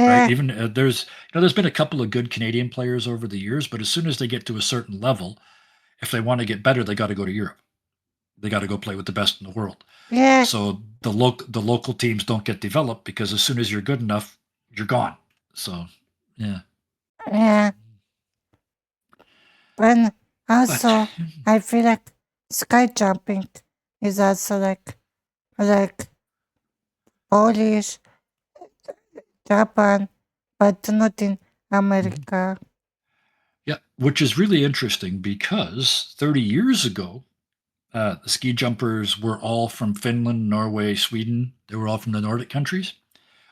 right? yeah, Even there's been a couple of good Canadian players over the years, but as soon as they get to a certain level, if they want to get better, they got to go to Europe. They got to go play with the best in the world. yeah, So the local teams don't get developed because as soon as you're good enough, you're gone. So yeah, yeah. And but also, I feel like sky jumping is also like Polish, Japan, but not in Mhm. America. Yeah, which is really interesting because 30 years ago, the ski jumpers were all from Finland, Norway, Sweden. They were all from the Nordic countries.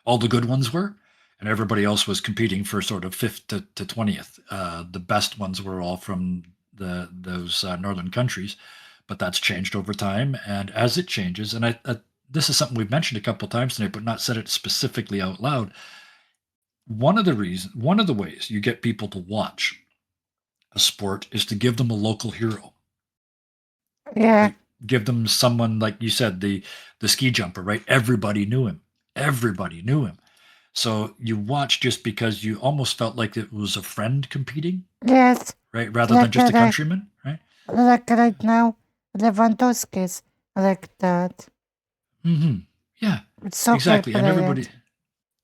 All the good ones were, and everybody else was competing for sort of fifth to 20th. The best ones were all from those northern countries, but that's changed over time. And as it changes, and this is something we've mentioned a couple of times tonight, but not said it specifically out loud. One of the ways you get people to watch a sport is to give them a local hero, Yeah, right? Give them someone like you said, the ski jumper, right? Everybody knew him. Everybody knew him. So you watch just because you almost felt like it was a friend competing, yes, right? Rather than like just a like countryman, right? like right now, Lewandowski's like that. Hmm. Yeah, Soccer exactly. And player. everybody,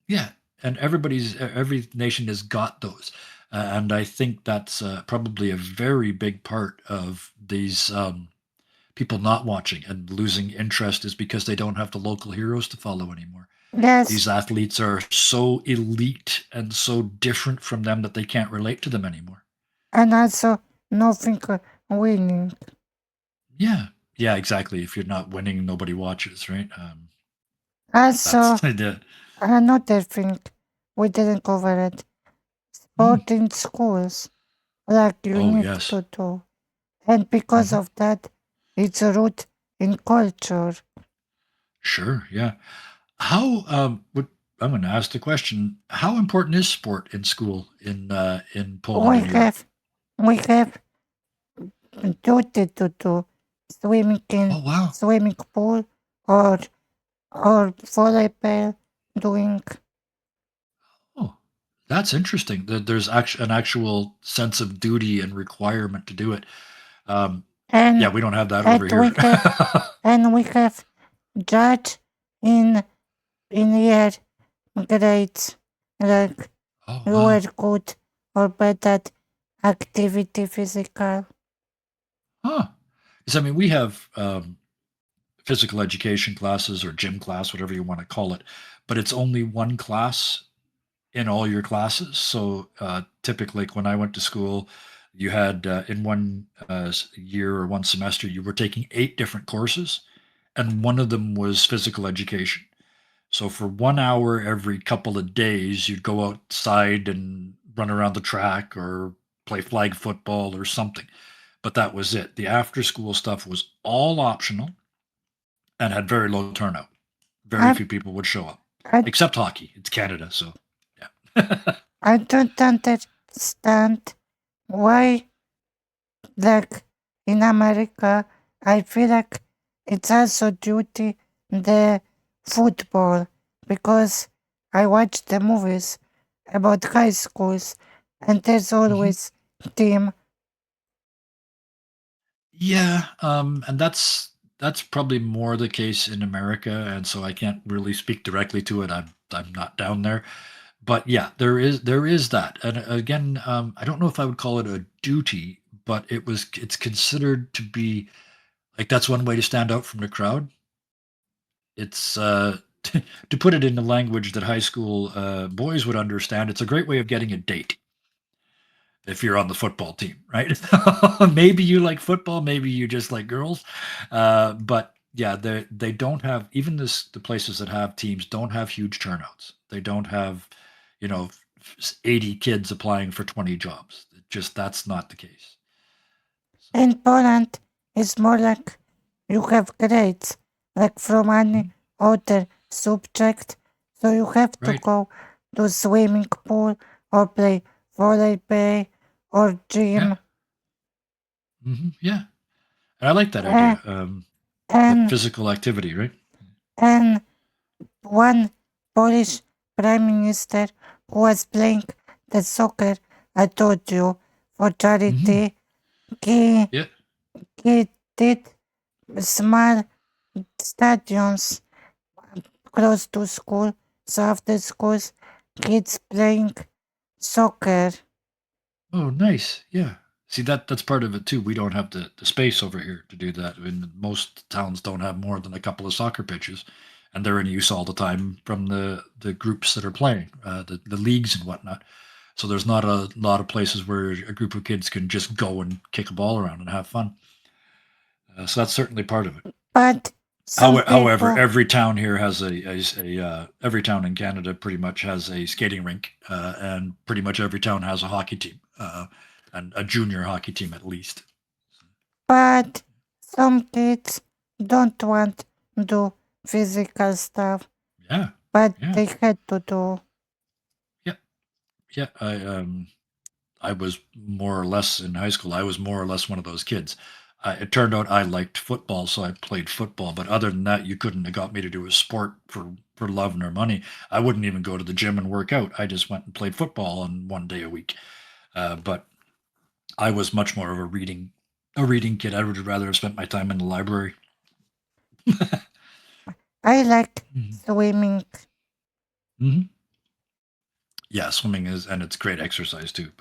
yeah, and every nation has got those, and I think that's probably a very big part of these people not watching and losing interest is because they don't have the local heroes to follow anymore. Yes, These athletes are so elite and so different from them that they can't relate to them anymore. and also nothing winning. Yeah. Yeah, exactly. If you're not winning, nobody watches, right? That's Also, the another thing we didn't cover it. mm. Sport in schools, like you Oh, need yes. to do, and because Hmm. of that, it's a root in culture. Sure. Yeah. How what I'm going to ask the question, how important is sport in school in Poland We and Europe? have duty to do swimming in Oh, wow. swimming pool or volleyball doing Oh, that's interesting. There's actually an actual sense of duty and requirement to do it. Um, yeah, and we don't have that over and here. we have judge in year grades like Oh, you were wow. good or bad at activity physical. Huh. 'Cause, I mean, we have physical education classes or gym class, whatever you want to call it, but it's only one class in all your classes. So typically, like when I went to school, you had in one year or one semester, you were taking 8 different courses, and one of them was physical education. So for 1 hour every couple of days, you'd go outside and run around the track or play flag football or something. But that was it. The after school stuff was all optional and had very low turnout. Very I few people would show up, I except hockey. It's Canada, so yeah. I don't understand why like in America I feel like it's also duty the football because I watch the movies about high schools and there's Mhm. always team. Yeah, and that's probably more the case in America, and so I can't really speak directly to it. I'm not down there, but yeah, there is that, and again, I don't know if I would call it a duty, but it's considered to be like that's one way to stand out from the crowd. It's to put it in the language that high school boys would understand. It's a great way of getting a date if you're on the football team, right? Maybe you like football, maybe you just like girls, but yeah, they don't have even the places that have teams don't have huge turnouts. They don't have, 80 kids applying for 20 jobs. Just that's not the case. So, In Poland it's more like you have grades like from any mhm, other subject so you have to right? go to swimming pool or play volleyball or Yeah, gym. yeah, and I like that Eh, idea. And physical activity, right? and one Polish prime minister who was playing the soccer I told you for charity, he, Yeah. he did small stadiums close to school, so after schools, kids playing soccer. Oh, nice. Yeah. See, that's part of it too. We don't have the space over here to do that. I mean, most towns don't have more than a couple of soccer pitches, and they're in use all the time from the groups that are playing, the leagues and whatnot. So there's not a lot of places where a group of kids can just go and kick a ball around and have fun. So that's certainly part of it. But some However, people, every town here has every town in Canada pretty much has a skating rink, and pretty much every town has a hockey team, and a junior hockey team at least. but some kids don't want to do physical stuff, Yeah, but yeah, they had to do. yeah, yeah. I was more or less in high school. I was more or less one of those kids. It turned out I liked football, so I played football. But other than that, you couldn't have got me to do a sport for love nor money. I wouldn't even go to the gym and work out. I just went and played football on one day a week. But I was much more of a reading kid. I would rather have spent my time in the library. I like Mhm. swimming. Mhm. Yeah, swimming is, and it's great exercise too.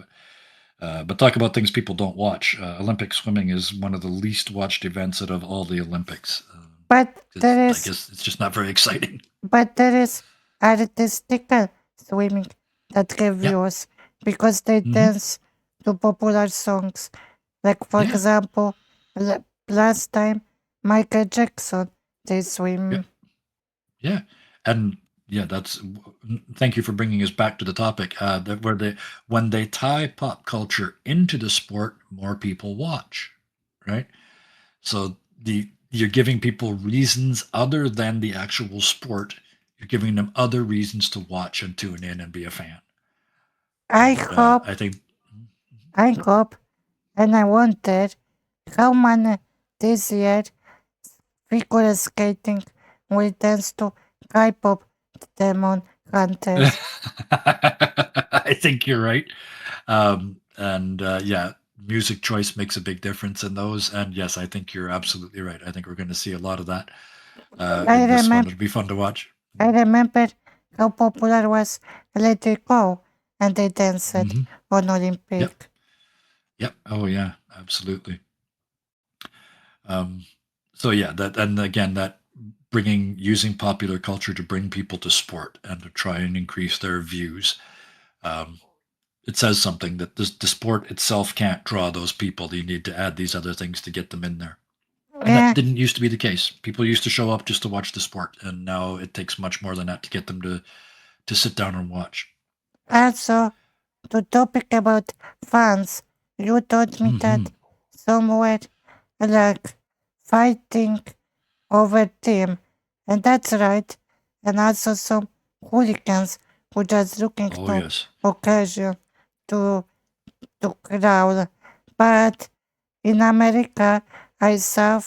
But talk about things people don't watch. Olympic swimming is one of the least watched events out of all the Olympics. But 'Cause there I is guess it's just not very exciting. but there is artistical swimming that have Yeah. views because they Hmm. dance to popular songs. Like for Yeah. example, last time Michael Jackson they Yeah. swim. Yeah. And yeah, thank you for bringing us back to the topic. That where they when they tie pop culture into the sport, more people watch, right? So you're giving people reasons other than the actual sport. You're giving them other reasons to watch and tune in and be a fan. I And hope I think, I hope and I wonder how many this year figure skating will dance to K-pop Demon Hunters. I think you're right. And yeah, music choice makes a big difference in those. And yes, I think you're absolutely right. I think we're going to see a lot of that I in this one. remember It'll be fun to watch. I remember how popular was Let It Go and they danced Hmm. on Yep. Olympic. Yep. Oh yeah, absolutely. Um, so yeah, that and again that using popular culture to bring people to sport and to try and increase their views. Um, it says something that the sport itself can't draw those people. You need to add these other things to get them in there. And that Yeah, didn't used to be the case. People used to show up just to watch the sport, and now it takes much more than that to get them to sit down and watch. also to topic about fans, you told me Hmm. that somewhere like fighting over team, and that's right. And also some hooligans who just looking Oh to yes. occasion to crowd. But in America, I saw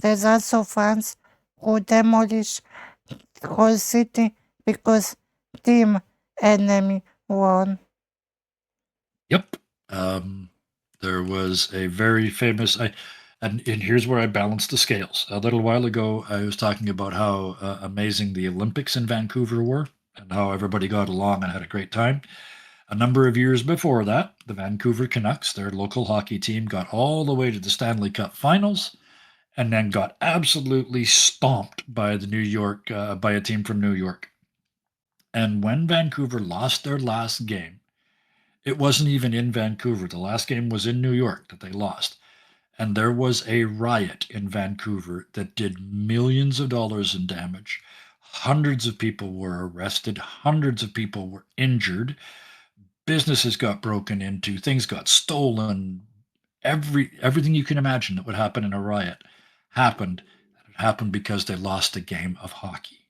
there's also fans who demolish the whole city because team enemy won. Yep. There was a very famous. And here's where I balanced the scales. A little while ago, I was talking about how amazing the Olympics in Vancouver were, and how everybody got along and had a great time. A number of years before that, the Vancouver Canucks, their local hockey team, got all the way to the Stanley Cup Finals, and then got absolutely stomped by by a team from New York. And when Vancouver lost their last game, it wasn't even in Vancouver. The last game was in New York that they lost. And there was a riot in Vancouver that did millions of dollars in damage. Hundreds of people were arrested, hundreds of people were injured. Businesses got broken into, things got stolen. Everything you can imagine that would happen in a riot happened. It happened because they lost a game of hockey.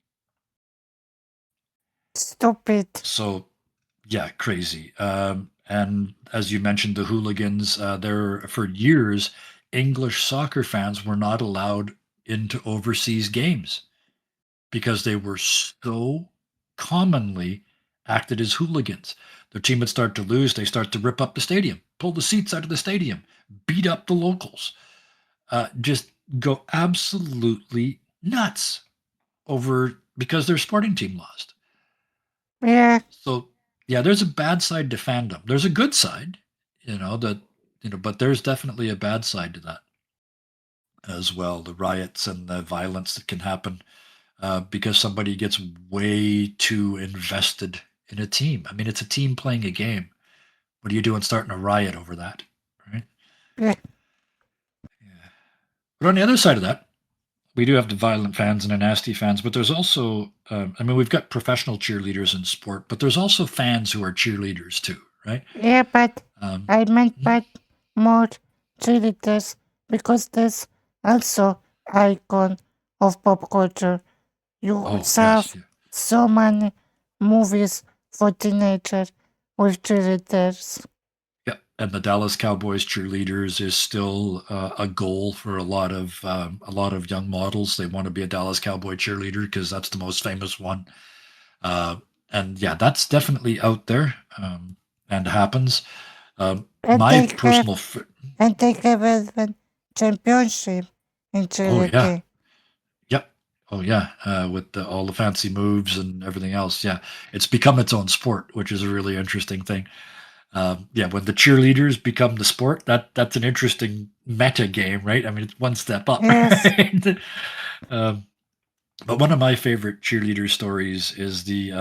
Stupid. So yeah, crazy. And as you mentioned, the hooligans. There for years, English soccer fans were not allowed into overseas games because they were so commonly acted as hooligans. Their team would start to lose, they start to rip up the stadium, pull the seats out of the stadium, beat up the locals, just go absolutely nuts over because their sporting team lost. Yeah, So yeah, there's a bad side to fandom. There's a good side, but there's definitely a bad side to that as well. The riots and the violence that can happen because somebody gets way too invested in a team. I mean, it's a team playing a game. What are you doing starting a riot over that, right? yeah, Yeah. But on the other side of that, we do have the violent fans and the nasty fans, but there's also, I mean, we've got professional cheerleaders in sport, but there's also fans who are cheerleaders too, right? yeah, but Um, I meant by more cheerleaders because there's also icon of pop culture. You oh yes, have so many movies for teenagers with cheerleaders. yeah, and the Dallas Cowboys cheerleaders is still a goal for a lot of young models. They want to be a Dallas Cowboy cheerleader because that's the most famous one. Uh, and yeah, that's definitely out there and happens. And My they have personal, and they have even championship in oh yeah, cheerleading. yep, oh yeah, with all the fancy moves and everything else. Yeah, it's become its own sport, which is a really interesting thing. Yeah, when the cheerleaders become the sport, that's an interesting meta game, right? I mean, it's one step up, Yes, right? um, but one of my favorite cheerleader stories is the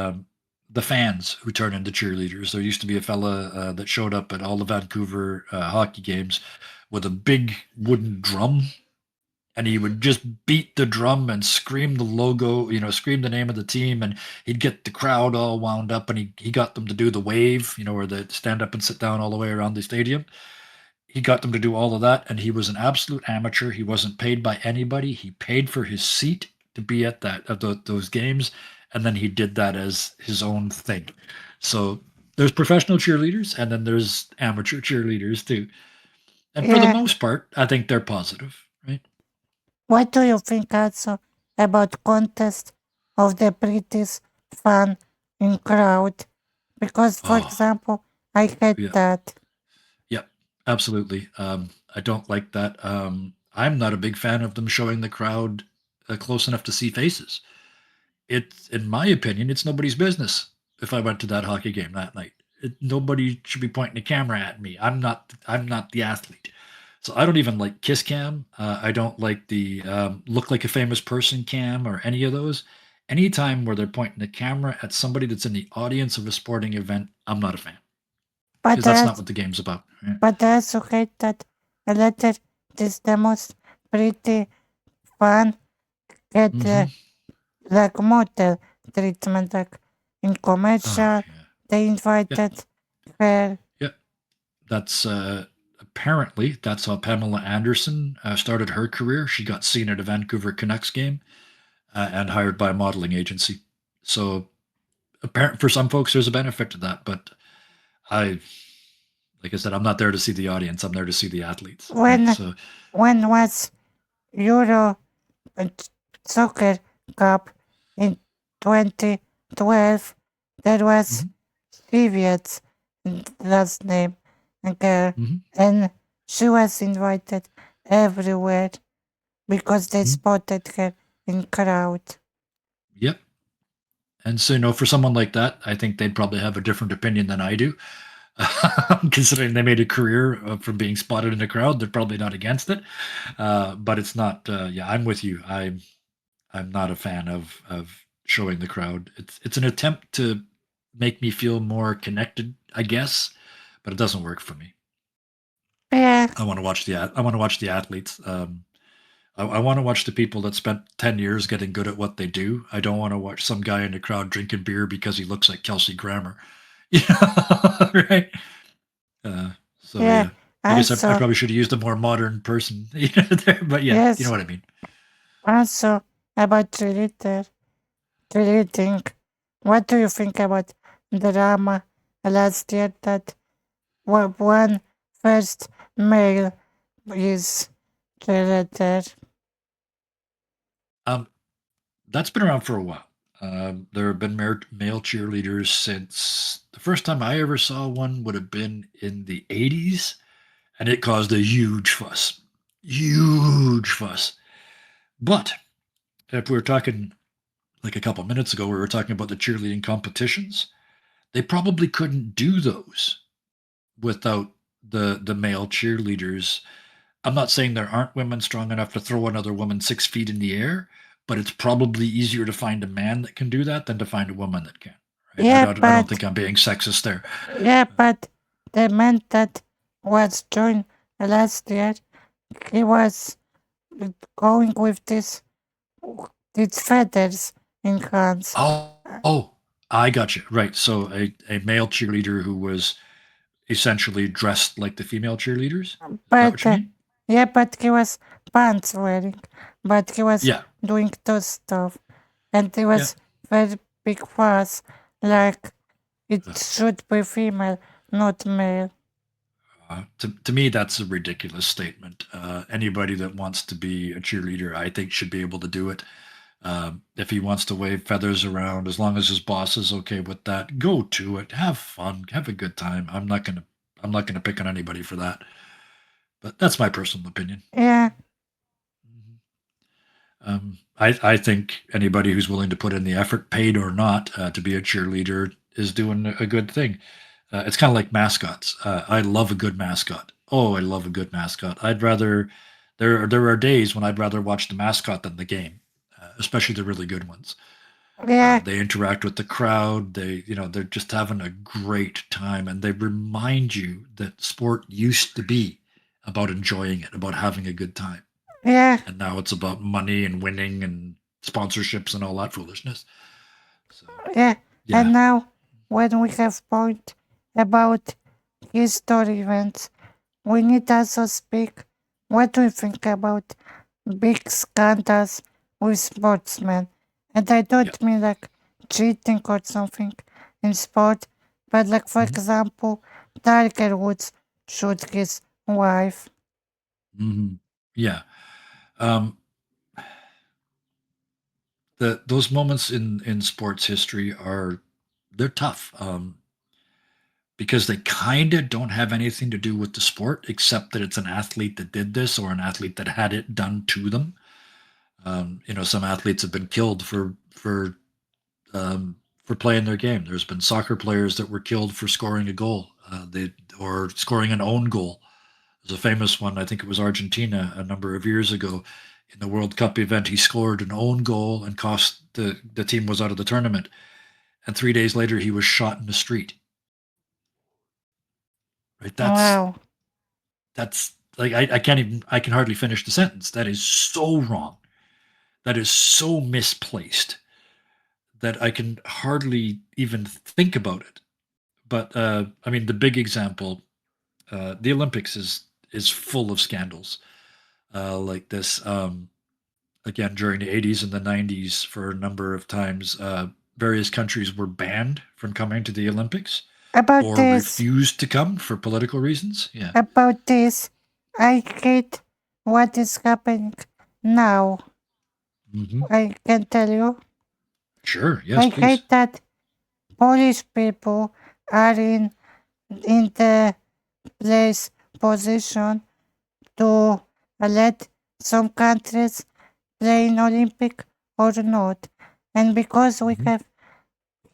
fans who turn into cheerleaders. There used to be a fella that showed up at all the Vancouver hockey games with a big wooden drum, and he would just beat the drum and scream the logo, scream the name of the team, and he'd get the crowd all wound up, and he got them to do the wave, where they stand up and sit down all the way around the stadium. He got them to do all of that, and he was an absolute amateur. He wasn't paid by anybody. He paid for his seat to be at those games, and then he did that as his own thing. So there's professional cheerleaders, and then there's amateur cheerleaders too. And for the yeah. most part, I think they're positive, right? What do you think also about contest of the British fan in crowd? Because, for Oh, example, I had yeah, that. yeah, absolutely. I don't like that. I'm not a big fan of them showing the crowd close enough to see faces. It's, in my opinion, it's nobody's business if I went to that hockey game that night. Nobody should be pointing a camera at me. I'm not the athlete. So I don't even like kiss cam. I don't like the look like a famous person cam or any of those. Anytime where they're pointing the camera at somebody that's in the audience of a sporting event, I'm not a fan But because that's I, not what the game's about. Right? but I also hate that a letter this the most pretty fan get Mm-hmm. like model treatment, like in Oh commercial, yeah, they yeah, invited her. yeah. That's apparently that's how Pamela Anderson started her career. She got seen at a Vancouver Canucks game and hired by a modeling agency. So apparent for some folks, there's a benefit to that. But I, like I said, I'm not there to see the audience. I'm there to see the athletes. Right. When So when was Euro uh, Soccer Cup in 2012, there was mhm, Viviet's last name, girl, mhm, and she was invited everywhere because they mhm. spotted her in crowd. Yep. And so, for someone like that, I think they'd probably have a different opinion than I do. Considering they made a career from being spotted in a crowd, they're probably not against it. But it's not. Yeah, I'm with you. I'm not a fan of showing the crowd. It's an attempt to make me feel more connected, I guess, but it doesn't work for me. Yeah, I want to watch the athletes. I want to watch the people that spent 10 years getting good at what they do. I don't want to watch some guy in the crowd drinking beer because he looks like Kelsey Grammer. Yeah, right. Uh, so yeah. yeah, I guess I Also, probably should have used a more modern person there, but yeah, you know yes, what I mean. also about cheerleading. What do you think about drama last year that one first male is cheerleader? Um, that's been around for a while. There have been male cheerleaders since the first time I ever saw one would have been in the 80s, and it caused a huge fuss. Huge fuss. But if we were talking like a couple minutes ago, we were talking about the cheerleading competitions. They probably couldn't do those without the male cheerleaders. I'm not saying there aren't women strong enough to throw another woman 6 feet in the air, but it's probably easier to find a man that can do that than to find a woman that can. Right? Yeah, I don't but think I'm being sexist there. yeah, but the man that was joined last year, he was going with these feathers in hands. Oh, I got you. Right. So a male cheerleader who was essentially dressed like the female cheerleaders. Is that what But you mean? yeah, but he was pants wearing, but he was Yeah. doing those stuff, and it Yeah. was very big fuss, like it Uh, should be female, not male. to me, that's a ridiculous statement. Anybody that wants to be a cheerleader, I think, should be able to do it. If he wants to wave feathers around, as long as his boss is okay with that, go to it. Have fun. Have a good time. I'm not gonna pick on anybody for that. But that's my personal opinion. Yeah, Mhm. I think anybody who's willing to put in the effort, paid or not, to be a cheerleader is doing a good thing. It's kind of like mascots. I love a good mascot. Oh, I love a good mascot. I'd rather there are days when I'd rather watch the mascot than the game, especially the really good ones. yeah, They interact with the crowd. They're just having a great time, and they remind you that sport used to be about enjoying it, about having a good time, yeah, and now it's about money and winning and sponsorships and all that foolishness. So yeah. And yeah, now, when we have point about history events, we need also speak what we think about big scandals with sportsmen. And I yeah. don't mean like cheating or something in sport, but like for Mhm. example, Tiger Woods shoot his wife. Mhm. Yeah. Um, those moments in sports history they're tough, because they kind of don't have anything to do with the sport except that it's an athlete that did this or an athlete that had it done to them. Some athletes have been killed for playing their game. There's been soccer players that were killed for scoring a goal, or scoring an own goal. There's a famous one. I think it was Argentina a number of years ago in the World Cup event. He scored an own goal and cost the team was out of the tournament. And 3 days later, he was shot in the street. Right? Wow. That's like I can't even. I can hardly finish the sentence. That is so wrong. That is so misplaced that I can hardly even think about it. But I mean, the big example, the Olympics is full of scandals like this. Again, during the 80s and the 90s, for a number of times, various countries were banned from coming to the Olympics About or this, refused to come for political reasons. Yeah. about this, I hate what is happening now. Hmm. I can tell you. Sure. Yes, I please. hate that Polish people are in the place position to let some countries play in Olympic or not. And because we Hmm. have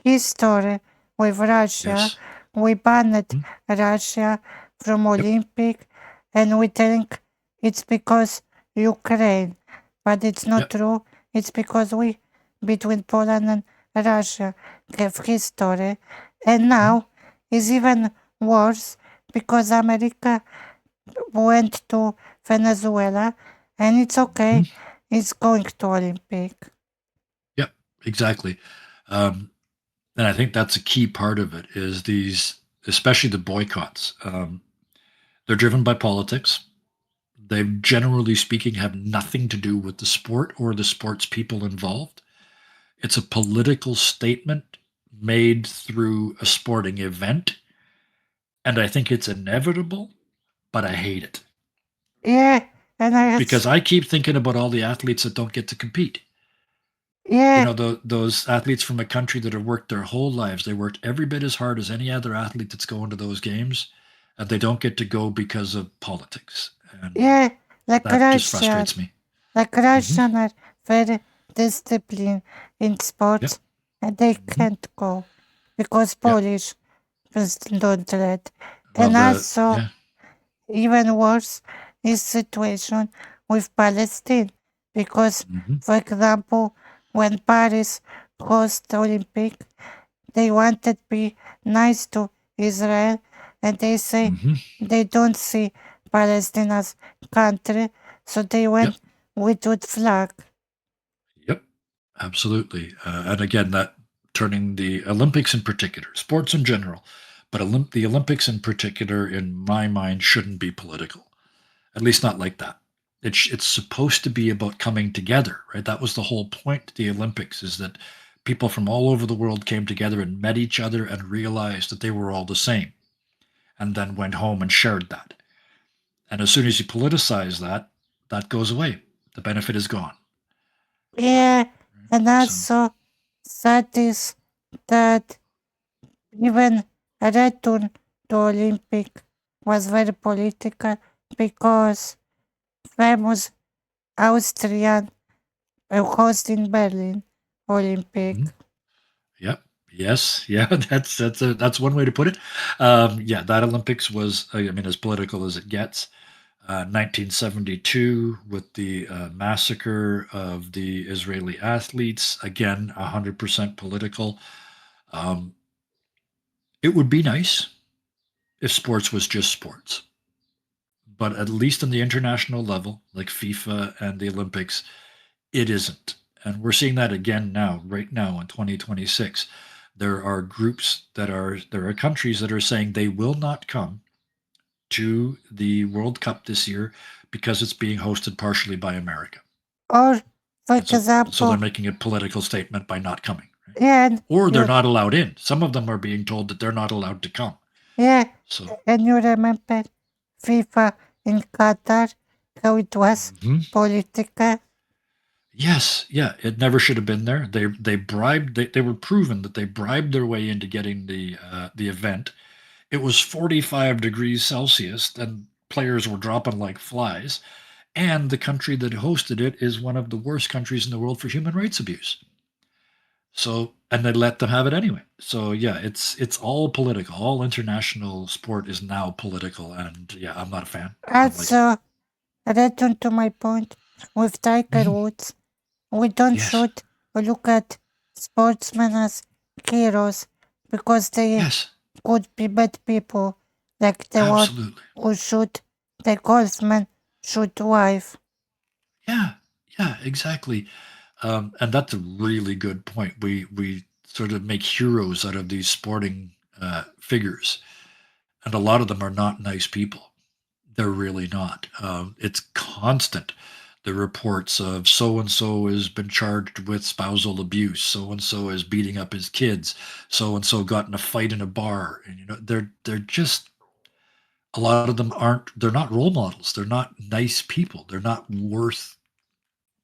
history with Russia, Yes. we banned Mhm. Russia from Yep. Olympic and we think it's because Ukraine. But it's not Yep. true. It's because we between Poland and Russia have history. And Mhm. now it's even worse because America went to Venezuela and it's Mhm. okay. It's going to Olympic. Yep. Exactly. Um, and I think that's a key part of it is especially the boycotts. They're driven by politics. They generally speaking have nothing to do with the sport or the sports people involved. It's a political statement made through a sporting event, and I think it's inevitable, but I hate it Yeah, and I had because I keep thinking about all the athletes that don't get to compete. Yeah, those athletes from a country that have worked their whole lives. They worked every bit as hard as any other athlete that's going to those games, and they don't get to go because of politics, and yeah, like that just Russia. frustrates me. Like Hmm. Russian are very disciplined in Yep. sports and they Hmm. can't go because Yep. Polish president don't let. Well, And the also, yeah. even worse is situation with Palestine because, Hmm. for example, when Paris host Olympic, they wanted to be nice to Israel and they say Hmm. they don't see Palestine as country, so they Yep. went with flag. Yep. Absolutely. And again, that turning the Olympics in particular, sports in general, but the Olympics in particular, in my mind, shouldn't be political. At least not like that. It's supposed to be about coming together, right? That was the whole point of the Olympics, is that people from all over the world came together and met each other and realized that they were all the same, and then went home and shared that. And as soon as you politicize that, that goes away. The benefit is gone. Yeah, and So also sad is that even return to Olympic was very political because famous Austrian host in Berlin Olympic. mhm. Yep. Yes. Yeah. That's one way to put it. Yeah. That Olympics was, I mean, as political as it gets. 1972 with the massacre of the Israeli athletes. Again, 100% political. Um, it would be nice if sports was just sports, but at least on the international level, like FIFA and the Olympics, it isn't. And we're seeing that again now, right now in 2026. There are there are countries that are saying they will not come to the World Cup this year because it's being hosted partially by America. Or, for So they're example, making a political statement by not coming, right? yeah, and Or they're you, not allowed in. Some of them are being told that they're not allowed to come. yeah, So, and you remember FIFA in Qatar, how it was mhm. political? Yes, yeah, it never should have been there. They bribed. They were proven that they bribed their way into getting the event. It was 45 degrees Celsius, and players were dropping like flies. And the country that hosted it is one of the worst countries in the world for human rights abuse. So, and they let them have it anyway. So yeah, it's all political. All international sport is now political, and yeah, I'm not a fan. I don't like it. Also, return to my point with Tiger Mhm. Woods, we don't Yes, should look at sportsmen as heroes because they yes, could be bad people, like the one absolutely. who shoot the golfman shoot wife. Yeah, yeah, exactly. And that's a really good point. We sort of make heroes out of these sporting figures, and a lot of them are not nice people. They're really not. It's constant. The reports of so and so has been charged with spousal abuse. So and so is beating up his kids. So and so got in a fight in a bar. And they're just, a lot of them aren't. They're not role models. They're not nice people. They're not worth,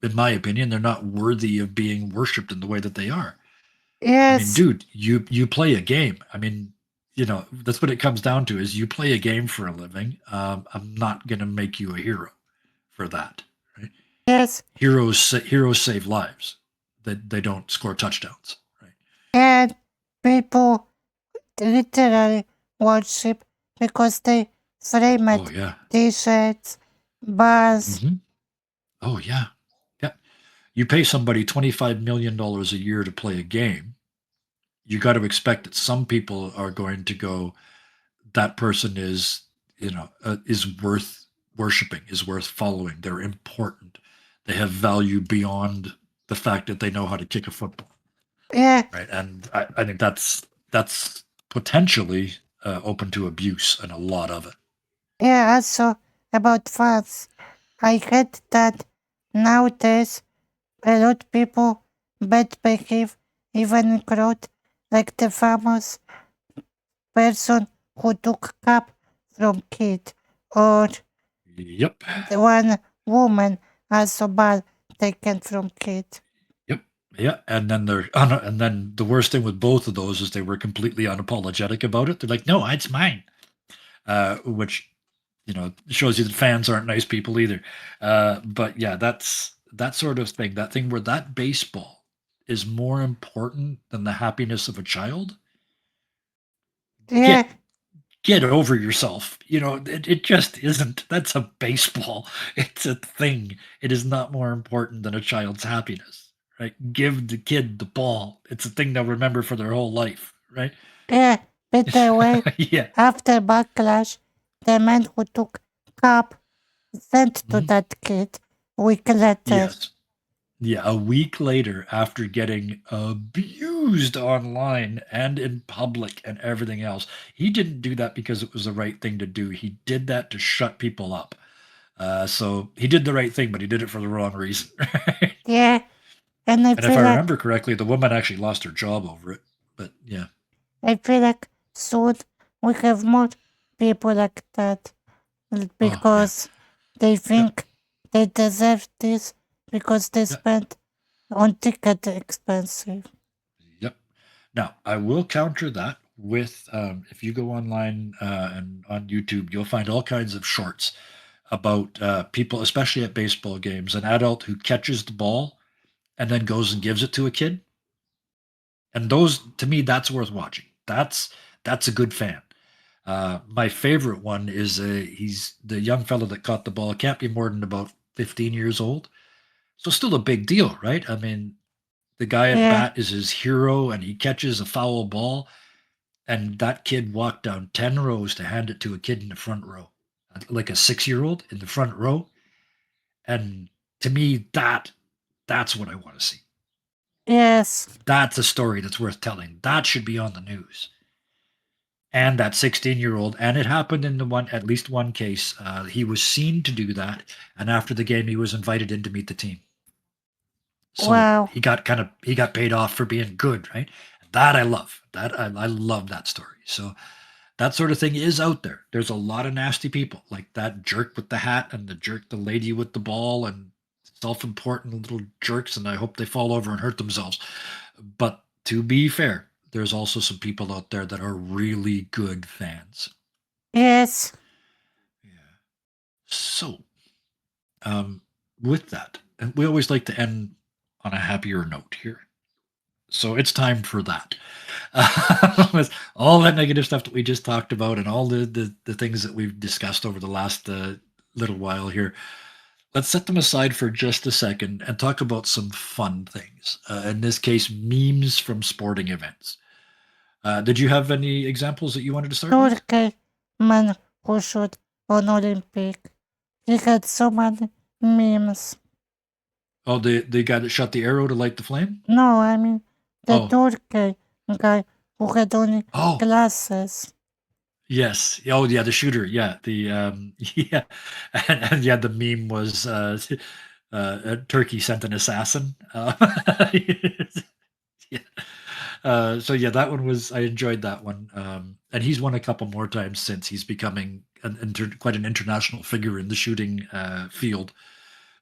in my opinion, they're not worthy of being worshipped in the way that they are. I mean, Yes, dude, you play a game. I mean, that's what it comes down to, is you play a game for a living. I'm not going to make you a hero for that, right? yes, Heroes save lives. They don't score touchdowns, right? and people literally worship because they frame Oh it, yeah. t-shirts, bars. Hmm. Oh yeah. Yeah. You pay somebody $25 million a year to play a game. You got to expect that some people are going to go, that person is, is worth worshiping, is worth following. They're important. They have value beyond the fact that they know how to kick a football, Yeah, right? And I think that's potentially open to abuse, and a lot of it. yeah, also about fans. I heard that nowadays a lot people bad behave even in crowd, like the famous person who took cup from kid, or Yep. the one woman also ball taken from kid. Yep. Yeah, and then and then the worst thing with both of those is they were completely unapologetic about it. They're like, "No, it's mine," which shows you that fans aren't nice people either. But yeah, that's that sort of thing. That thing where that baseball is more important than the happiness of a child. Yeah, Get get over yourself. It just isn't. That's a baseball. It's a thing. It is not more important than a child's happiness, right? Give the kid the ball. It's a thing they'll remember for their whole life, right? yeah. By the way, Yeah. after Backlash, the man who took cup sent to Mhm. that kid week later. Yes. Yeah, a week later, after getting abused online and in public and everything else, he didn't do that because it was the right thing to do. He did that to shut people up. So he did the right thing, but he did it for the wrong reason. Right? Yeah, and And if I remember correctly, the woman actually lost her job over it. But yeah. I feel like soon we have more people like that Oh, yeah. because they Yep. think they deserve this because they Yep. spent on ticket expensive. Yep. Now, I will counter that with if you go online and on YouTube, you'll find all kinds of shorts about people, especially at baseball games, an adult who catches the ball and then goes and gives it to a kid. And those, to me, that's worth watching. That's a good fan. My favorite one is he's the young fellow that caught the ball. Can't be more than about 15 years old. So still a big deal, right? I mean, the guy at Yeah, bat is his hero, and he catches a foul ball, and that kid walked down 10 rows to hand it to a kid in the front row, like a 6-year-old in the front row. And to me, that's what I want to see. yes, That's a story that's worth telling. That should be on the news. And that 16-year-old, and it happened in at least one case. He was seen to do that, and after the game, he was invited in to meet the team. So wow, he got paid off for being good, right? That I love. I love that story. So that sort of thing is out there. There's a lot of nasty people, like that jerk with the hat and the lady with the ball, and self-important little jerks, and I hope they fall over and hurt themselves. But to be fair, there's also some people out there that are really good fans. yes. Yeah. So, um, with that, and we always like to end on a happier note here. So it's time for that. With all that negative stuff that we just talked about and all the things that we've discussed over the last little while here, let's set them aside for just a second and talk about some fun things. In this case, memes from sporting events. Did you have any examples that you wanted to start with? Turkey man who shoot on Olympic. He had so many memes. Oh, the guy that shot the arrow to light the flame? No, I mean the Oh, Turkey guy who had only oh, glasses. yes. Oh, yeah, the shooter. Yeah, the yeah, and yeah, the meme was Turkey sent an assassin. Yeah. So yeah, that one was I enjoyed that one, and he's won a couple more times since. He's becoming quite an international figure in the shooting field.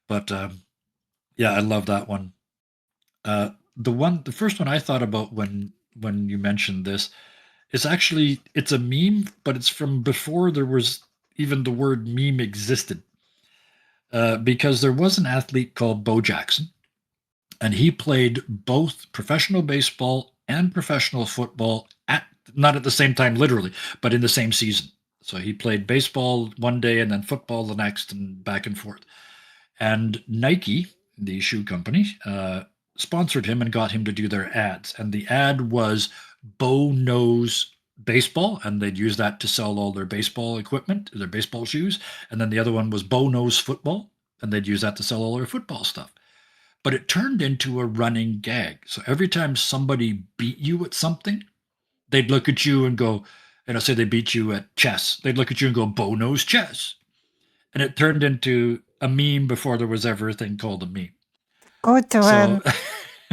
But yeah, I love that one. The first one I thought about when you mentioned this is actually it's a meme, but it's from before there was even the word meme existed. Because there was an athlete called Bo Jackson, and he played both professional baseball and professional football at not at the same time, literally, but in the same season. So he played baseball one day and then football the next, and back and forth. And Nike, the shoe company, sponsored him and got him to do their ads. And the ad was Bo knows baseball, and they'd use that to sell all their baseball equipment, their baseball shoes. And then the other one was Bo knows football, and they'd use that to sell all their football stuff. But it turned into a running gag. So every time somebody beat you at something, they'd look at you and go, say they beat you at chess. They'd look at you and go, Bo knows chess. And it turned into a meme before there was ever a thing called a meme. Good So one.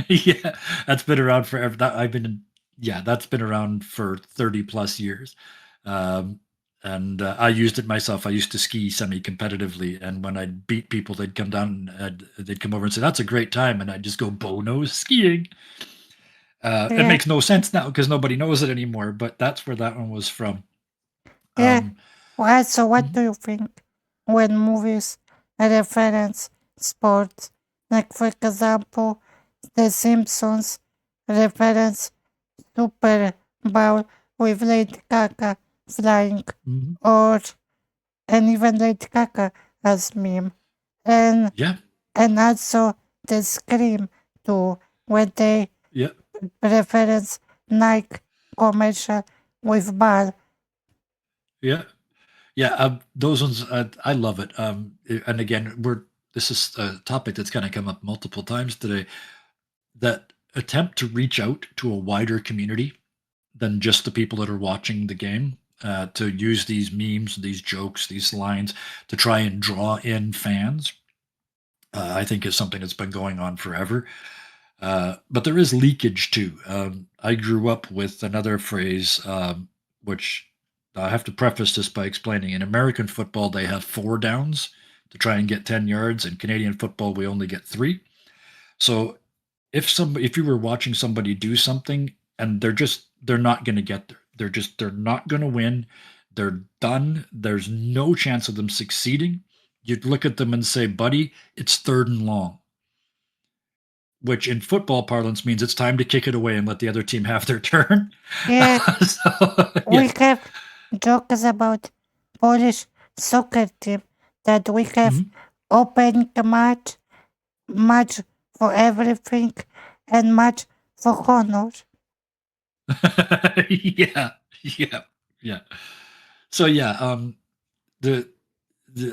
yeah, that's been around forever. That's been around for 30 plus years. Um, and I used it myself. I used to ski semi-competitively, and when I'd beat people, they'd come down, they'd come over and say, "That's a great time," and I'd just go, "Bono skiing." It Yeah, makes no sense now because nobody knows it anymore, but that's where that one was from. yeah. Um, Well, so what mhm. do you think when movies reference sports? Like, for example, The Simpsons reference Super Bowl with Lady Gaga flying, Mhm. or and even Lady Gaga as meme, and Yeah, and also the Scream too, when they yeah, reference Nike commercial with Ball. yeah. Yeah, those ones, I love it. And again, this is a topic that's kind of come up multiple times today. That attempt to reach out to a wider community than just the people that are watching the game, to use these memes, these jokes, these lines to try and draw in fans, I think is something that's been going on forever. But there is leakage too. I grew up with another phrase, which I have to preface this by explaining. In American football, they have four downs to try and get 10 yards. In Canadian football, we only get three. So if you were watching somebody do something and they're not going to get there. They're not going to win. They're done. There's no chance of them succeeding. You'd look at them and say, "Buddy, it's third and long." Which in football parlance means it's time to kick it away and let the other team have their turn. Yeah, So, we yeah. have jokes about Polish soccer team that we have Mhm. opening match for everything and match for honor. Yeah, yeah, yeah. So yeah, the,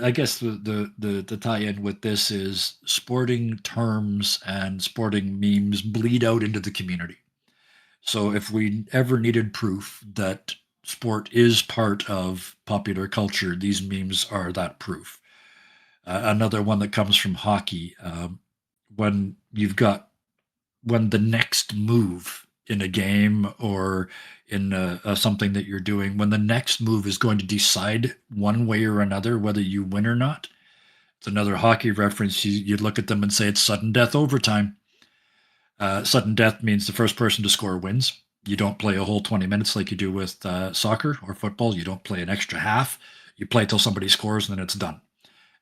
I guess the tie-in with this is sporting terms and sporting memes bleed out into the community. So if we ever needed proof that sport is part of popular culture, these memes are that proof. Another one that comes from hockey, when you've got when the next move in a game or in something that you're doing, when the next move is going to decide one way or another whether you win or not. It's another hockey reference. You look at them and say it's sudden death overtime. Sudden death means the first person to score wins. You don't play a whole 20 minutes like you do with soccer or football. You don't play an extra half. You play till somebody scores and then it's done.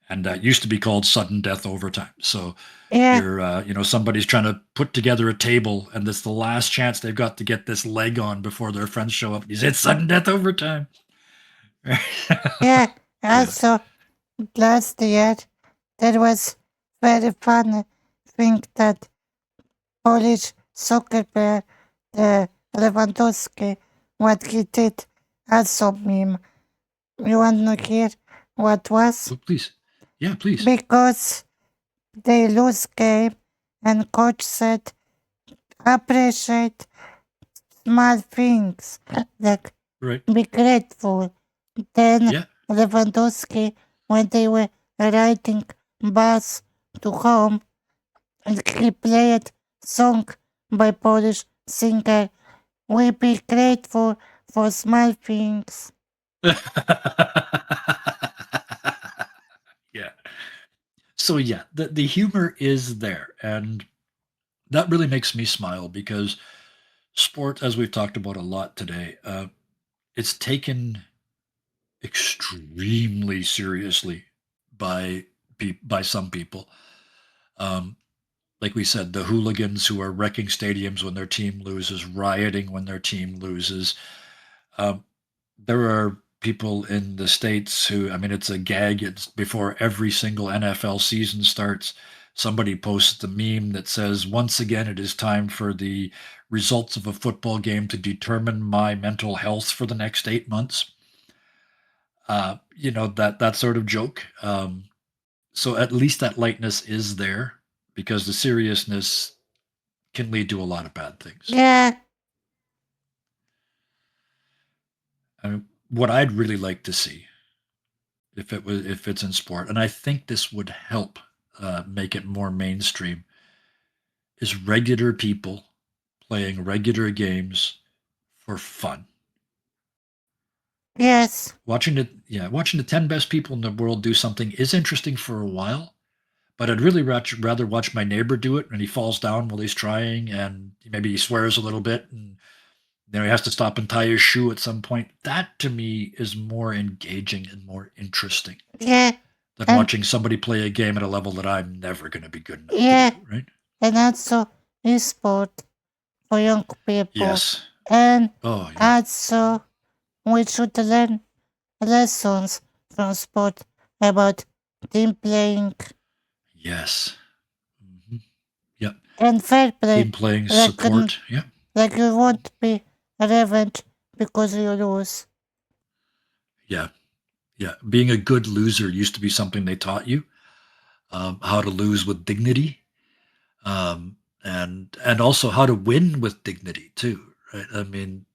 And that used to be called sudden death overtime. So Yeah, somebody's trying to put together a table and it's the last chance they've got to get this leg on before their friends show up. And you say it's sudden death overtime. yeah. Yeah. Also, last year there was very funny thing that Polish soccer player Lewandowski, what he did also meme. You want to hear what was? Oh, please. Yeah, please. Because they lose game and coach said appreciate small things, like Right. be grateful. Then Yeah. Lewandowski, when they were riding bus to home, he played song by Polish singer. We be grateful for small things. Yeah. So yeah, the humor is there, and that really makes me smile because sport, as we've talked about a lot today, it's taken extremely seriously by by some people. Um, like we said, the hooligans who are wrecking stadiums when their team loses, rioting when their team loses. Um, there are people in the states who, I mean, it's a gag. It's before every single NFL season starts. Somebody posts the meme that says, "Once again, it is time for the results of a football game to determine my mental health for the next 8 months." That sort of joke. So at least that lightness is there because the seriousness can lead to a lot of bad things. Yeah, I mean, what I'd really like to see if it's in sport, and I think this would help make it more mainstream, is regular people playing regular games for fun. Yes. Watching the 10 best people in the world do something is interesting for a while, but I'd really rather watch my neighbor do it, and he falls down while he's trying, and maybe he swears a little bit, and he has to stop and tie his shoe at some point. That to me is more engaging and more interesting Yeah. than And watching somebody play a game at a level that I'm never going to be good enough yeah. to do, right? And also e-sport for young people. Yes. And Oh, yeah. also we should learn lessons from sport about team playing Yes. Hmm. Yep. and fair play. Team playing, Like, support. Yeah. Like you won't be revenge because you lose. Yeah. Yeah. Being a good loser used to be something they taught you, how to lose with dignity, and also how to win with dignity too, right? I mean,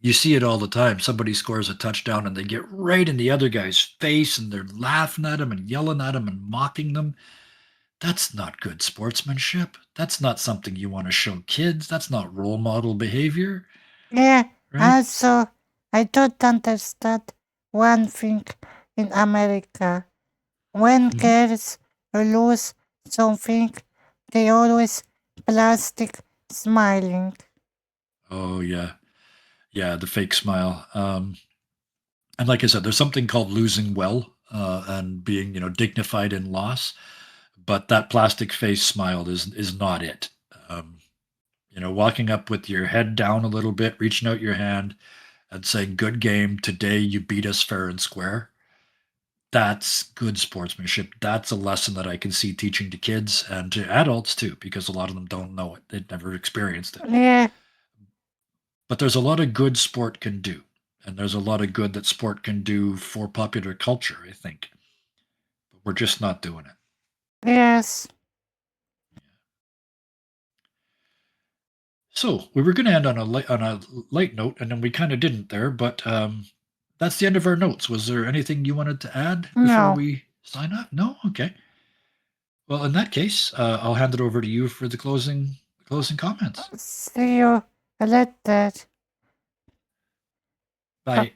you see it all the time. Somebody scores a touchdown and they get right in the other guy's face and they're laughing at him and yelling at him and mocking them. That's not good sportsmanship. That's not something you want to show kids. That's not role model behavior, Yeah, right? also, I don't understand one thing in America. When Mhm. girls lose something, they always plastic smiling. Oh yeah, yeah, the fake smile. And like I said, there's something called losing well, and being dignified in loss. But that plastic face smile is not it. Um, walking up with your head down a little bit, reaching out your hand, and saying, "Good game today. You beat us fair and square." That's good sportsmanship. That's a lesson that I can see teaching to kids and to adults too, because a lot of them don't know it. They've never experienced it. Yeah, But there's a lot of good sport can do. And there's a lot of good that sport can do for popular culture, I think. But we're just not doing it. yes. So we were going to end on a light note, and then we kind of didn't there. But that's the end of our notes. Was there anything you wanted to add before No. we sign off? No. Okay. Well, in that case, I'll hand it over to you for the closing comments. See you later. Bye.